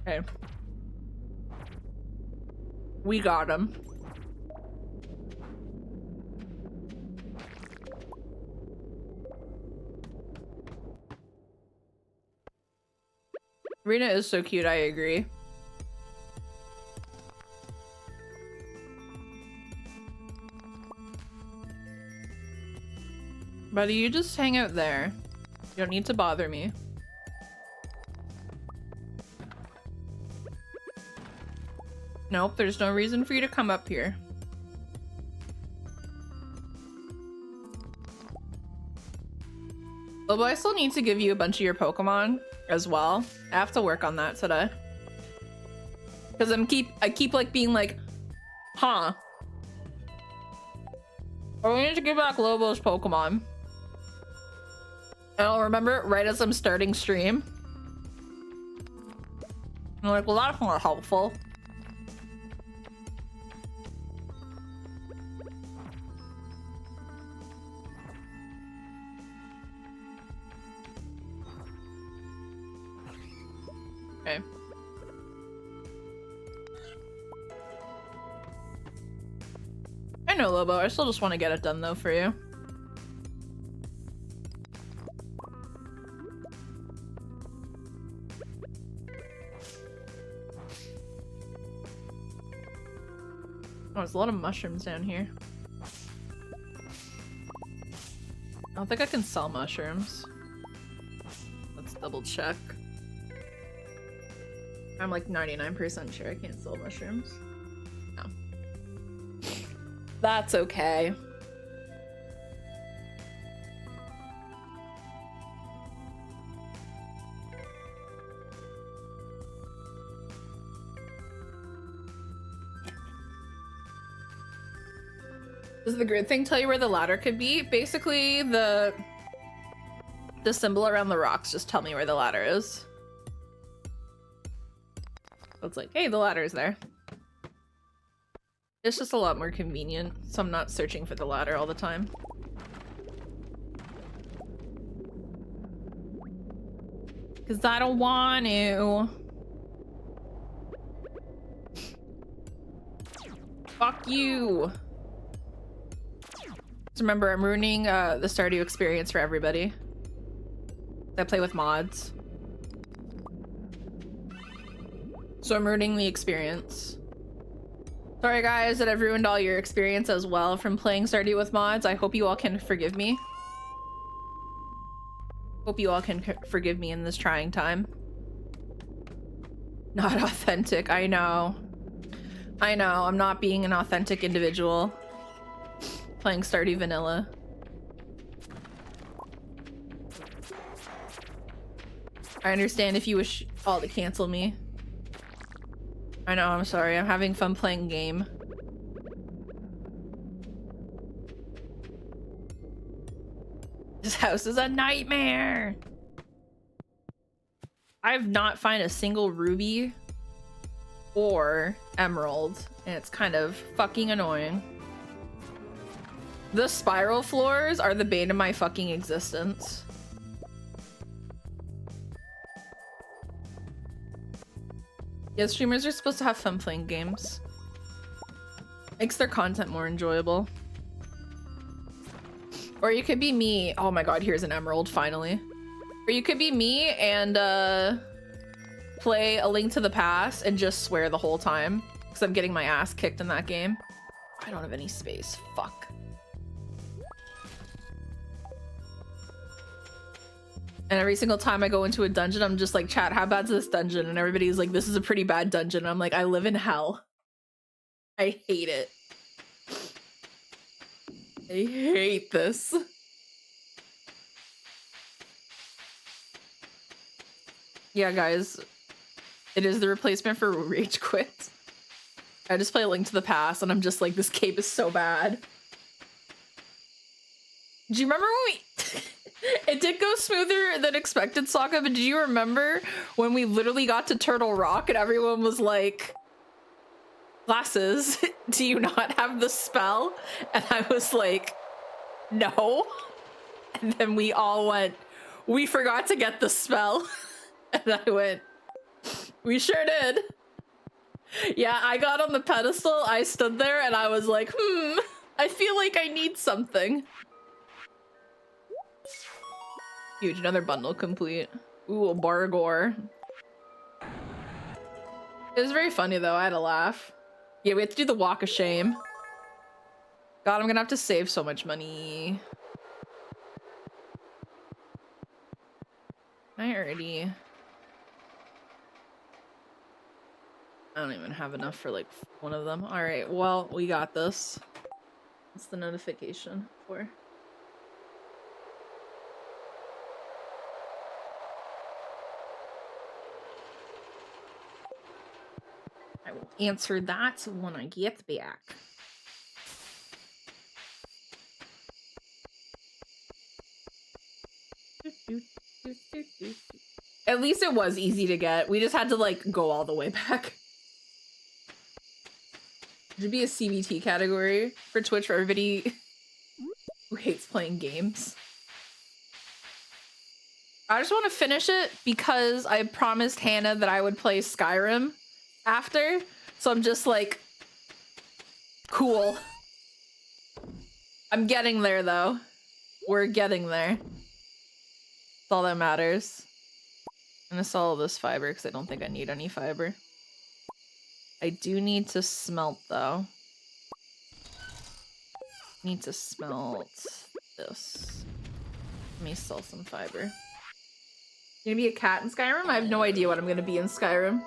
Okay. We got him. Rena is so cute, I agree. Buddy, you just hang out there. You don't need to bother me. Nope, there's no reason for you to come up here. Lobo, I still need to give you a bunch of your Pokemon as well. I have to work on that today. Because I keep like being like, huh. I need to give back Lobo's Pokemon. And I'll remember it right as I'm starting stream. I'm like, well, that's more helpful. Okay. I know, Lobo. I still just want to get it done, though, for you. Oh, there's a lot of mushrooms down here. I don't think I can sell mushrooms. Let's double check. I'm like 99% sure I can't sell mushrooms. No. That's okay. Does the grid thing tell you where the ladder could be? Basically, the symbol around the rocks just tell me where the ladder is. So it's like, hey, the ladder's there. It's just a lot more convenient, so I'm not searching for the ladder all the time. Because I don't want to. Fuck you. Just remember, I'm ruining the Stardew experience for everybody. I play with mods. So I'm ruining the experience. Sorry guys that I've ruined all your experience as well from playing Stardew with mods. I hope you all can forgive me. Hope you all can forgive me in this trying time. Not authentic, I know. I know, I'm not being an authentic individual. Playing Stardew Vanilla. I understand if you wish all to cancel me. I know, I'm sorry. I'm having fun playing game. This house is a nightmare. I have not found a single ruby or emerald, and it's kind of fucking annoying. The spiral floors are the bane of my fucking existence. Yeah, streamers are supposed to have fun playing games. Makes their content more enjoyable. Or you could be me. Oh my god, here's an emerald, finally. Or you could be me and play A Link to the Past and just swear the whole time. Because I'm getting my ass kicked in that game. I don't have any space. Fuck. And every single time I go into a dungeon, I'm just like, chat, how bad's this dungeon? And everybody's like, this is a pretty bad dungeon. And I'm like, I live in hell. I hate it. I hate this. Yeah, guys. It is the replacement for Rage Quit. I just play A Link to the Past and I'm just like, this cape is so bad. Do you remember when we... It did go smoother than expected, Sokka, but do you remember when we literally got to Turtle Rock and everyone was like, glasses, do you not have the spell? And I was like, no. And then we all went, we forgot to get the spell. And I went, we sure did. Yeah, I got on the pedestal, I stood there and I was like, I feel like I need something. Huge, another bundle complete. Ooh, a Bargor. It was very funny though, I had a laugh. Yeah, we have to do the walk of shame. God, I'm gonna have to save so much money. I don't even have enough for like one of them. All right, well, we got this. What's the notification for? I will answer that when I get back. At least it was easy to get. We just had to like go all the way back. Should be a CBT category for Twitch for everybody who hates playing games. I just want to finish it because I promised Hannah that I would play Skyrim after. So I'm just like, cool. I'm getting there though. We're getting there. That's all that matters. I'm gonna sell this fiber because I don't think I need any fiber. I do need to smelt though. Need to smelt this. Let me sell some fiber. You gonna be a cat in Skyrim? I have no idea what I'm gonna be in Skyrim.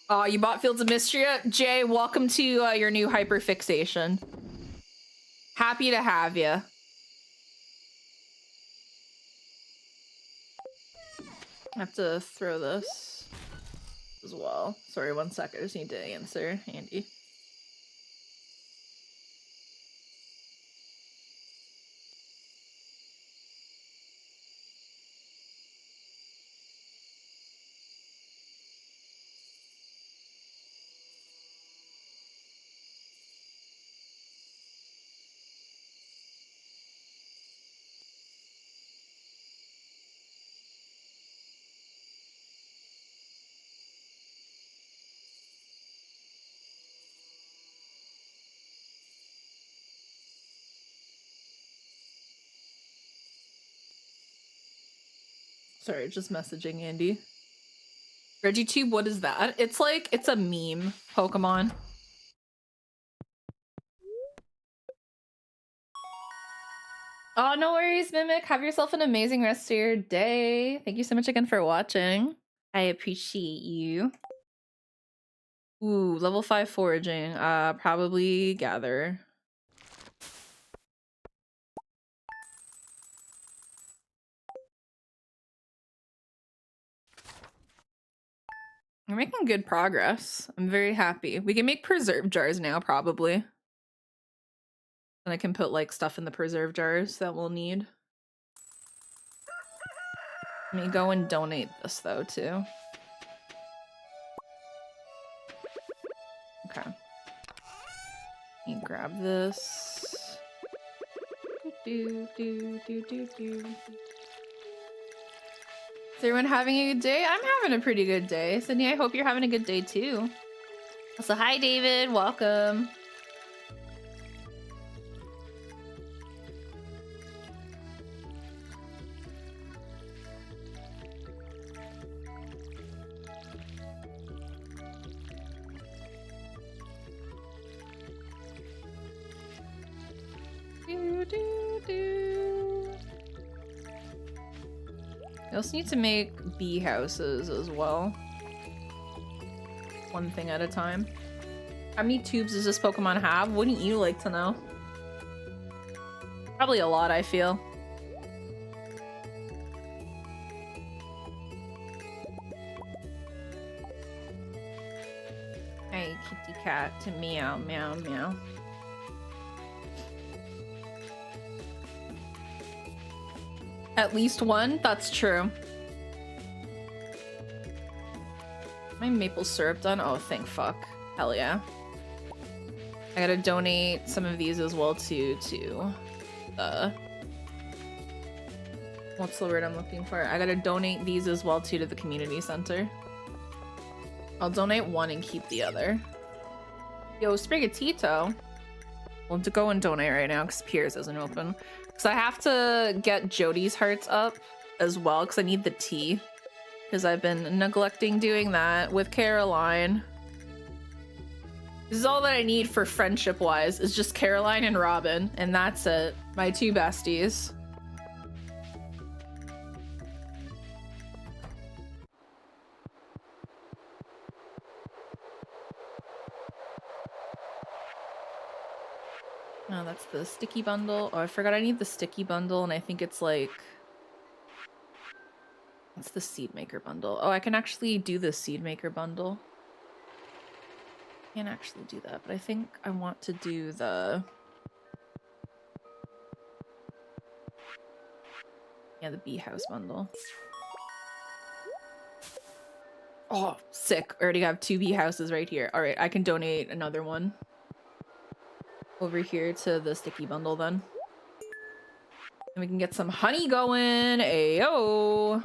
Oh, you bought Fields of Mystria? Jay, welcome to your new hyperfixation. Happy to have you. I have to throw this as well. Sorry, 1 sec. I just need to answer Andy. Sorry, just messaging Andy. ReggieTube, what is that? It's like, it's a meme Pokemon. Oh, no worries, Mimic. Have yourself an amazing rest of your day. Thank you so much again for watching. I appreciate you. Ooh, level 5 foraging. Probably gather. We're making good progress. I'm very happy. We can make preserve jars now, probably. And I can put like stuff in the preserve jars that we'll need. Let me go and donate this though too. Okay. Let me grab this. Do, do, do, do, do. Is everyone having a good day? I'm having a pretty good day. Sydney, I hope you're having a good day too. So hi David, welcome. Do, do, do. You also need to make bee houses as well. One thing at a time. How many tubes does this Pokemon have? Wouldn't you like to know? Probably a lot, I feel. Hey, kitty cat to meow, meow, meow. At least one? That's true. My maple syrup done? Oh, thank fuck. Hell yeah. I gotta donate some of these as well to the... What's the word I'm looking for? I gotta donate these as well to the community center. I'll donate one and keep the other. Yo, Sprigatito. Well, to go and donate right now because Piers isn't open. Because I have to get Jody's hearts up as well because I need the tea. Because I've been neglecting doing that with Caroline. This is all that I need for friendship-wise is just Caroline and Robin. And that's it. My two besties. Oh, that's the sticky bundle. Oh, I forgot I need the sticky bundle, and I think it's like... It's the seed maker bundle. Oh, I can actually do the seed maker bundle. Can't actually do that, but I think I want to do the... Yeah, the bee house bundle. Oh, sick. I already have 2 bee houses right here. All right, I can donate another one over here to the sticky bundle then. And we can get some honey going. Ayo.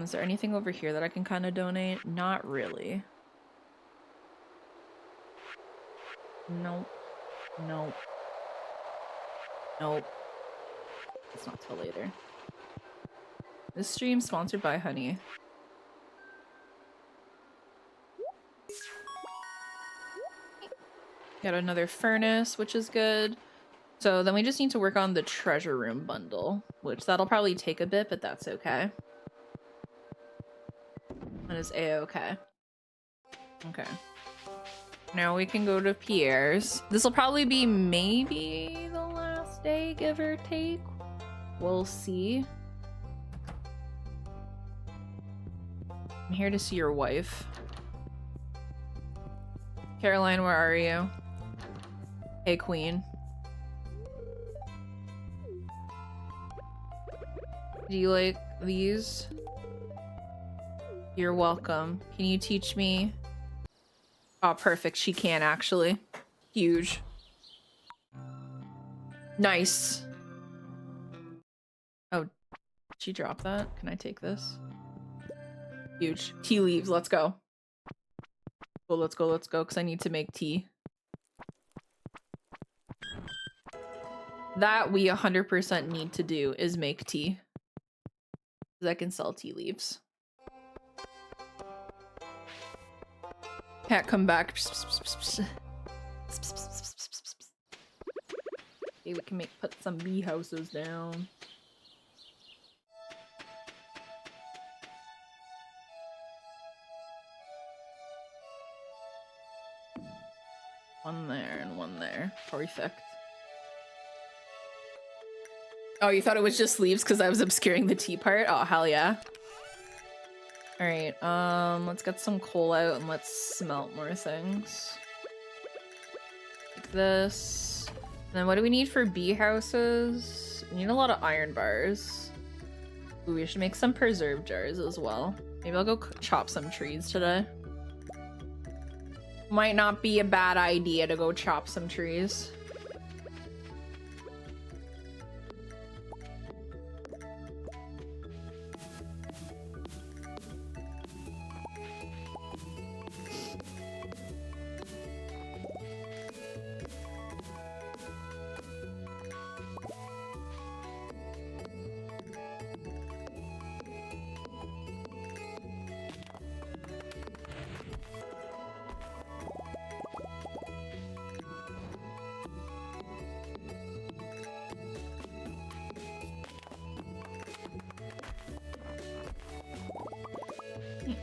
Is there anything over here that I can kind of donate? Not really. Nope. Nope. Nope. It's not till later. This stream sponsored by Honey. Got another furnace, which is good. So then we just need to work on the treasure room bundle, which that'll probably take a bit, but that's okay. That is a-okay. Okay. Now we can go to Pierre's. This will probably be maybe the last day, give or take. We'll see. I'm here to see your wife. Caroline, where are you? Hey, queen. Do you like these? You're welcome. Can you teach me? Oh, perfect. She can actually. Huge. Nice. Oh, did she drop that? Can I take this? Huge. Tea leaves. Let's go. Well, let's go, because I need to make tea. That we 100% need to do is make tea. Because I can sell tea leaves. Cat, come back. Okay, we can put some bee houses down. One there and one there. Perfect. Oh, you thought it was just leaves because I was obscuring the tea part? Oh, hell yeah. Alright, let's get some coal out and let's smelt more things. Like this. And then what do we need for bee houses? We need a lot of iron bars. Ooh, we should make some preserve jars as well. Maybe I'll go chop some trees today. Might not be a bad idea to go chop some trees.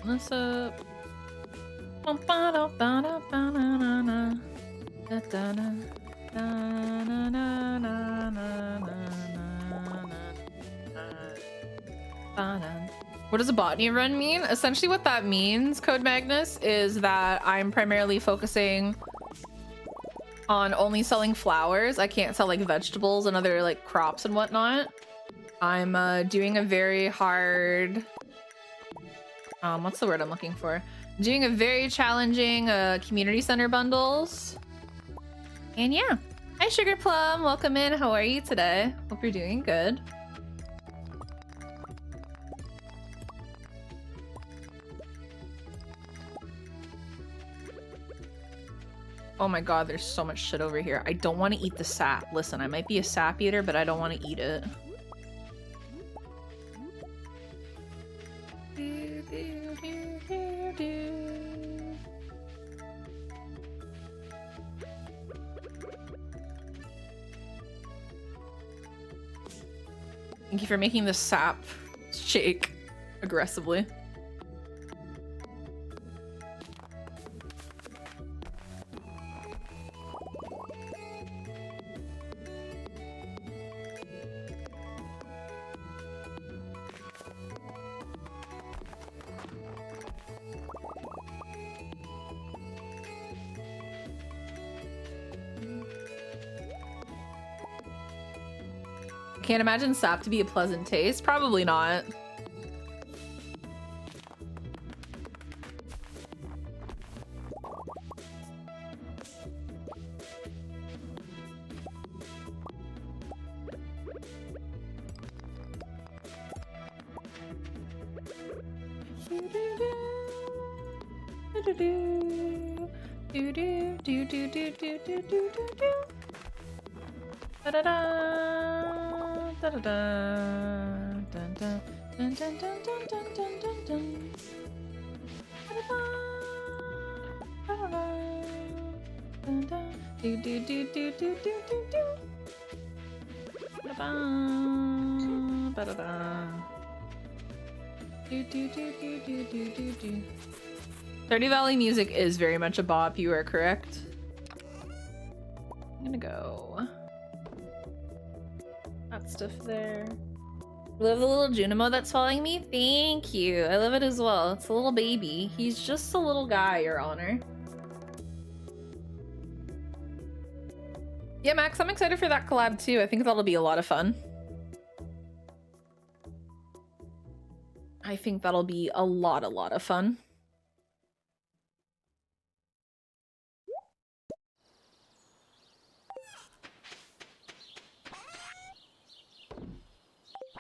This up. What does a botany run mean? Essentially what that means, Code Magnus, is that I'm primarily focusing on only selling flowers. I can't sell like vegetables and other like crops and whatnot. I'm doing a very hard what's the word I'm looking for? I'm doing a very challenging community center bundles. And yeah. Hi Sugar Plum, welcome in. How are you today? Hope you're doing good. Oh my god, there's so much shit over here. I don't want to eat the sap. Listen, I might be a sap eater, but I don't want to eat it. Thank you for making the sap shake aggressively. Can't imagine sap to be a pleasant taste. Probably not. Stardew Valley music is very much a bop, you are correct. I'm gonna go. That stuff there. Love the little Junimo that's following me? Thank you. I love it as well. It's a little baby. He's just a little guy, Your Honor. Yeah, Max, I'm excited for that collab too. I think that'll be a lot of fun. I think that'll be a lot of fun.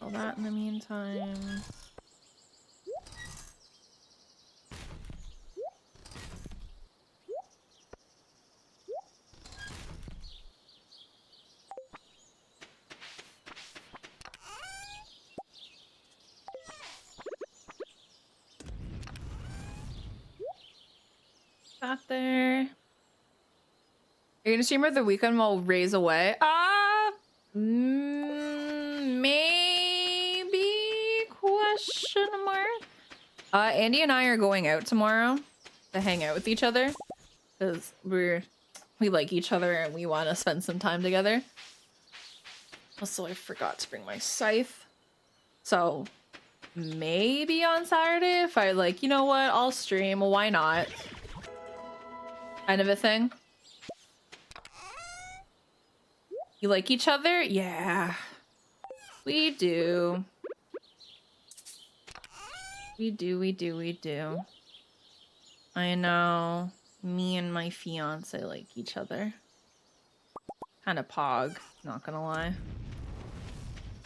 All that in the meantime. That there. You're gonna stream over the weekend while Ray's away? Maybe? Question mark. Andy and I are going out tomorrow to hang out with each other because we like each other and we want to spend some time together. Also, I forgot to bring my scythe, so maybe on Saturday if I like, you know what, I'll stream. Well, why not? Kind of a thing. You like each other? Yeah. We do. We do. I know. Me and my fiance like each other. Kind of pog, not gonna lie.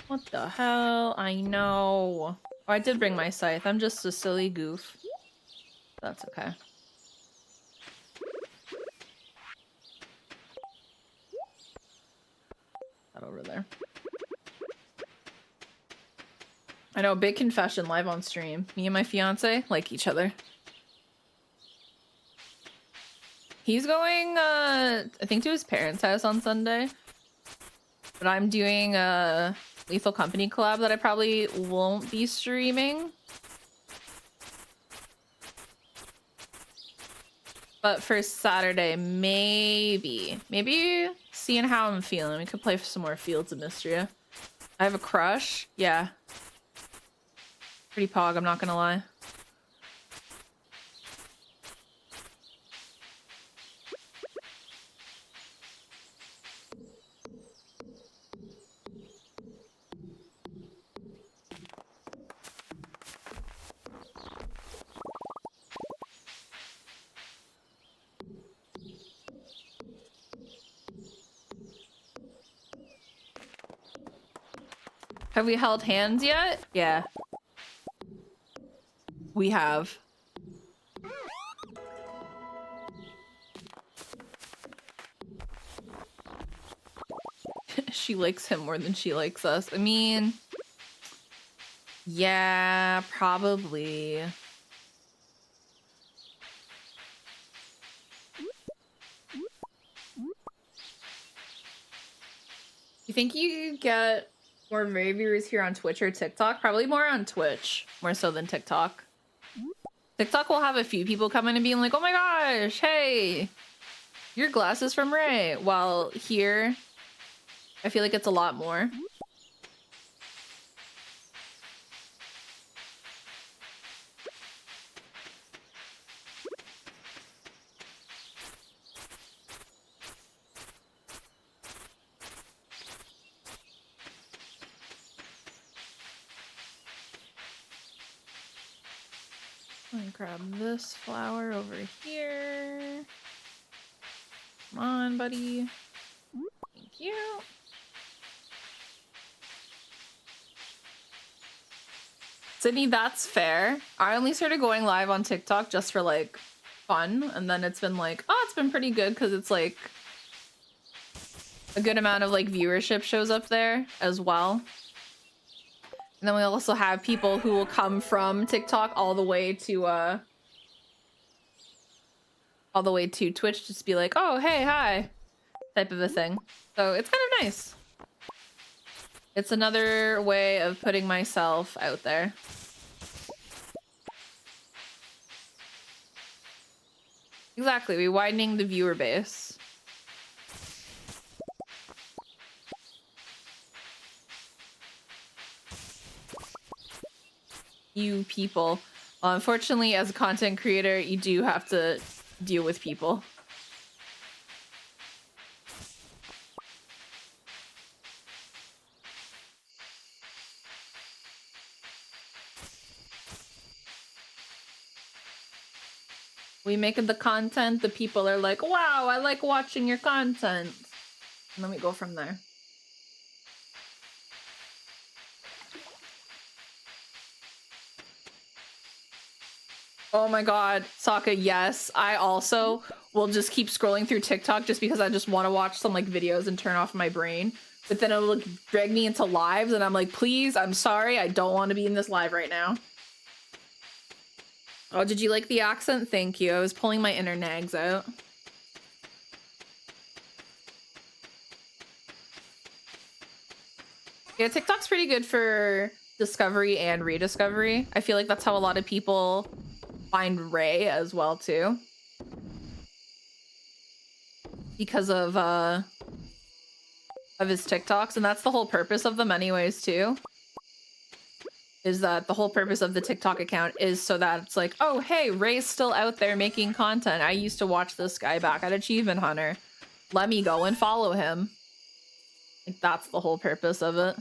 What the hell? I know. Oh, I did bring my scythe. I'm just a silly goof. That's okay. That over there. I know, big confession live on stream. Me and my fiance like each other. He's going, I think to his parents' house on Sunday. But I'm doing a Lethal Company collab that I probably won't be streaming. But for Saturday, maybe seeing how I'm feeling. We could play for some more Fields of Mystria. I have a crush. Yeah. Pretty pog, I'm not gonna lie. Have we held hands yet? Yeah. We have. She likes him more than she likes us. I mean, yeah, probably. You think you get more Ray viewers here on Twitch or TikTok? Probably more on Twitch, more so than TikTok. TikTok will have a few people come in and being like, oh my gosh, hey, your glasses from Ray. While here, I feel like it's a lot more. Let me grab this flower over here. Come on, buddy. Thank you. Sydney, that's fair. I only started going live on TikTok just for like fun, and then it's been like, oh, it's been pretty good because it's like a good amount of like viewership shows up there as well. And then we also have people who will come from TikTok all the way to Twitch, just be like, oh, hey, hi, type of a thing. So it's kind of nice. It's another way of putting myself out there. Exactly, we're widening the viewer base. You people. Well, unfortunately, as a content creator, you do have to deal with people. We make the content, the people are like, wow, I like watching your content. And then we go from there. Oh my god, Sokka, yes. I also will just keep scrolling through TikTok just because I just want to watch some like videos and turn off my brain. But then it'll drag me into lives and I'm like, please, I'm sorry, I don't want to be in this live right now. Oh, did you like the accent? Thank you. I was pulling my inner nags out. Yeah, TikTok's pretty good for discovery and rediscovery. I feel like that's how a lot of people find Ray as well too, because of his TikToks, and that's the whole purpose of them anyways too, is that the whole purpose of the TikTok account is so that it's like, oh hey, Ray's still out there making content. I used to watch this guy back at Achievement Hunter, let me go and follow him. Like, that's the whole purpose of it.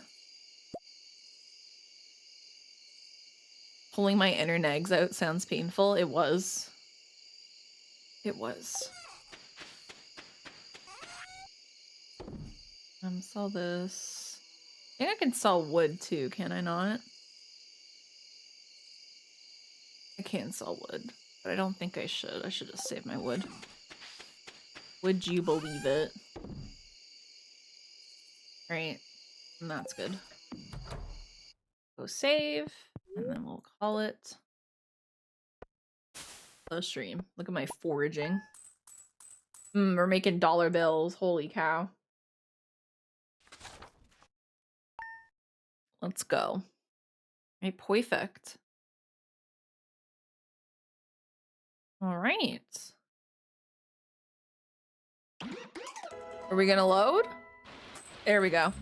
Pulling my inner nags out sounds painful. It was. It was. Sell this. I think I can sell wood too, can I not? I can sell wood, but I don't think I should. I should just save my wood. Would you believe it? Right, and that's good. Go save, and then we'll call it the stream. Look at my foraging. We're making dollar bills. Holy cow. Let's go. Hey, perfect. All right. Are we gonna load? There we go.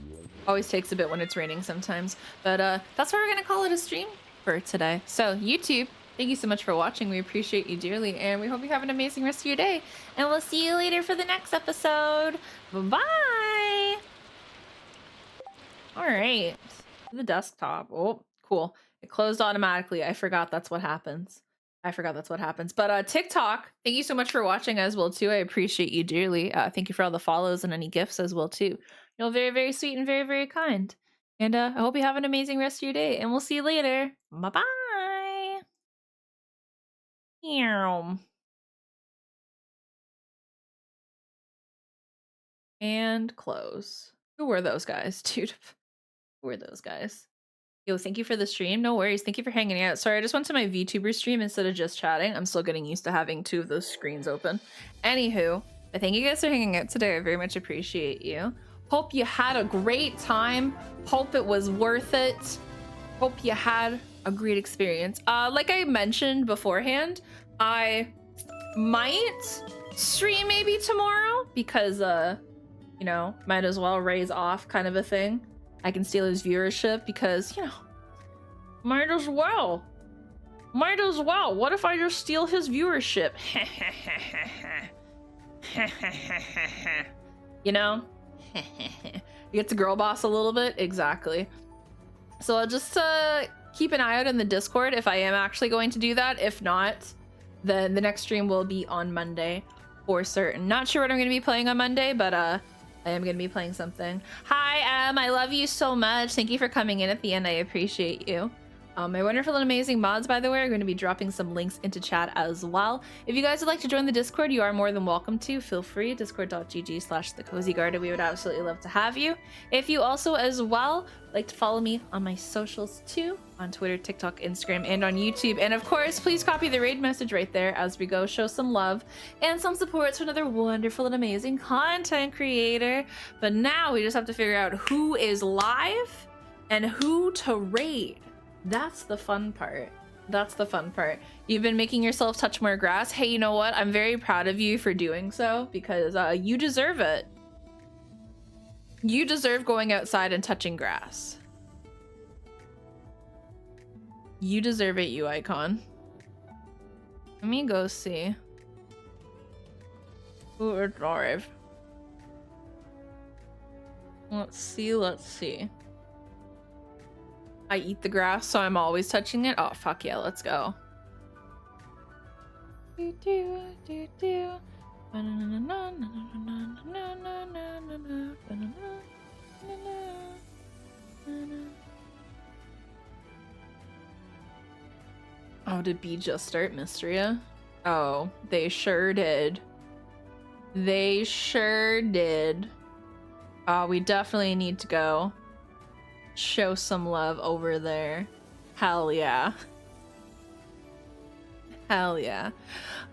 Always takes a bit when it's raining sometimes, but that's why we're gonna call it a stream for today. So YouTube, thank you so much for watching. We appreciate you dearly, and we hope you have an amazing rest of your day. And we'll see you later for the next episode. Bye-bye. All right, the desktop. Oh, cool. It closed automatically. I forgot that's what happens. But TikTok, thank you so much for watching as well too. I appreciate you dearly. Thank you for all the follows and any gifts as well too. You're very, very sweet and very, very kind. And I hope you have an amazing rest of your day. And we'll see you later. Bye-bye. And close. Who were those guys, dude? Who were those guys? Yo, thank you for the stream. No worries. Thank you for hanging out. Sorry, I just went to my VTuber stream instead of just chatting. I'm still getting used to having two of those screens open. Anywho, I thank you guys for hanging out today. I very much appreciate you. Hope you had a great time. Hope it was worth it. Hope you had a great experience. Like I mentioned beforehand, I might stream maybe tomorrow because, you know, might as well raise off kind of a thing. I can steal his viewership because, you know, might as well. Might as well. What if I just steal his viewership? You know? You get to girl boss a little bit? Exactly. So I'll just keep an eye out in the Discord if I am actually going to do that. If not, then the next stream will be on Monday for certain. Not sure what I'm going to be playing on Monday, but I am going to be playing something. Hi, I love you so much. Thank you for coming in at the end. I appreciate you. My wonderful and amazing mods, by the way, are going to be dropping some links into chat as well. If you guys would like to join the Discord, you are more than welcome to. Feel free, discord.gg/thecozygarden. We would absolutely love to have you. If you also, as well, like to follow me on my socials too, on Twitter, TikTok, Instagram, and on YouTube. And of course, please copy the raid message right there as we go. Show some love and some support to another wonderful and amazing content creator. But now we just have to figure out who is live and who to raid. That's the fun part. That's the fun part. You've been making yourself touch more grass. Hey, you know what? I'm very proud of you for doing so because you deserve it. You deserve going outside and touching grass. You deserve it, you icon. Let me go see. Who is live? Let's see, let's see. I eat the grass, so I'm always touching it. Oh, fuck yeah, let's go. Oh, did B just start Mystria? Oh, they sure did. They sure did. Oh, we definitely need to go show some love over there. Hell yeah. Hell yeah.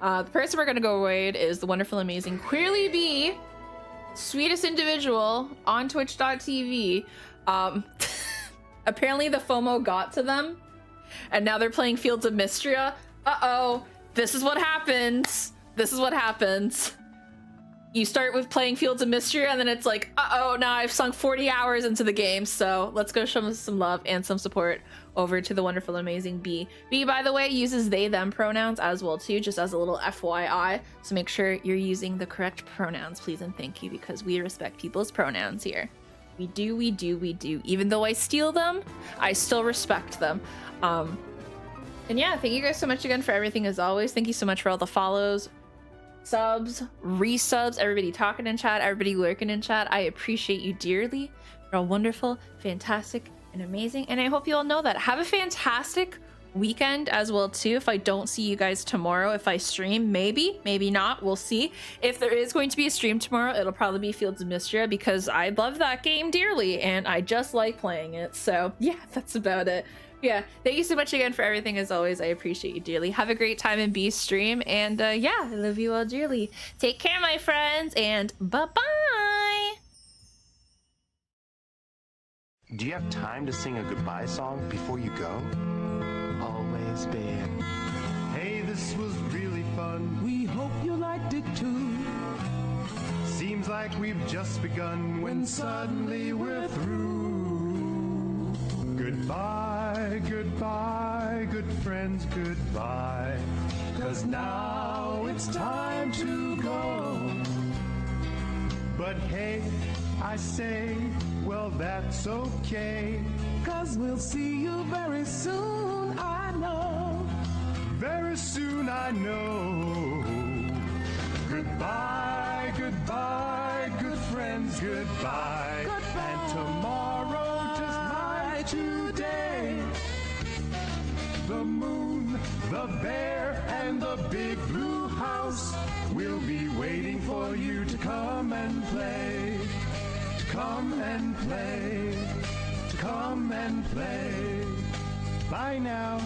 The person we're gonna go raid is the wonderful, amazing Queerly B, sweetest individual on twitch.tv. Apparently the FOMO got to them and now they're playing Fields of Mystria. Uh-oh, this is what happens. This is what happens. You start with playing Fields of Mystria, and then it's like, uh-oh, now I've sunk 40 hours into the game, so let's go show them some love and some support over to the wonderful and amazing B. B, by the way, uses they, them pronouns as well, too, just as a little FYI, so make sure you're using the correct pronouns, please and thank you, because we respect people's pronouns here. We do, we do, we do. Even though I steal them, I still respect them. And yeah, thank you guys so much again for everything as always. Thank you so much for all the follows, subs, resubs, everybody talking in chat, everybody lurking in chat. I appreciate you dearly. You're all wonderful, fantastic, and amazing. And I hope you all know that. Have a fantastic weekend as well too. If I don't see you guys tomorrow, if I stream, maybe not, we'll see. If there is going to be a stream tomorrow, it'll probably be Fields of Mystria because I love that game dearly and I just like playing it. So yeah, that's about it. Yeah, thank you so much again for everything as always. I appreciate you dearly. Have a great time in B stream, and yeah, I love you all dearly. Take care, my friends, and bye-bye. Do you have time to sing a goodbye song before you go? Always been. Hey, this was really fun. We hope you liked it too. Seems like we've just begun when suddenly we're through. Goodbye, goodbye, good friends, goodbye. 'Cause now it's time to go. But hey, I say, well, that's okay. 'Cause we'll see you very soon, I know. Very soon, I know. Goodbye, goodbye, good friends, goodbye. And tomorrow, just like today, the moon, the bear, and the big blue house will be waiting for you to come and play. To come and play. To come and play. Bye now.